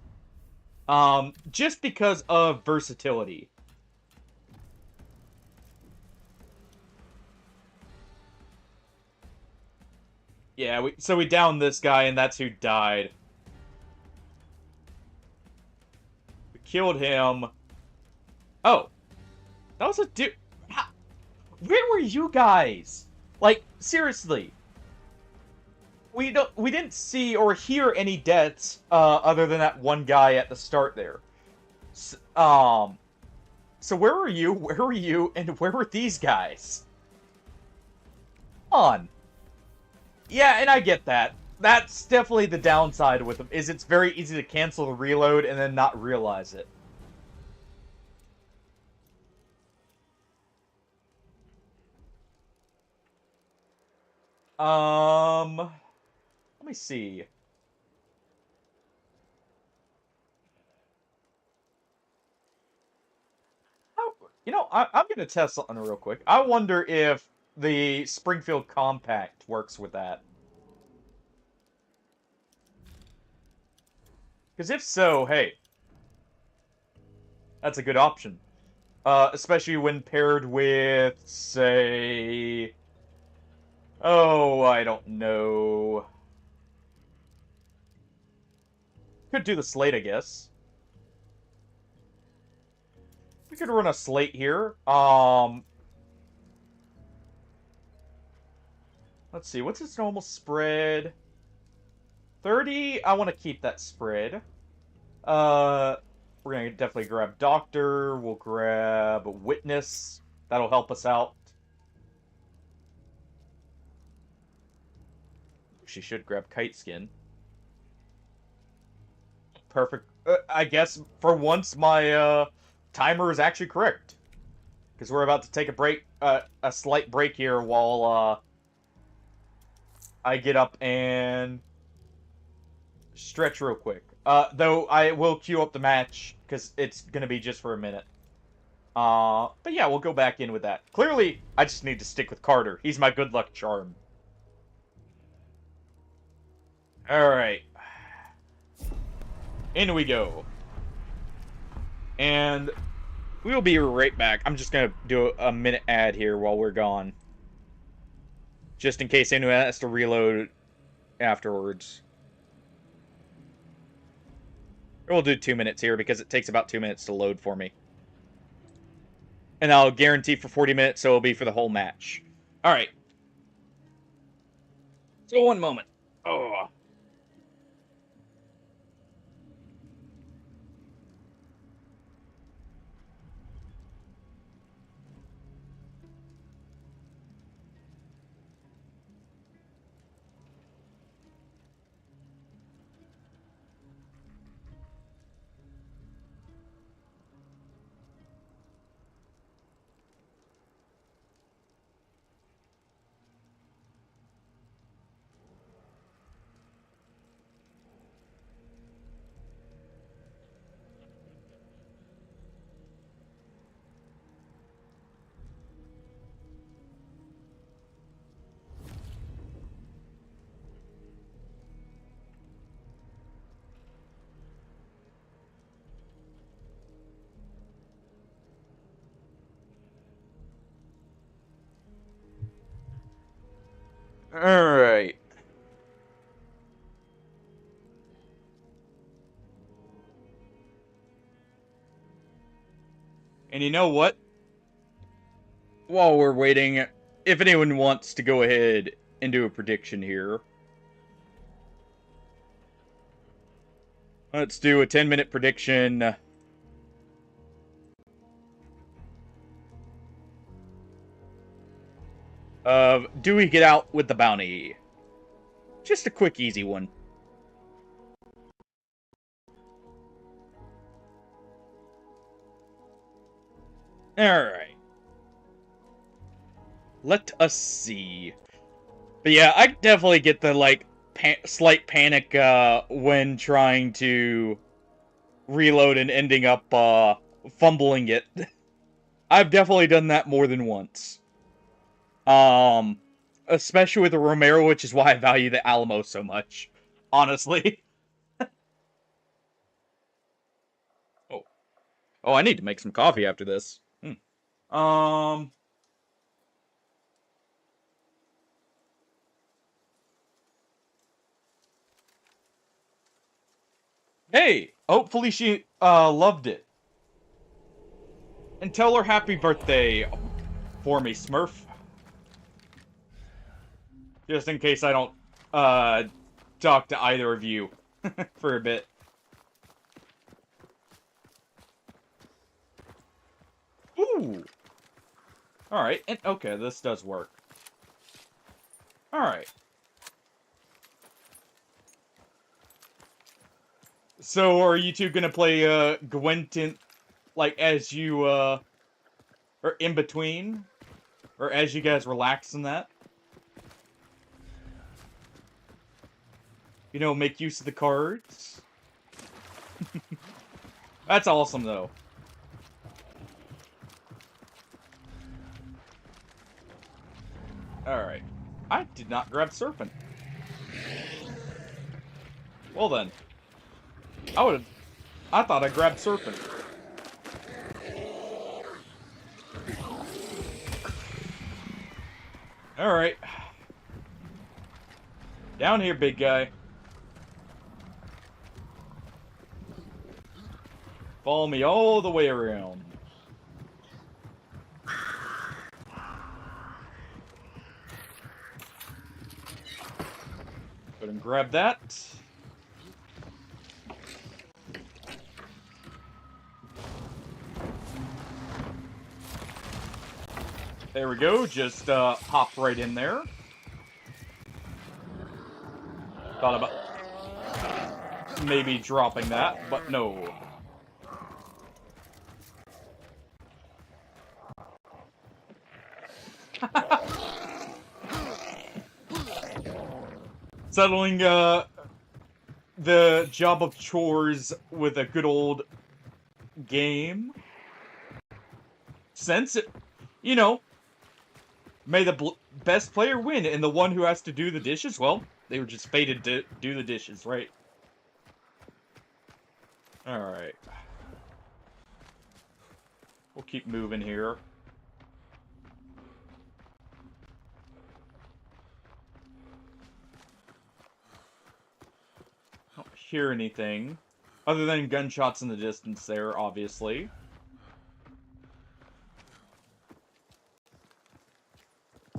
Just because of versatility. Yeah, so we downed this guy, and that's who died. We killed him. Oh, that was a dude. Where were you guys? Like, seriously. We didn't see or hear any deaths other than that one guy at the start there. So where were you? Where were you? And where were these guys? Come on. Yeah, and I get that. That's definitely the downside with them, is it's very easy to cancel the reload and then not realize it. Let me see. You know, I'm gonna test something real quick. I wonder if the Springfield Compact works with that. Because if so, hey, that's a good option. Especially when paired with, say... Oh, I don't know. Could do the slate, I guess. We could run a slate here. Let's see, what's its normal spread? 30? I want to keep that spread. We're gonna definitely grab Doctor. We'll grab Witness. That'll help us out. She should grab Kite Skin. Perfect. I guess for once my timer is actually correct, because we're about to take a break, a slight break here while I get up and stretch real quick. Though I will queue up the match because it's gonna be just for a minute. But yeah, we'll go back in with that. Clearly, I just need to stick with Carter. He's my good luck charm. Alright. In we go. And we'll be right back. I'm just gonna do a minute ad here while we're gone. Just in case anyone has to reload afterwards. We'll do 2 minutes here because it takes about 2 minutes to load for me. And I'll guarantee for 40 minutes, so it'll be for the whole match. Alright. So 1 moment. Oh. Alright. And you know what? While we're waiting, if anyone wants to go ahead and do a prediction here. Let's do a 10-minute prediction. Of, do we get out with the bounty? Just a quick, easy one. Alright. Let us see. But yeah, I definitely get the, like, slight panic when trying to reload and ending up fumbling it. I've definitely done that more than once. Um, Especially with the Romero, which is why I value the Alamo so much. Honestly. Oh, oh, I need to make some coffee after this. Um, Hey, hopefully she loved it. And tell her happy birthday for me, Smurf. Just in case I don't talk to either of you for a bit. Ooh. Alright, and okay, this does work. Alright. So are you two gonna play Gwent like as you or in between? Or as you guys relax in that? You know, make use of the cards? That's awesome though. Alright. I did not grab Serpent. Well then. I thought I grabbed Serpent. Alright. Down here, big guy. Follow me all the way around. Go ahead and grab that. There we go, just hop right in there. Thought about maybe dropping that, but no. Settling the job of chores with a good old game. Since it, you know, may the best player win, and the one who has to do the dishes, well, they were just fated to do the dishes, right? Alright. We'll keep moving here. I don't hear anything. Other than gunshots in the distance there, obviously.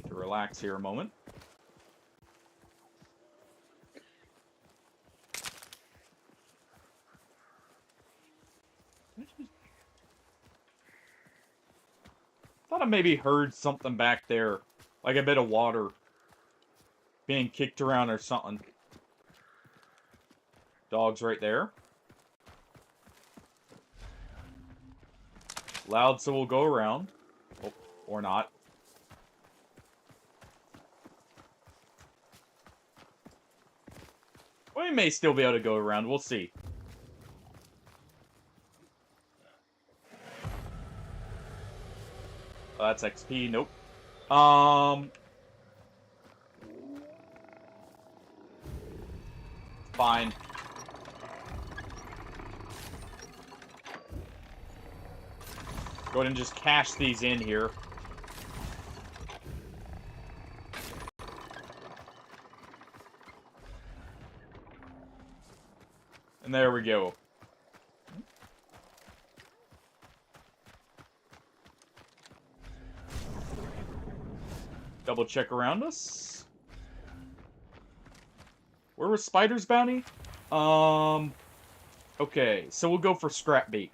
To relax here a moment. Thought I maybe heard something back there. Like a bit of water being kicked around or something. Dog's right there. Loud, so we'll go around. Oh, or not. We may still be able to go around. We'll see. Oh, that's XP. Nope. Fine. Go ahead and just cash these in here. And there we go. Double check around us. Where was Spider's bounty? Okay, so we'll go for scrap bait.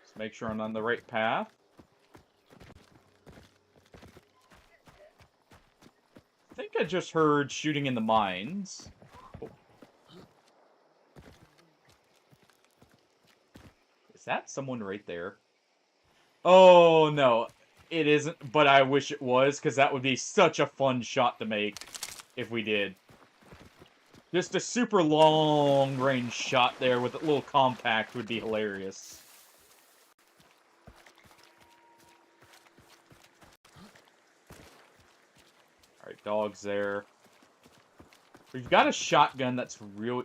Just make sure I'm on the right path. I think I just heard shooting in the mines. Oh. Is that someone right there? Oh, no. It isn't, but I wish it was, because that would be such a fun shot to make if we did. Just a super long-range shot there with a little compact would be hilarious. Alright, dog's there. We've got a shotgun that's really...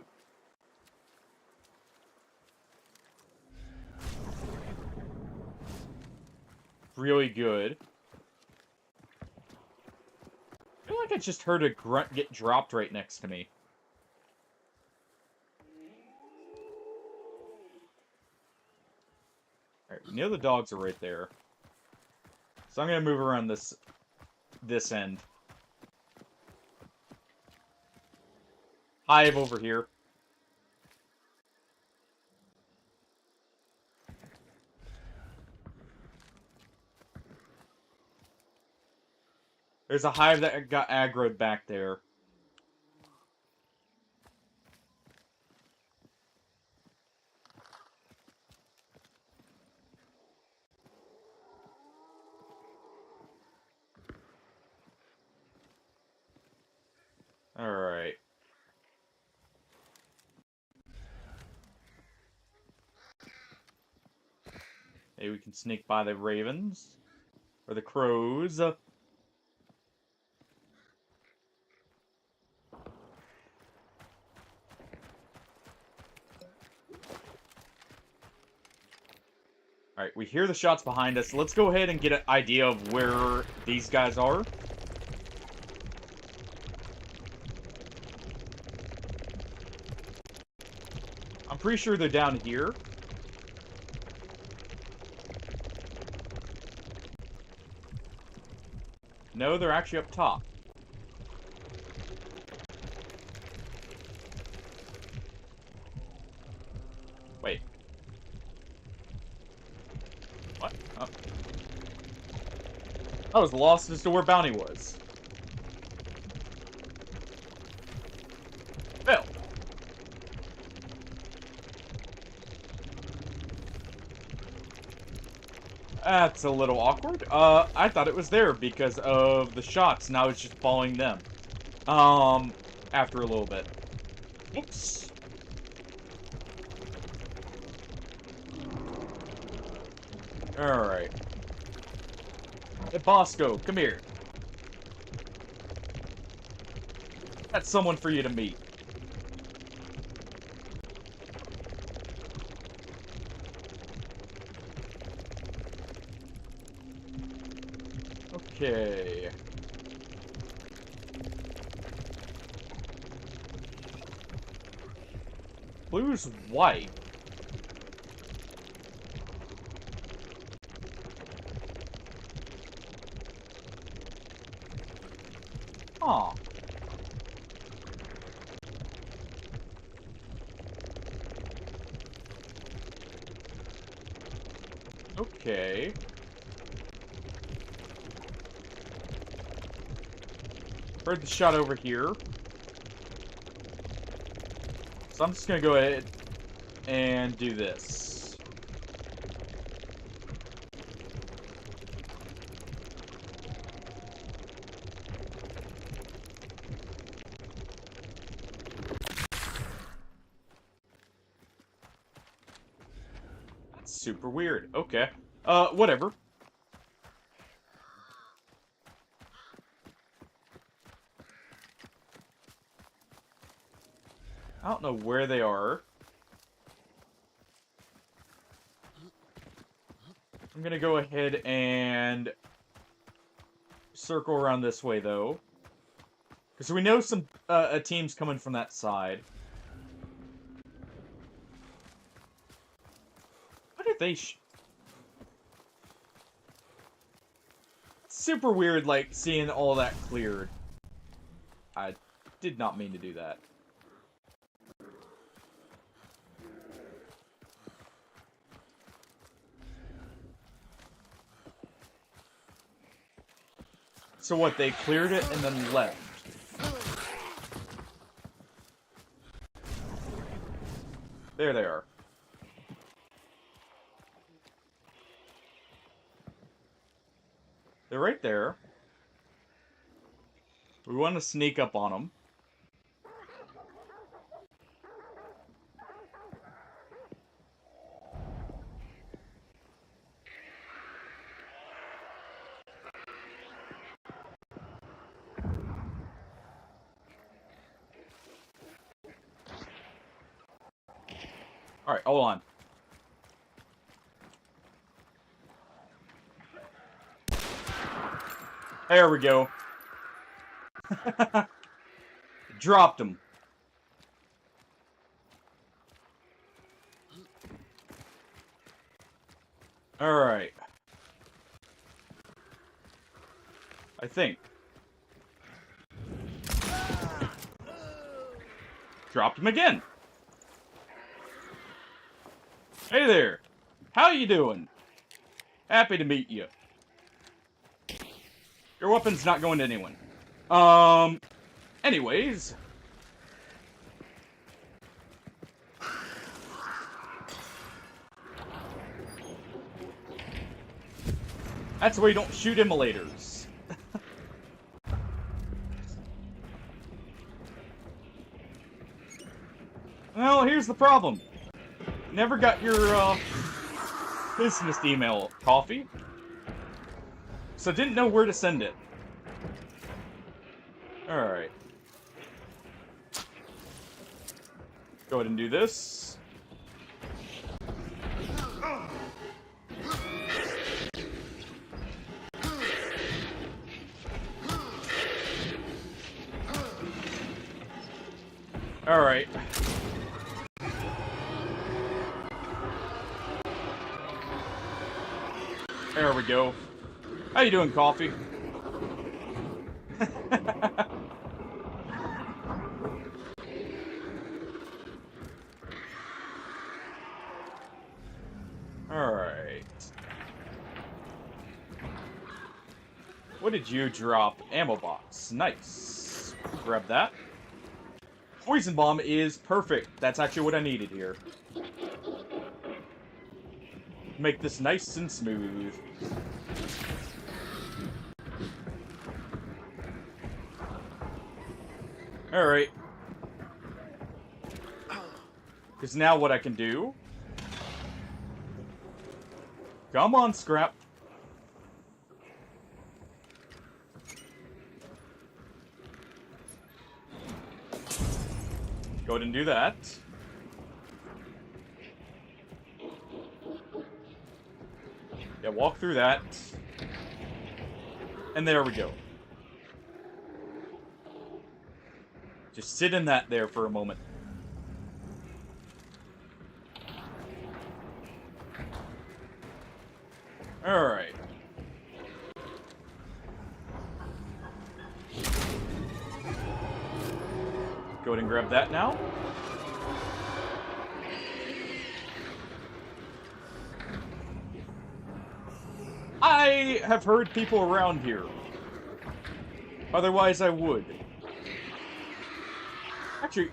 really good. I feel like I just heard a grunt get dropped right next to me. Alright, we know the dogs are right there. So I'm gonna move around this end. Hive over here. There's a hive that got aggroed back there. Alright. Maybe we can sneak by the ravens. Or the crows. Alright, we hear the shots behind us. Let's go ahead and get an idea of where these guys are. I'm pretty sure they're down here. No, they're actually up top. Wait. What? Oh. I was lost as to where Bounty was. Phil! That's a little awkward. I thought it was there because of the shots, and I was just following them. After a little bit. Oops. Alright. Hey, Bosco, come here. That's someone for you to meet. Okay. Blue's white. Huh. Okay. Heard the shot over here. So I'm just gonna go ahead and do this. That's super weird. Okay. Whatever. I don't know where they are. I'm gonna go ahead and circle around this way, though. Because we know some a team's coming from that side. What did they It's super weird, like, seeing all that cleared. I did not mean to do that. So what, they cleared it and then left? There they are. They're right there. We want to sneak up on them. Alright, hold on. There we go. Dropped him. Alright. I think. Dropped him again. Hey there. How you doing? Happy to meet you. Your weapon's not going to anyone. Anyways. That's why you don't shoot immolators. Well, here's the problem. Never got your, business email, Coffee. So didn't know where to send it. Alright. Go ahead and do this. Alright. There we go. How you doing, Coffee? Alright. What did you drop? Ammo box. Nice. Grab that. Poison bomb is perfect. That's actually what I needed here. Make this nice and smooth. Alright. Because now what I can do... Come on, Scrap. Go ahead and do that. Yeah, walk through that. And there we go. Just sit in that there for a moment. Alright. Go ahead and grab that now. I have heard people around here. Otherwise, I would. Actually,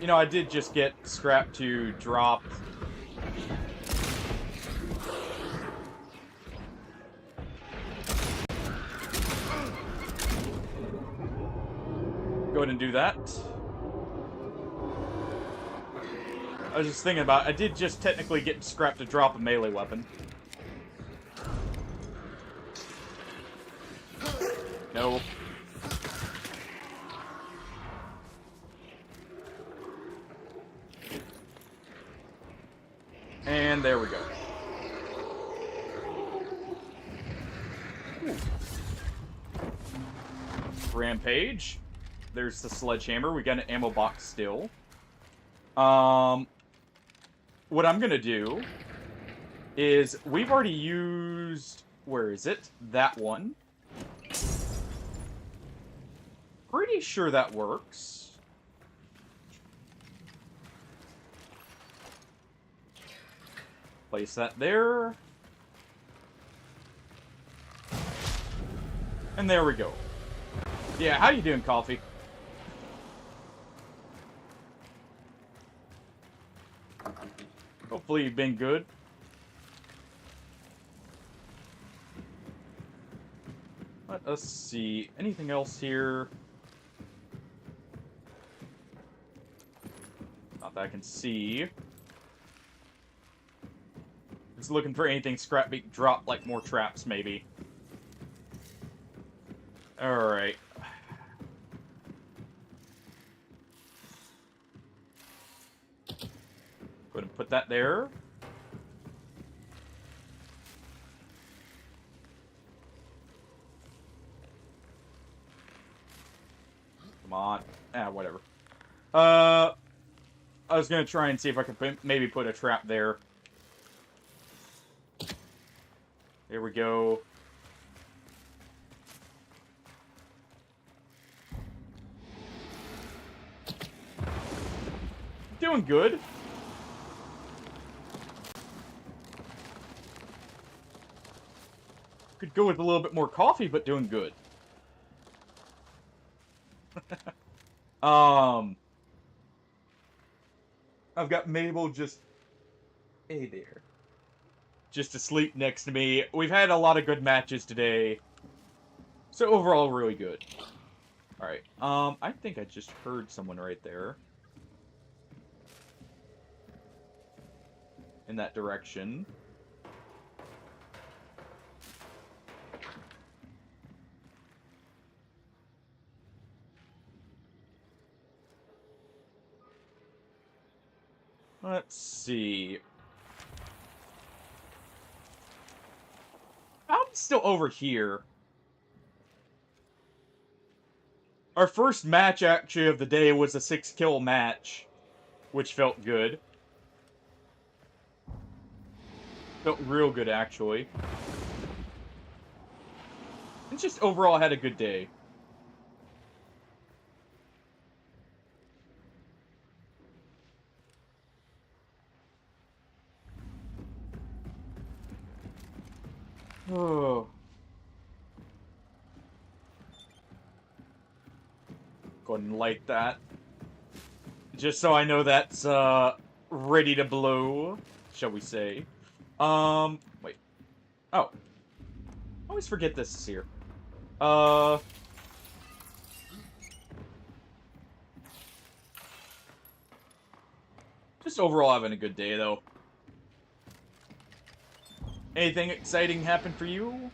you know, I did just get Scrap to drop... Go ahead and do that. I was just thinking about, I did just technically get Scrap to drop a melee weapon. No. And there we go. Ooh. Rampage. There's the sledgehammer. We got an ammo box still. What I'm gonna do is we've already used, where is it? That one. Pretty sure that works. Place that there. And there we go. Yeah, how you doing, Coffee? Hopefully you've been good. Let us see. Anything else here? Not that I can see. Just looking for anything scrap we can drop, like more traps, maybe. Alright. Go ahead and put that there. Come on. Whatever. I was gonna try and see if I could maybe put a trap there. There we go. Doing good. Could go with a little bit more coffee, but doing good. I've got Mabel just... Hey there. Just asleep next to me. We've had a lot of good matches today. So overall, really good. Alright, I think I just heard someone right there. In that direction. Let's see. I'm still over here. Our first match, actually, of the day was a 6-kill match, which felt good. Felt real good, actually. And just overall had a good day. Oh. Go ahead and light that. Just so I know that's, ready to blow, shall we say. Wait. Oh. I always forget this is here. Just overall having a good day, though. Anything exciting happen for you?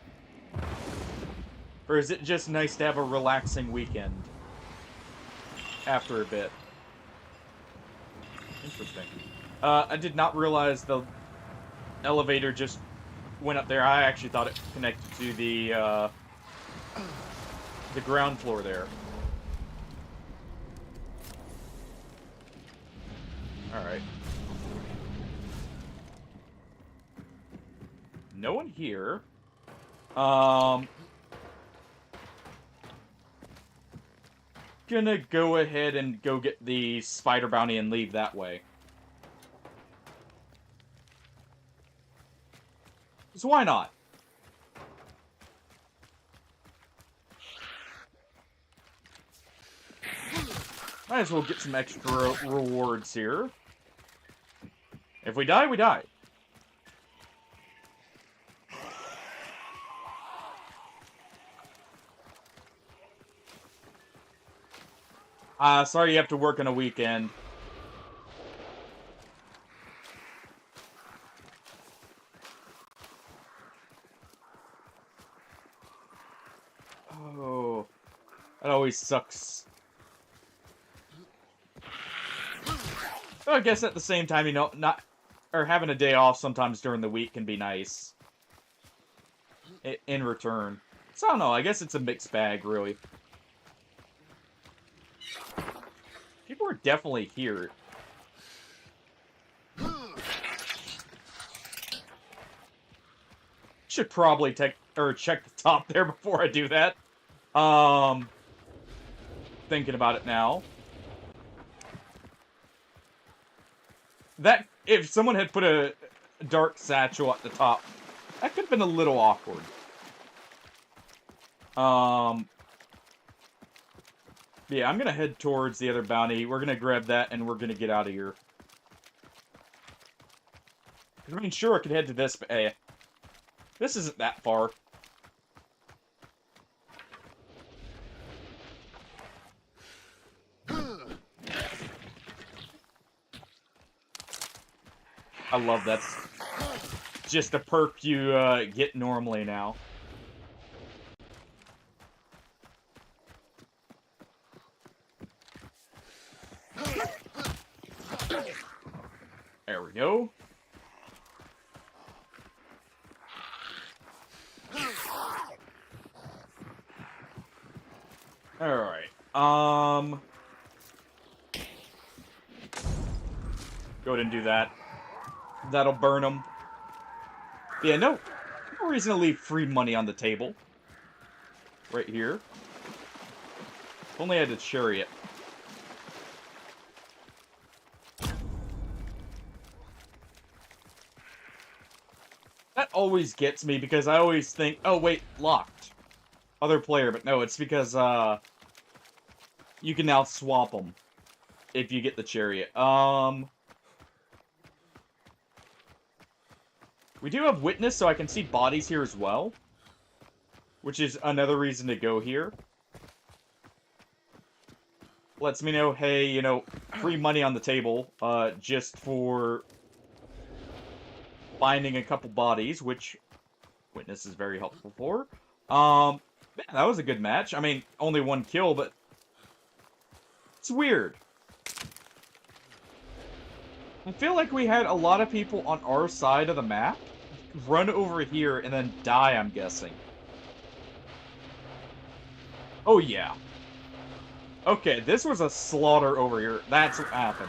Or is it just nice to have a relaxing weekend? After a bit. Interesting. I did not realize the elevator just went up there. I actually thought it connected to the ground floor there. Alright. No one here. Gonna go ahead and go get the spider bounty and leave that way. So why not? Might as well get some extra rewards here. If we die, we die. Sorry you have to work on a weekend. Oh, that always sucks. Well, I guess at the same time, you know, having a day off sometimes during the week can be nice. In return. So I don't know, I guess it's a mixed bag, really. People are definitely here. Should probably check the top there before I do that. Thinking about it now. That, if someone had put a dark satchel at the top, that could have been a little awkward. Yeah, I'm gonna head towards the other bounty. We're gonna grab that, and we're gonna get out of here. I mean, sure, I could head to this, but this isn't that far. I love that's just a perk you get normally now. There we go. Alright. Go ahead and do that. That'll burn them. Yeah, no reason to leave free money on the table. Right here. If only I had a chariot. That always gets me because I always think, oh wait, locked. Other player, but no, it's because you can now swap them if you get the chariot. We do have witness, so I can see bodies here as well, which is another reason to go here. Lets me know, hey, you know, free money on the table, just for finding a couple bodies, which witness is very helpful for. Man, that was a good match. I mean, only one kill, but it's weird. I feel like we had a lot of people on our side of the map run over here and then die, I'm guessing. Oh, yeah. Okay, this was a slaughter over here. That's what happened.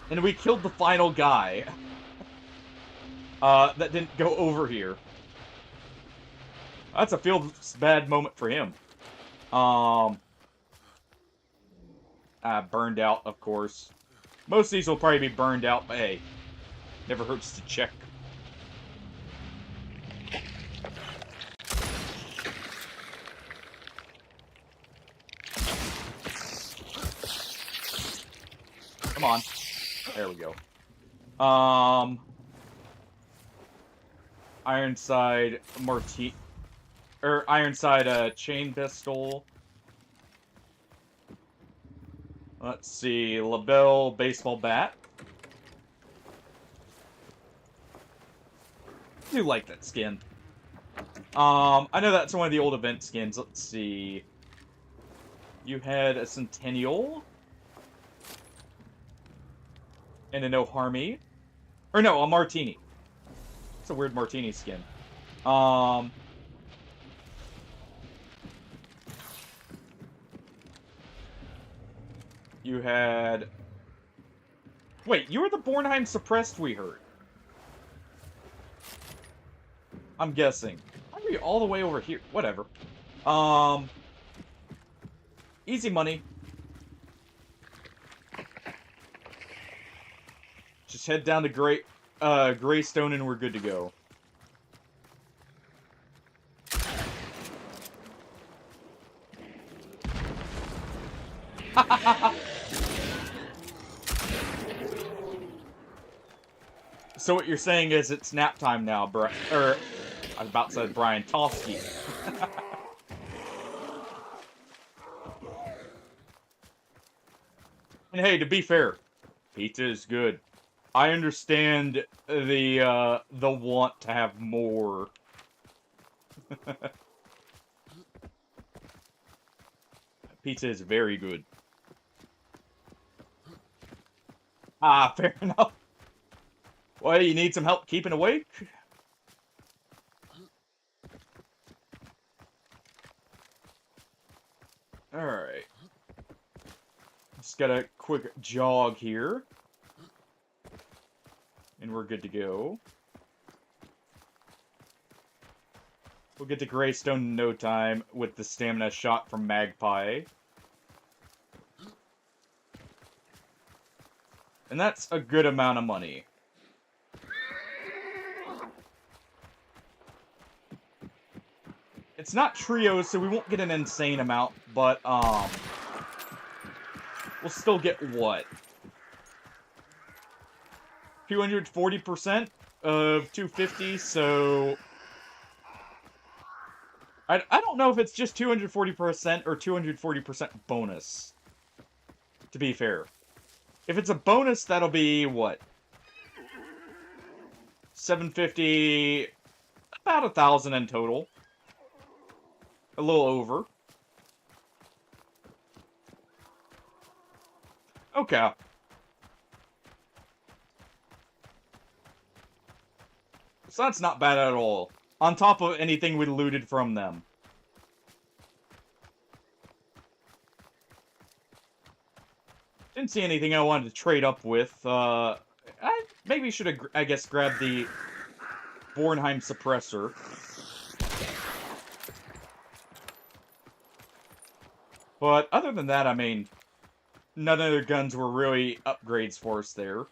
And we killed the final guy. That didn't go over here. That's a feels bad moment for him. Burned out, of course. Most of these will probably be burned out, but hey, never hurts to check. Come on. There we go. Ironside Ironside chain pistol. Let's see, LaBelle baseball bat. I do like that skin. I know that's one of the old event skins. Let's see. You had a Centennial. And a No Harmy. Or no, a Martini. It's a weird Martini skin. You had... Wait, you were the Bornheim Suppressed we heard. I'm guessing. Why are you all the way over here? Whatever. Easy money. Just head down to Greystone and we're good to go. So what you're saying is it's nap time now, I was about to say Brian Toski. And hey, to be fair, pizza is good. I understand the want to have more. Pizza is very good. Ah, fair enough. Well, you need some help keeping awake? Alright. Just got a quick jog here. And we're good to go. We'll get to Greystone in no time with the stamina shot from Magpie. And that's a good amount of money. It's not trios, so we won't get an insane amount, but, we'll still get what? 240% of 250, so... I don't know if it's just 240% or 240% bonus, to be fair. If it's a bonus, that'll be, what? 750, about 1,000 in total. A little over. Okay. So that's not bad at all. On top of anything we looted from them. Didn't see anything I wanted to trade up with. I maybe should have, I guess, grabbed the Bornheim suppressor. But other than that, I mean, none of their guns were really upgrades for us there.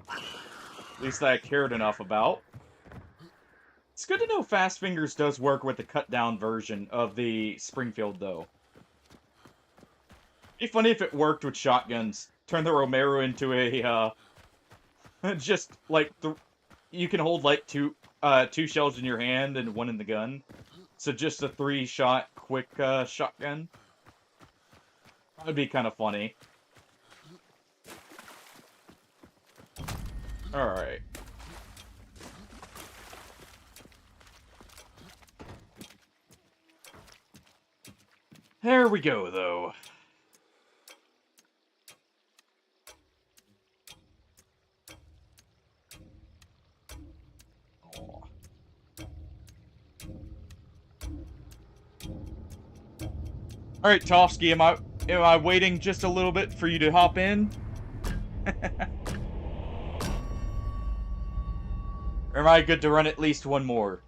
At least that I cared enough about. It's good to know Fast Fingers does work with the cut-down version of the Springfield, though. It'd be funny if it worked with shotguns. Turn the Romero into a, just, like, you can hold, like, two shells in your hand and one in the gun. So just a 3-shot, quick, shotgun. That would be kind of funny. Alright. There we go, though. Alright, Tofsky, am I waiting just a little bit for you to hop in? Or am I good to run at least one more?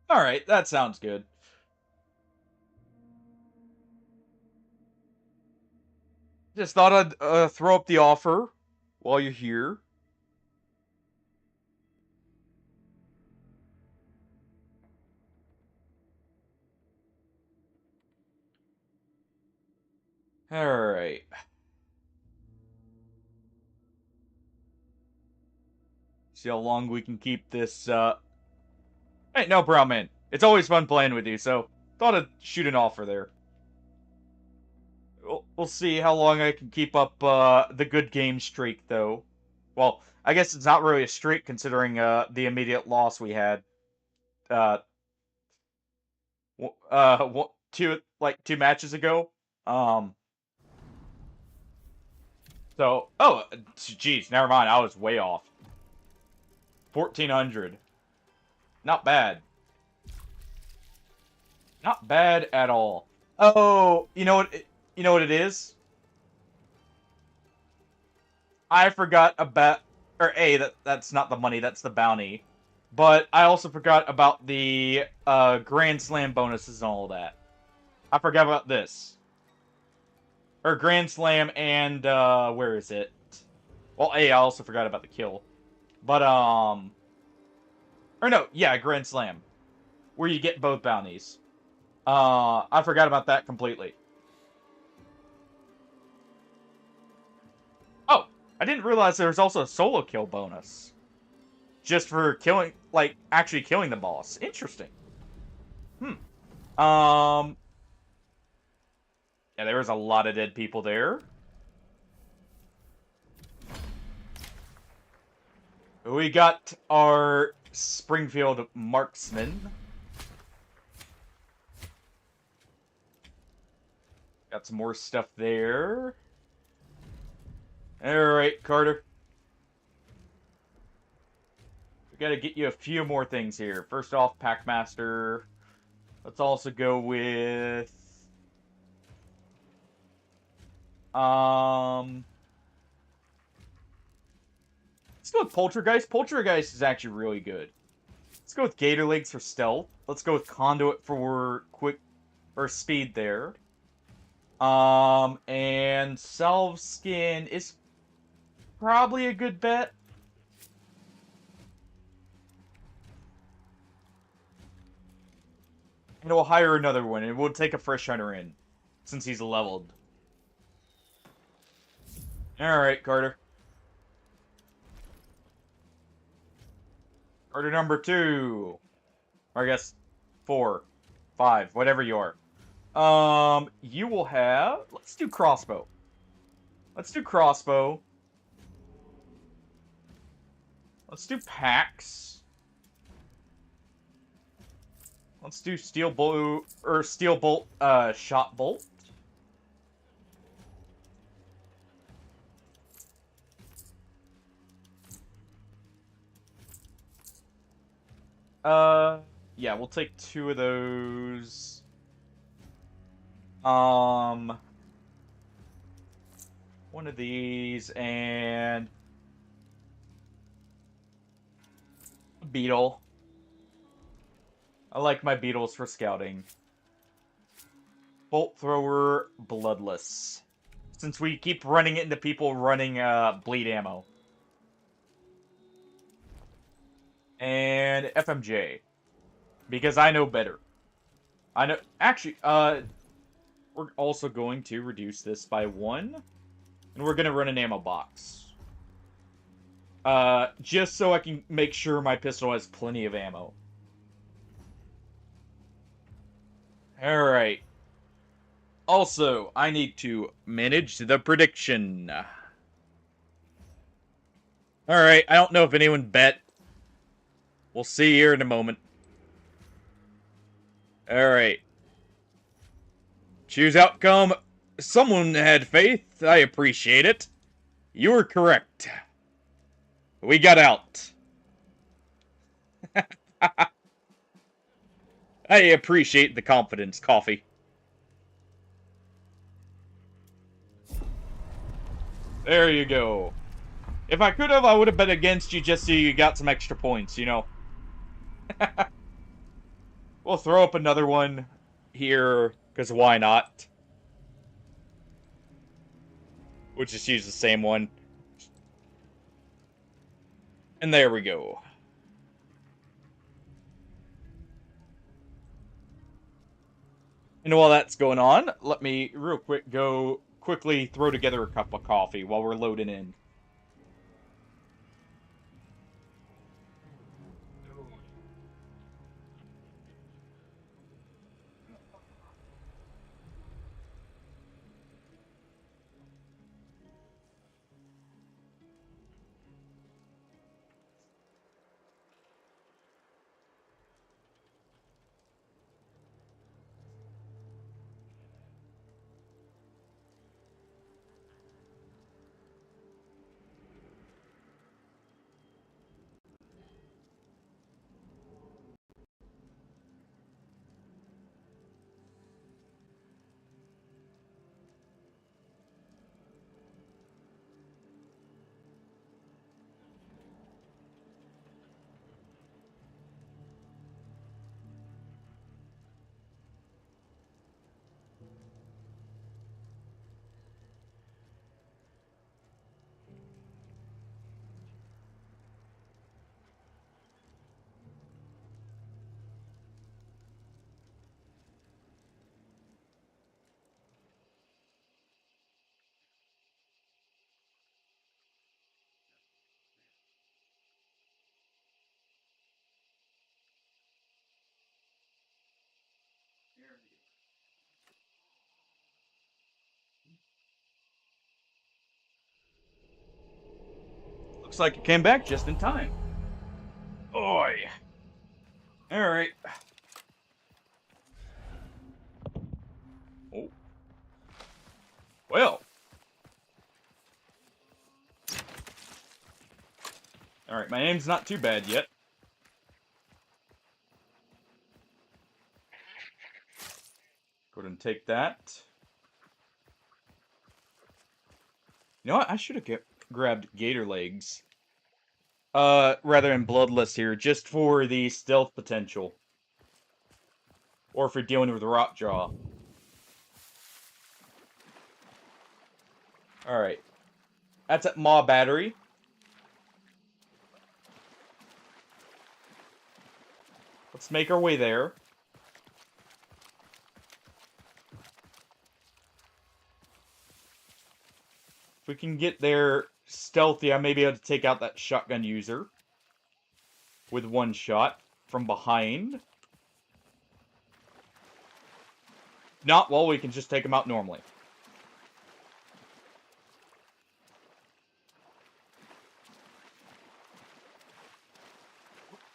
Alright, that sounds good. Just thought I'd throw up the offer while you're here. Alright. See how long we can keep this, Hey, no problem, man. It's always fun playing with you, so thought I'd shoot an offer there. We'll see how long I can keep up, the good game streak, though. Well, I guess it's not really a streak, considering, the immediate loss we had. Two matches ago. Oh, geez, never mind. I was way off. 1,400. Not bad. Not bad at all. Oh, you know what? You know what it is? I forgot about, that's not the money. That's the bounty. But I also forgot about the Grand Slam bonuses and all that. I forgot about this. Or Grand Slam and, where is it? Well, I also forgot about the kill. But, or no, yeah, Grand Slam. Where you get both bounties. I forgot about that completely. Oh, I didn't realize there was also a solo kill bonus. Just for killing, like, actually killing the boss. Interesting. Yeah, there was a lot of dead people there. We got our Springfield marksman. Got some more stuff there. Alright, Carter. We gotta get you a few more things here. First off, Packmaster. Let's also go with... Let's go with Poltergeist. Poltergeist is actually really good. Let's go with Gator Legs for stealth. Let's go with Conduit for quick... or speed there. And Salve Skin is probably a good bet. And we'll hire another one, and we'll take a Fresh Hunter in, since he's leveled. Alright, Carter. Carter number 2. Or I guess 4. 5, whatever you are. You will have... Let's do crossbow. Let's do crossbow. Let's do packs. Let's do steel bolt, or steel bolt, shot bolt. Yeah, we'll take 2 of those. One of these, and a beetle. I like my beetles for scouting. Bolt thrower, bloodless. Since we keep running into people running, bleed ammo. And FMJ. Because I know better. I know... Actually, we're also going to reduce this by 1. And we're going to run an ammo box. Just so I can make sure my pistol has plenty of ammo. Alright. Also, I need to manage the prediction. Alright, I don't know if anyone bet. We'll see here in a moment. Alright. Choose outcome. Someone had faith. I appreciate it. You were correct. We got out. I appreciate the confidence, Coffee. There you go. If I could have, I would have bet against you just so you got some extra points, you know? We'll throw up another one here, because why not? We'll just use the same one. And there we go. And while that's going on, let me real quick go quickly throw together a cup of coffee while we're loading in. Looks like it came back just in time. Oi. Alright. Oh. Well. Alright, my aim's not too bad yet. Go ahead and take that. You know what? I should have grabbed gator legs. Rather than bloodless here, just for the stealth potential. Or if you're dealing with rot jaw. Alright. That's at Maw Battery. Let's make our way there. If we can get there stealthy, I may be able to take out that shotgun user with one shot from behind. not, well, we can just take them out normally.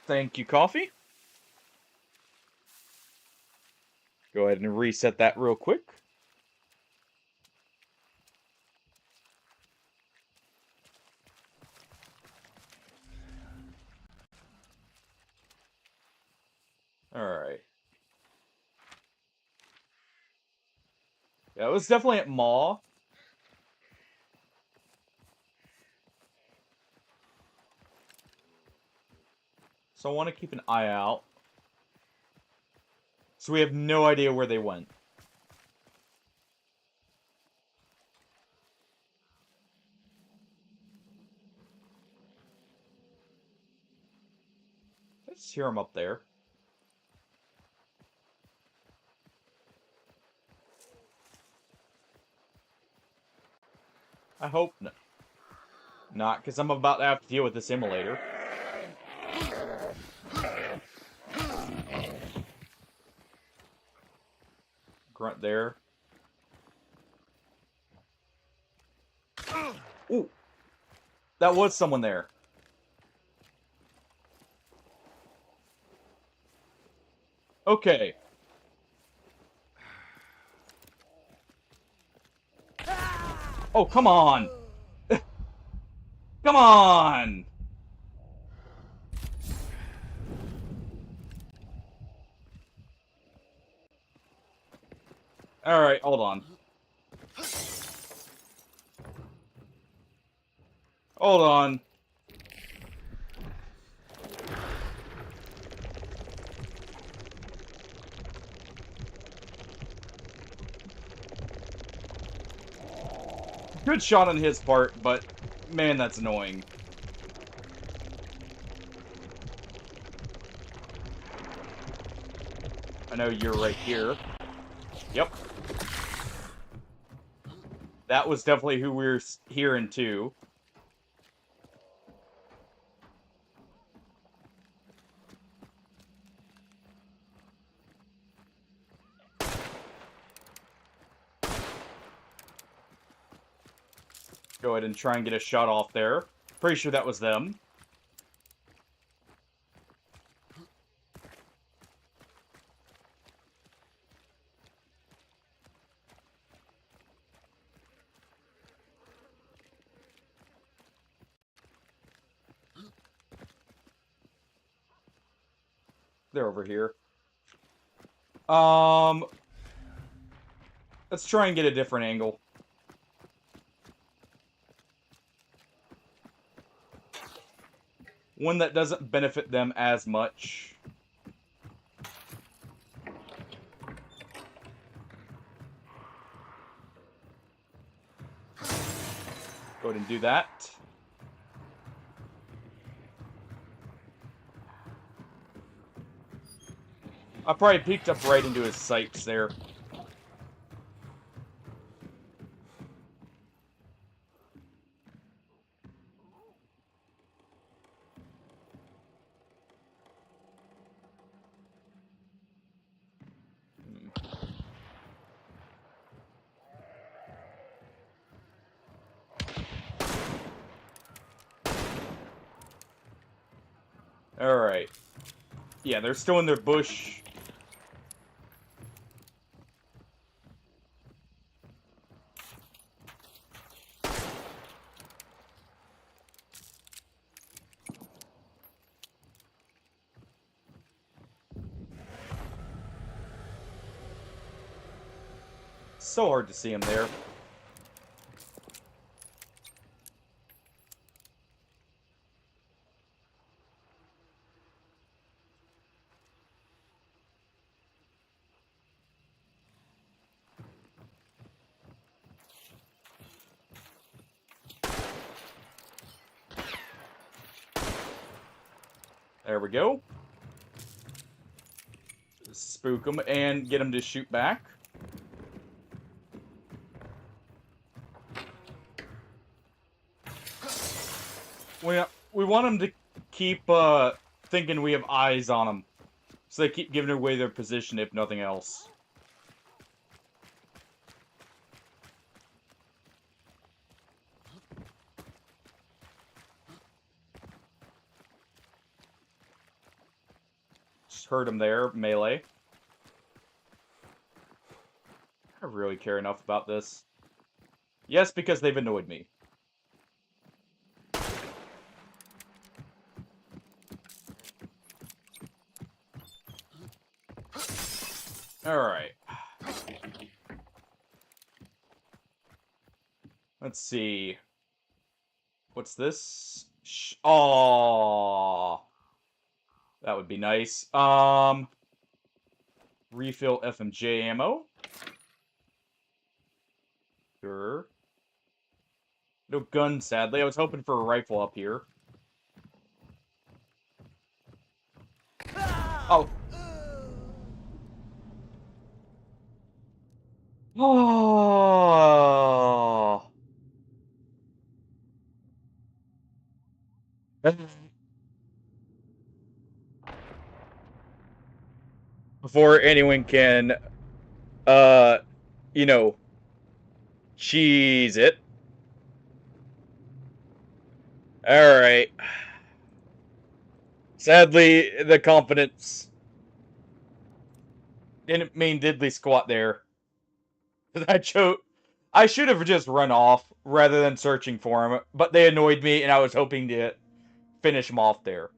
Thank you, coffee. Go ahead and reset that real quick. Alright. Yeah, it was definitely at Maw. So I want to keep an eye out. So we have no idea where they went. I just hear them up there. I hope not, because I'm about to have to deal with this immolator. Grunt there. Ooh! That was someone there. Okay. Oh, come on! Come on! Alright, hold on. Hold on. Good shot on his part, but man, that's annoying. I know you're right here. Yep. That was definitely who we were hearing too. Go ahead and try and get a shot off there. Pretty sure that was them. They're over here. Let's try and get a different angle. One that doesn't benefit them as much. Go ahead and do that. I probably peeked up right into his sights there. Alright. Yeah, they're still in their bush. So hard to see him there. There we go. Spook him and get him to shoot back. We want them to keep thinking we have eyes on them. So they keep giving away their position, if nothing else. Almost hurt him there, melee. I don't really care enough about this. Yes, because they've annoyed me. Alright. Let's see. What's this? Oh, that would be nice. Refill FMJ ammo. Sure. No gun, sadly. I was hoping for a rifle up here. Oh. Oh. Before anyone can, you know, cheese it. Alright. Sadly, the confidence didn't mean diddly squat there. I should have just run off rather than searching for him, but they annoyed me and I was hoping to finish him off there.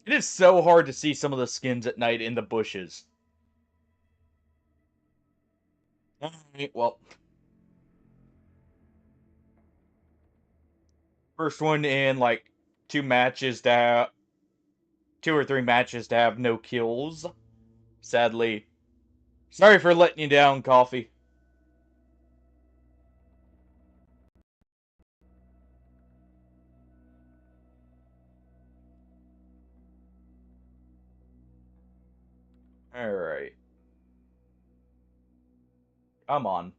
It is so hard to see some of the skins at night in the bushes. Alright, well. First one in like 2 or 3 matches to have no kills. Sadly. Sorry for letting you down, Coffee. Alright. Come on.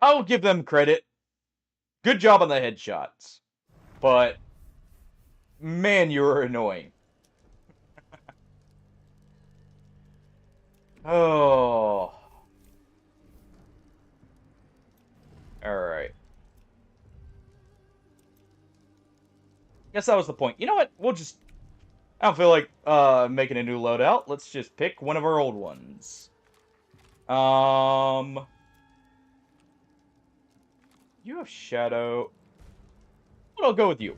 I'll give them credit. Good job on the headshots. But, man, you were annoying. Oh. Alright. Guess that was the point. You know what? We'll just... I don't feel like making a new loadout. Let's just pick one of our old ones. You have Shadow. I'll go with you.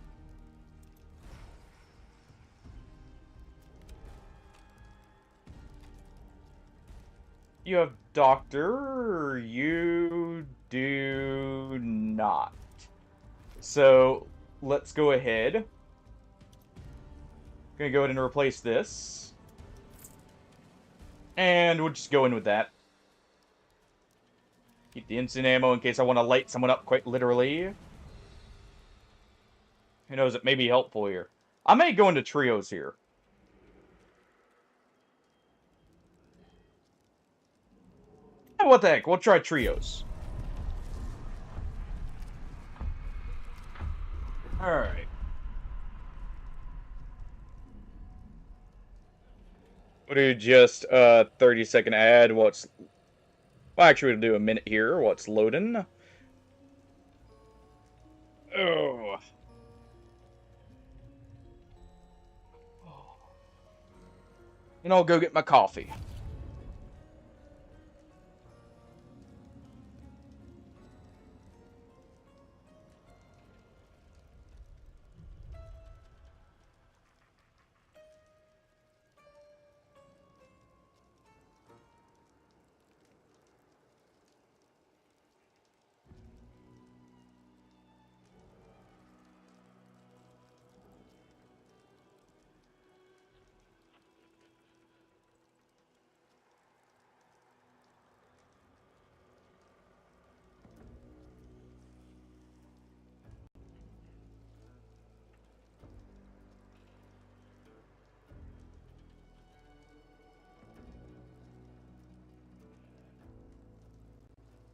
You have Doctor. You do not. So, let's go ahead. Gonna go ahead and replace this. And we'll just go in with that. Keep the instant ammo in case I want to light someone up quite literally. Who knows, it may be helpful here. I may go into trios here. What the heck, we'll try trios. Alright. We'll do just a 30-second ad while it's... Well, actually, we'll do a minute here while it's loading. Oh. And I'll go get my coffee.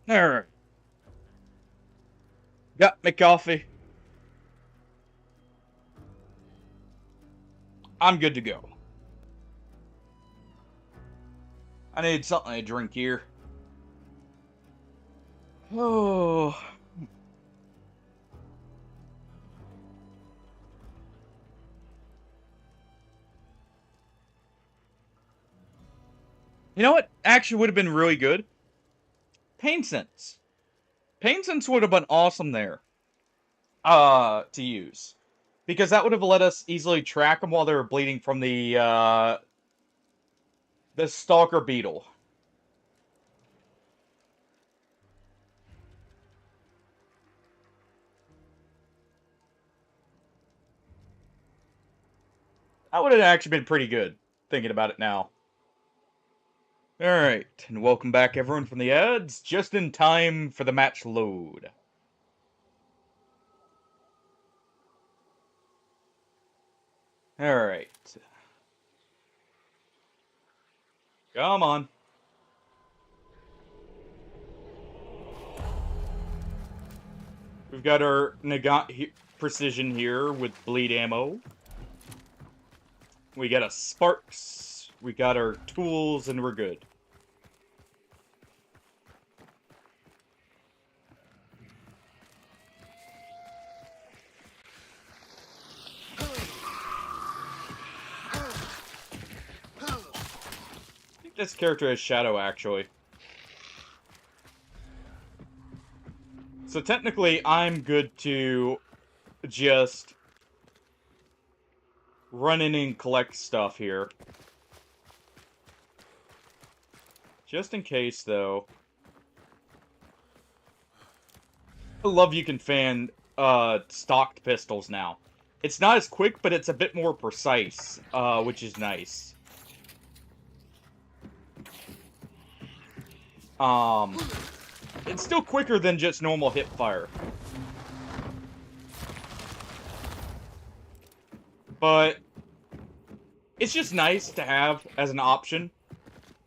Alright. Got me coffee. I'm good to go. I need something to drink here. Oh. You know what actually would have been really good? Pain Sense. Pain Sense would have been awesome there. To use. Because that would have let us easily track them while they were bleeding from the Stalker Beetle. That would have actually been pretty good, thinking about it now. Alright, and welcome back everyone from the ads, just in time for the match load. Alright. Come on. We've got our precision here with bleed ammo. We got a Sparks. We got our tools, and we're good. I think this character has Shadow, actually. So technically, I'm good to just run in and collect stuff here. Just in case, though. I love you can fan stocked pistols now. It's not as quick, but it's a bit more precise, which is nice. It's still quicker than just normal hip fire. But it's just nice to have as an option.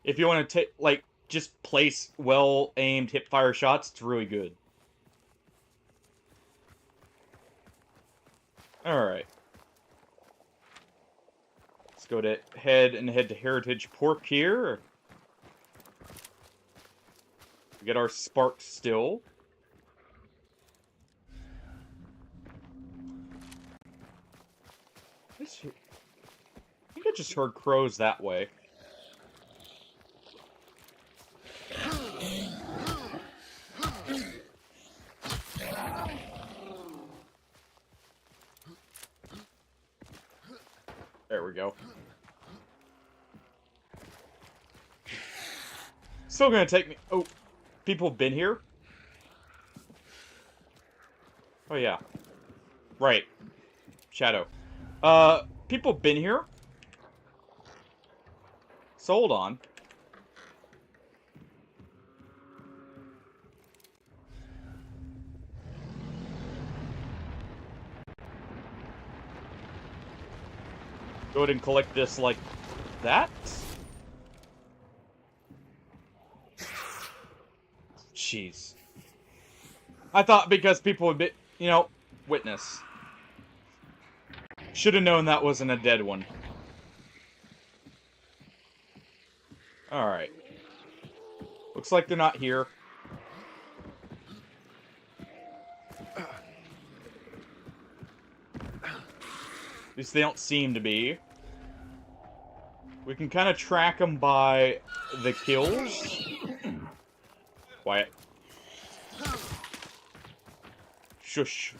If you want to like just place well-aimed hip-fire shots, it's really good. Alright. Let's go to head to Heritage Pork here. We get our Spark still. I think I just heard crows that way. There we go. Still gonna take me... Oh, people have been here? Oh, yeah. Right. Shadow. People have been here? So hold on. Go ahead and collect this like that. Jeez. I thought because people would be, you know, witness. Should have known that wasn't a dead one. Alright. Looks like they're not here. At least they don't seem to be. We can kind of track them by the kills. Quiet. Shush.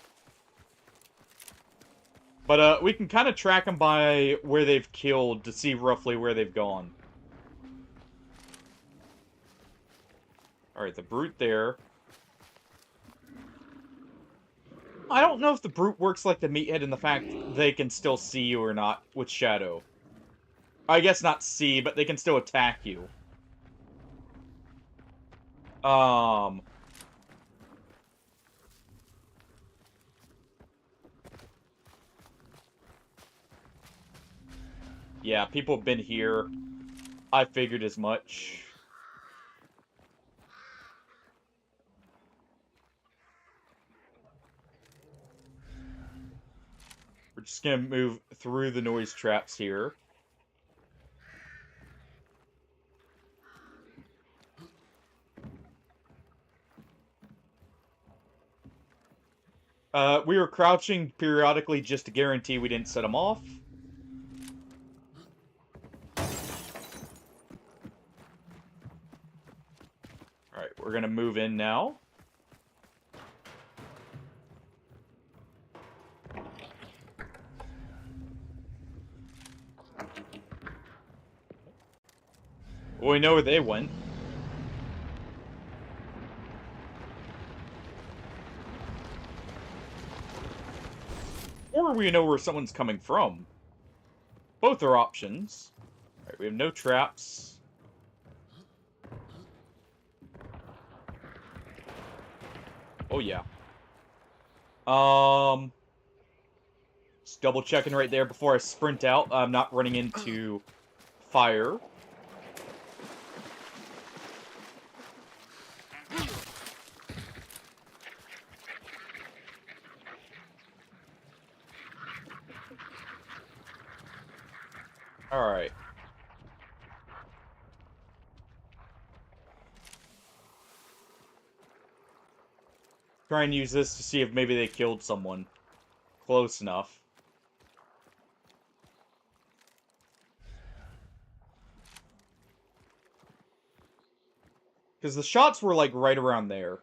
But, we can kind of track them by where they've killed to see roughly where they've gone. Alright, the brute there. I don't know if the brute works like the meathead in the fact they can still see you or not with Shadow. I guess not see, but they can still attack you. Yeah, people have been here. I figured as much. We're just gonna move through the noise traps here. We were crouching periodically just to guarantee we didn't set them off. We're gonna move in now. Well, we know where they went. Or we know where someone's coming from. Both are options. Alright, we have no traps. Oh, yeah. Just double checking right there before I sprint out. I'm not running into fire. Alright. Try and use this to see if maybe they killed someone. Close enough. Because the shots were, like, right around there.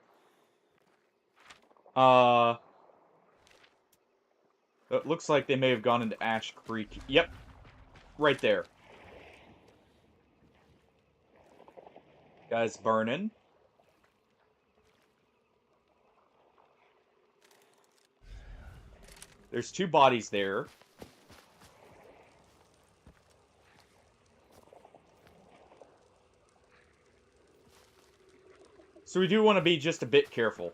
It looks like they may have gone into Ash Creek. Yep. Right there. Guy's burning. There's 2 bodies there. So we do want to be just a bit careful.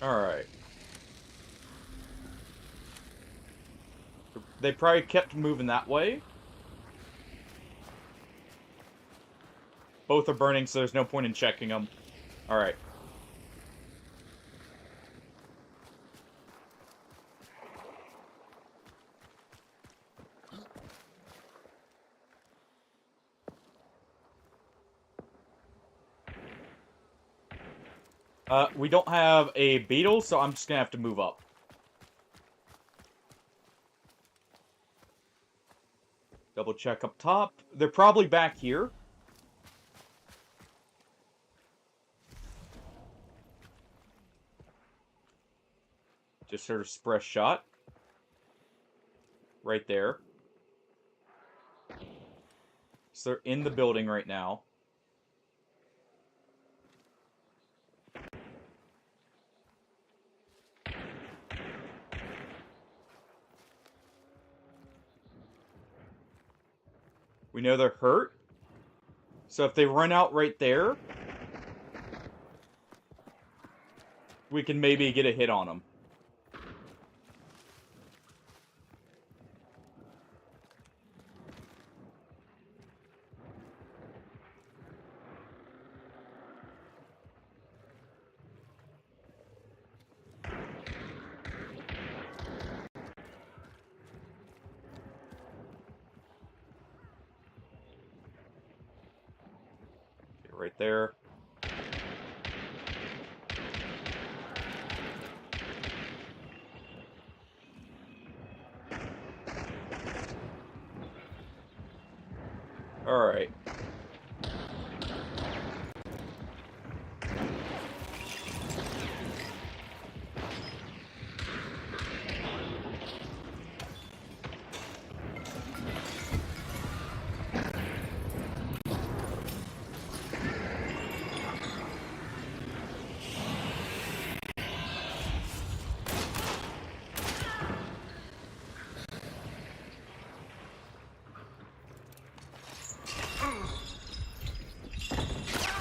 Alright. They probably kept moving that way. Both are burning, so there's no point in checking them. Alright. We don't have a beetle, so I'm just gonna have to move up. Double check up top. They're probably back here. Just sort of express shot. Right there. So they're in the building right now. We know they're hurt. So if they run out right there, we can maybe get a hit on them. Right there. All right.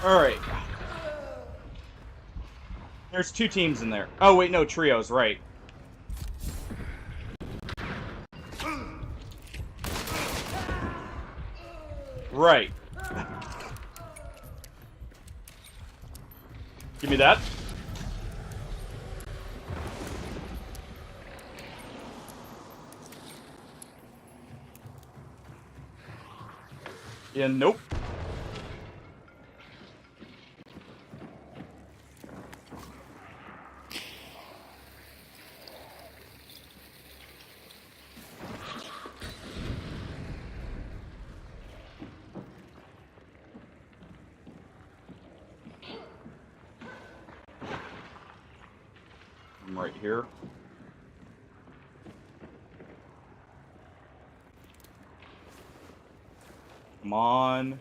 Alright. There's 2 teams in there. Oh, wait, no, trios, right. Right. Give me that. Yeah, nope. right here. Come on.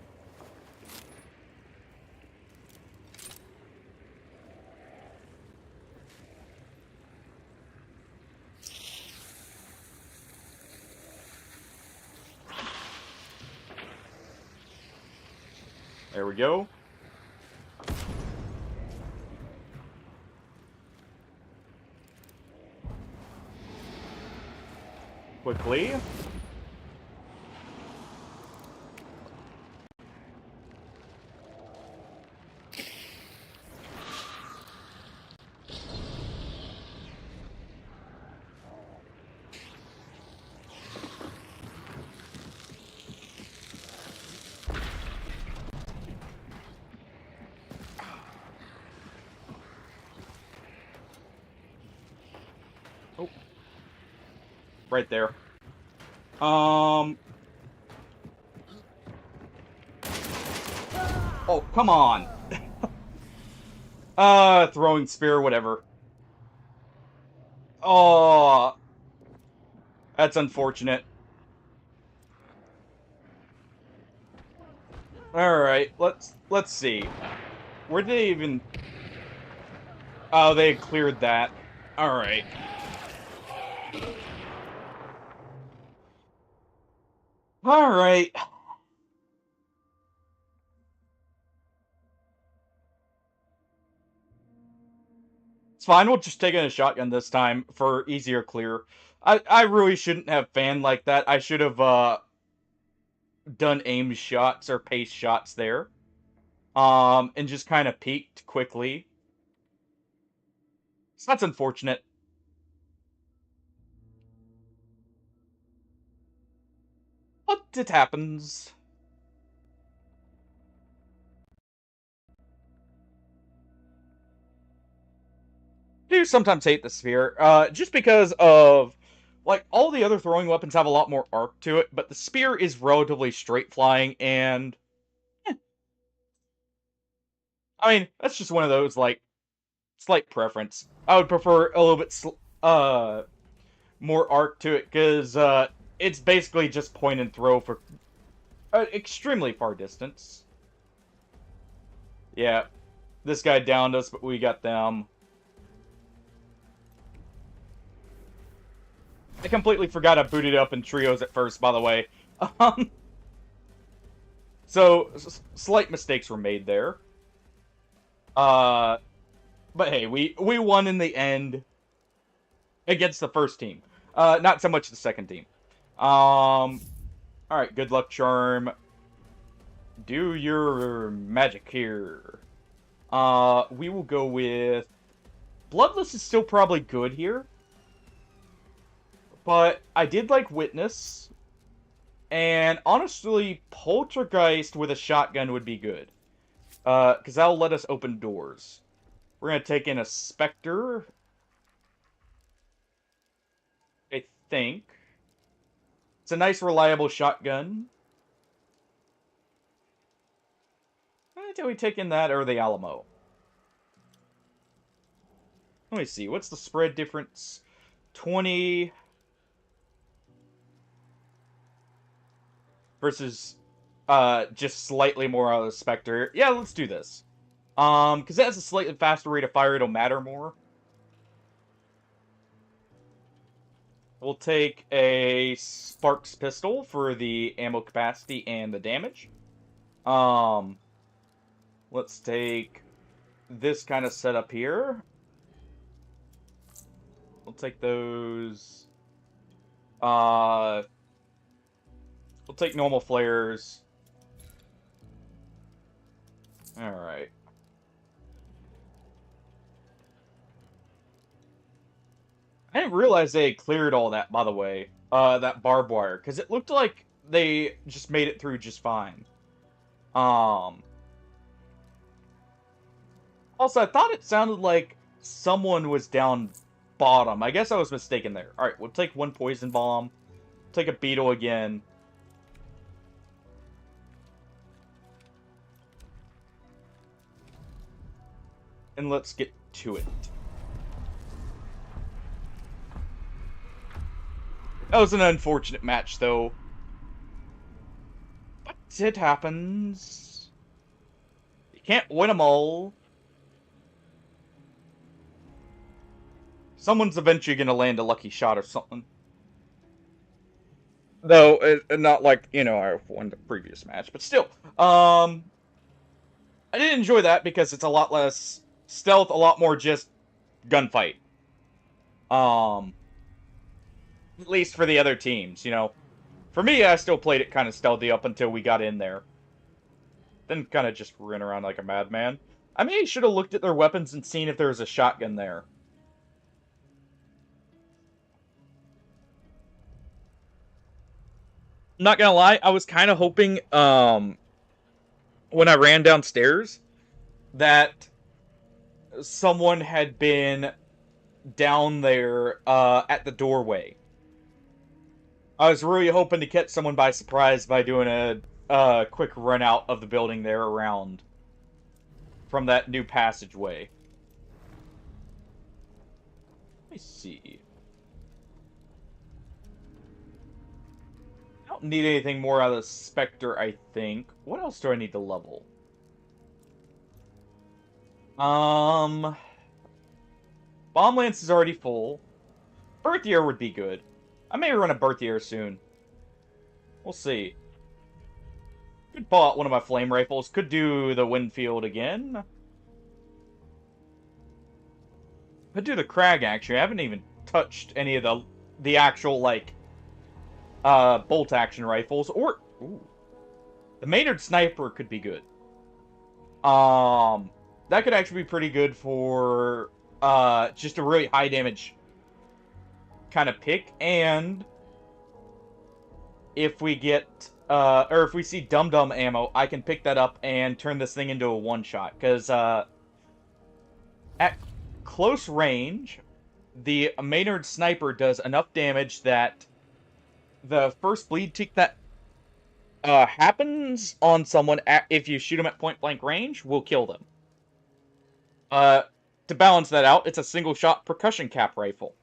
There we go. Quickly. Oh. Right there. Oh, come on. Throwing spear, whatever. Oh, that's unfortunate. All right, let's see. Where did they even? Oh, they had cleared that. All right. All right. It's fine. We'll just take in a shotgun this time for easier clear. I really shouldn't have fanned like that. I should have done aim shots or pace shots there. And just kind of peeked quickly. So that's unfortunate. But it happens. I do sometimes hate the spear, just because of, like, all the other throwing weapons have a lot more arc to it, but the spear is relatively straight flying, and, I mean, that's just one of those, like, slight preference. I would prefer a little bit, more arc to it, because, it's basically just point and throw for extremely far distance. Yeah, this guy downed us, but we got them. I completely forgot I booted up in trios at first, by the way. Um, so, slight mistakes were made there. But hey, we won in the end against the first team. Not so much the second team. Alright, good luck charm. Do your magic here. We will go with... Bloodless is still probably good here. But I did like Witness. And honestly, Poltergeist with a shotgun would be good. Because that'll let us open doors. We're going to take in a Spectre. I think. It's a nice, reliable shotgun. Do we take in that or the Alamo? Let me see. What's the spread difference? 20... versus just slightly more out of the Spectre. Yeah, let's do this. Because it has a slightly faster rate of fire, it'll matter more. We'll take a Sparks pistol for the ammo capacity and the damage. Let's take this kind of setup here. We'll take those. We'll take normal flares. Alright. I didn't realize they had cleared all that, by the way. That barbed wire. Because it looked like they just made it through just fine. Also, I thought it sounded like someone was down bottom. I guess I was mistaken there. Alright, we'll take one poison bomb. Take a beetle again. And let's get to it. That was an unfortunate match, though. But it happens. You can't win them all. Someone's eventually going to land a lucky shot or something. Though, not like, I won the previous match, but still. I did enjoy that because it's a lot less stealth, a lot more just gunfight. At least for the other teams, For me, I still played it kind of stealthy up until we got in there. Then kind of just ran around like a madman. I maybe should have looked at their weapons and seen if there was a shotgun there. Not gonna lie, I was kind of hoping, when I ran downstairs, that someone had been down there, at the doorway. I was really hoping to catch someone by surprise by doing a quick run out of the building there around from that new passageway. Let me see. I don't need anything more out of the Spectre, I think. What else do I need to level? Bomb Lance is already full. Birthier would be good. I may run a Birthier soon. We'll see. Could pull out one of my flame rifles. Could do the Winfield again. Could do the Crag, actually. I haven't even touched any of the actual, like, bolt action rifles. Or, ooh, the Maynard Sniper could be good. That could actually be pretty good for, just a really high damage kind of pick, and if we get, or if we see dum-dum ammo, I can pick that up and turn this thing into a one-shot, because, at close range, the Maynard Sniper does enough damage that the first bleed tick that, happens on someone if you shoot them at point-blank range will kill them. To balance that out, it's a single-shot percussion cap rifle.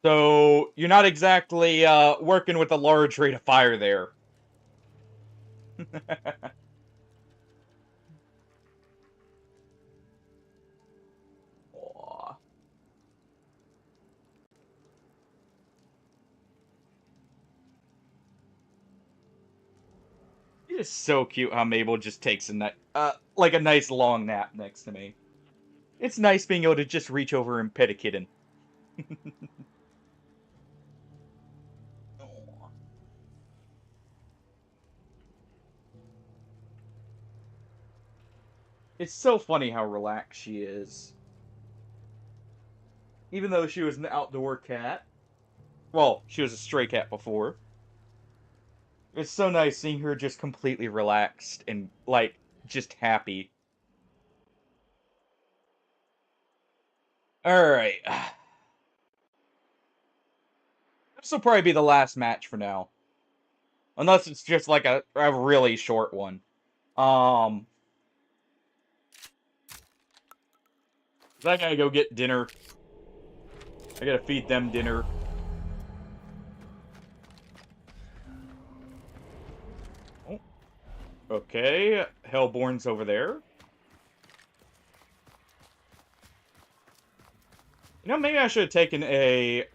So, you're not exactly, working with a large rate of fire there. Aw. It is so cute how Mabel just takes like a nice long nap next to me. It's nice being able to just reach over and pet a kitten. It's so funny how relaxed she is. Even though she was an outdoor cat. Well, she was a stray cat before. It's so nice seeing her just completely relaxed and, like, just happy. Alright. This will probably be the last match for now. Unless it's just like a really short one. I gotta go get dinner. I gotta feed them dinner. Oh. Okay, Hellborn's over there. Maybe I should have taken a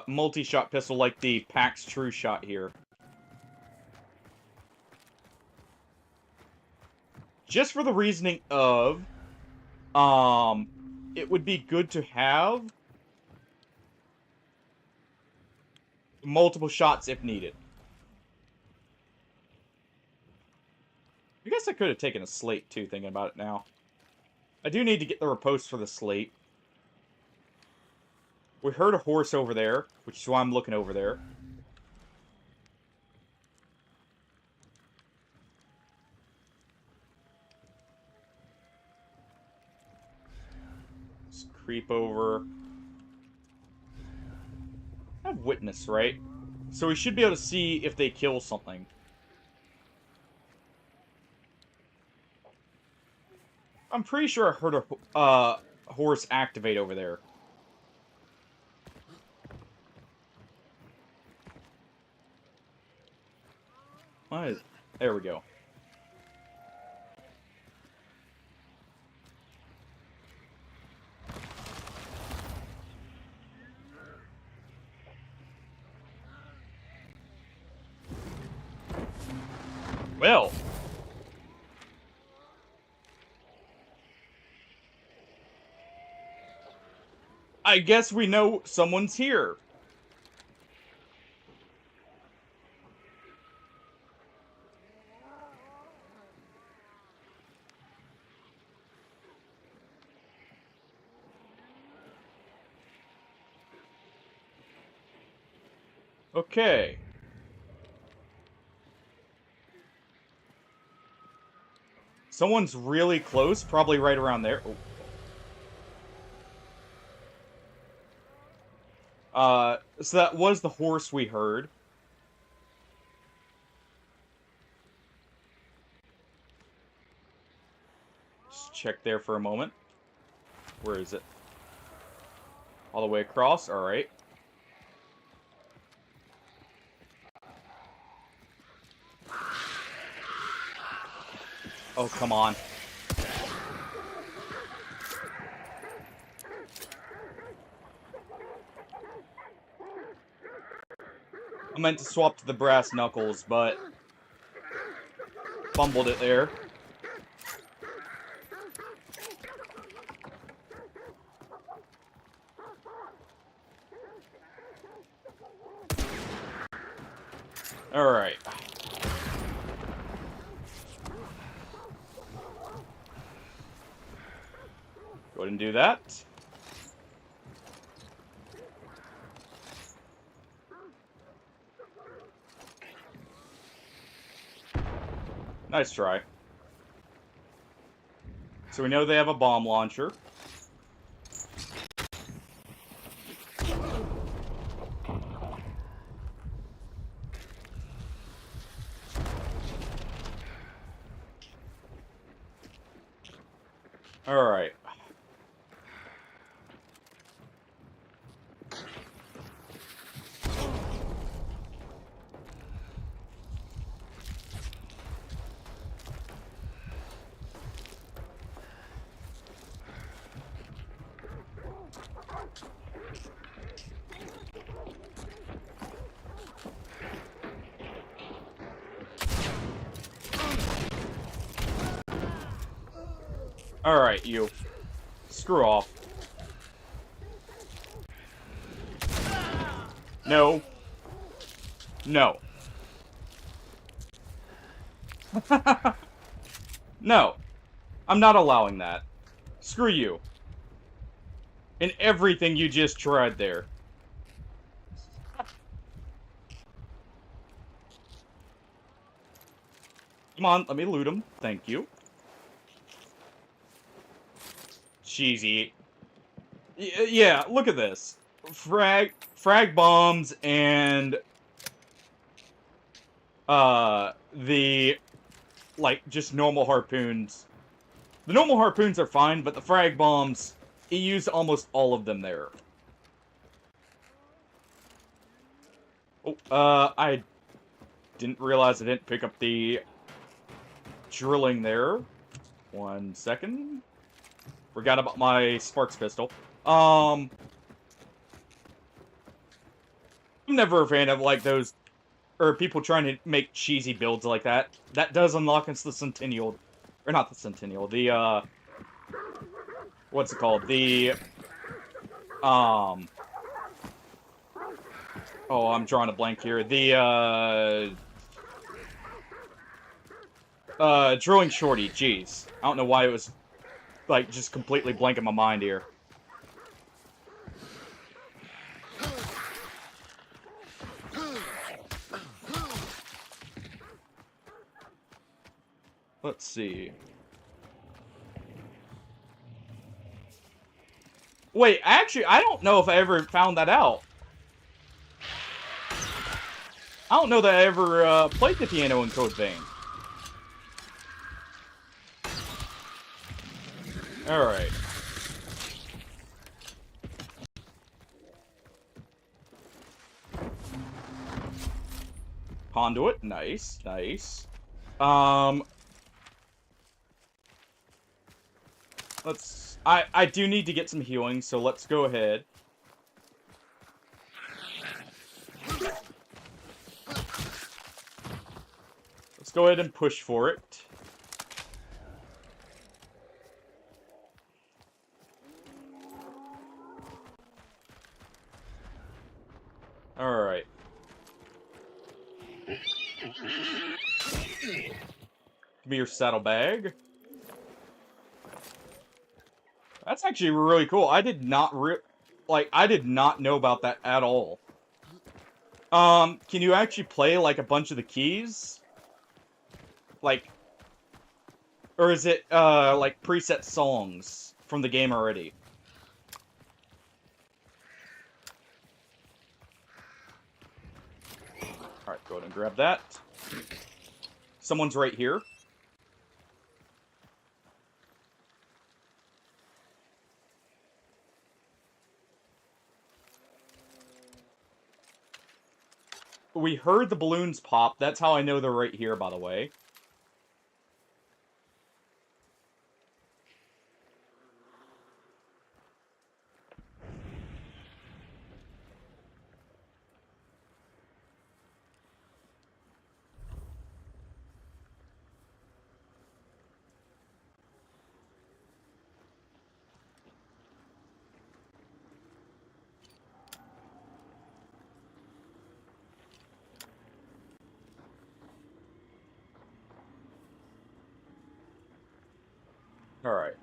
multi-shot pistol like the PAX True Shot here. Just for the reasoning of, it would be good to have multiple shots if needed. I guess I could have taken a slate too, thinking about it now. I do need to get the riposte for the slate. We heard a horse over there, which is why I'm looking over there. Let's creep over. I have witness, right? So we should be able to see if they kill something. I'm pretty sure I heard horse activate over there. What is... There we go. Well. I guess we know someone's here. Okay. Someone's really close, probably right around there. Oh. So that was the horse we heard. Just check there for a moment. Where is it? All the way across? Alright. Oh, come on. I meant to swap to the brass knuckles, but fumbled it there. Alright. Go ahead and do that. Nice try. So we know they have a bomb launcher. Alright. Alright, you. Screw off. No. No. No. I'm not allowing that. Screw you. And everything you just tried there. Come on, let me loot him. Thank you. Cheesy. Yeah, look at this. Frag bombs and the just normal harpoons. The normal harpoons are fine, but the frag bombs, he used almost all of them there. Oh, I didn't realize I didn't pick up the drilling there. 1 second. Forgot about my Sparks pistol. I'm never a fan of, those... or people trying to make cheesy builds like that. That does unlock us the Centennial... or not the Centennial, the, what's it called? The... oh, I'm drawing a blank here. The, Drilling Shorty, jeez. I don't know why it was... just completely blanking my mind here. Let's see. Wait, actually, I don't know if I ever found that out. I don't know that I ever played the piano in Code Vein. Alright. conduit. Nice, nice. I do need to get some healing, so let's go ahead. Let's go ahead and push for it. Alright. Give me your saddlebag. That's actually really cool. I did not I did not know about that at all. Can you actually play, like, a bunch of the keys? Like, or is it, like, preset songs from the game already? Alright, go ahead and grab that. Someone's right here. We heard the balloons pop. That's how I know they're right here, by the way. Alright.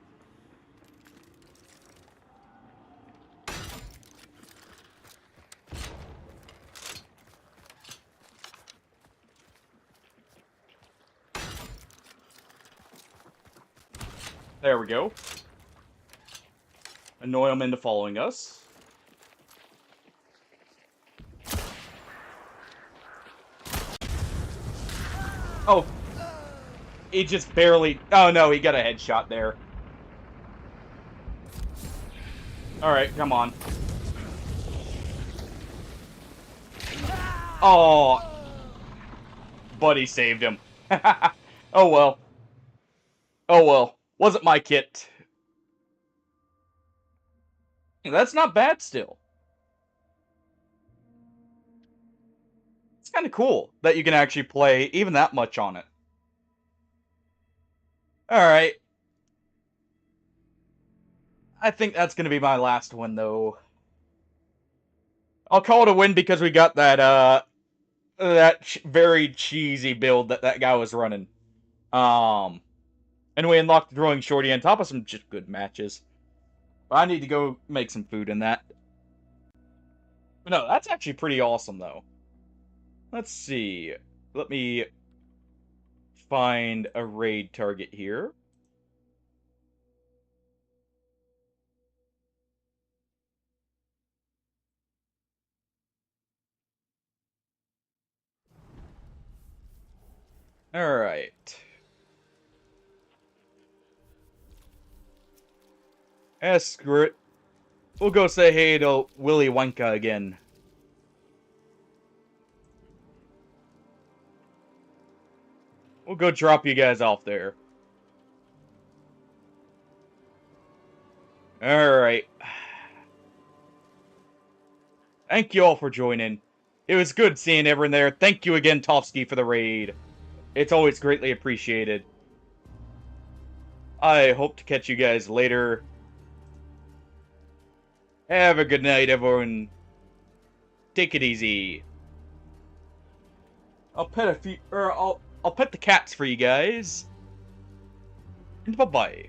There we go. Annoy them into following us. Oh. He just barely... Oh no, he got a headshot there. Alright, come on. Oh. Buddy saved him. Oh well. Oh well. Wasn't my kit. That's not bad still. It's kind of cool that you can actually play even that much on it. Alright. I think that's going to be my last one, though. I'll call it a win because we got that, very cheesy build that guy was running. And we unlocked the Throwing Shorty on top of some just good matches. But I need to go make some food in that. But no, that's actually pretty awesome, though. Let's see. Let me find a raid target here. Alright. Screw it. We'll go say hey to Willy Wonka again. We'll go drop you guys off there. Alright. Thank you all for joining. It was good seeing everyone there. Thank you again, Tofsky, for the raid. It's always greatly appreciated. I hope to catch you guys later. Have a good night, everyone. Take it easy. I'll pet a few, or I'll pet the cats for you guys. And bye-bye.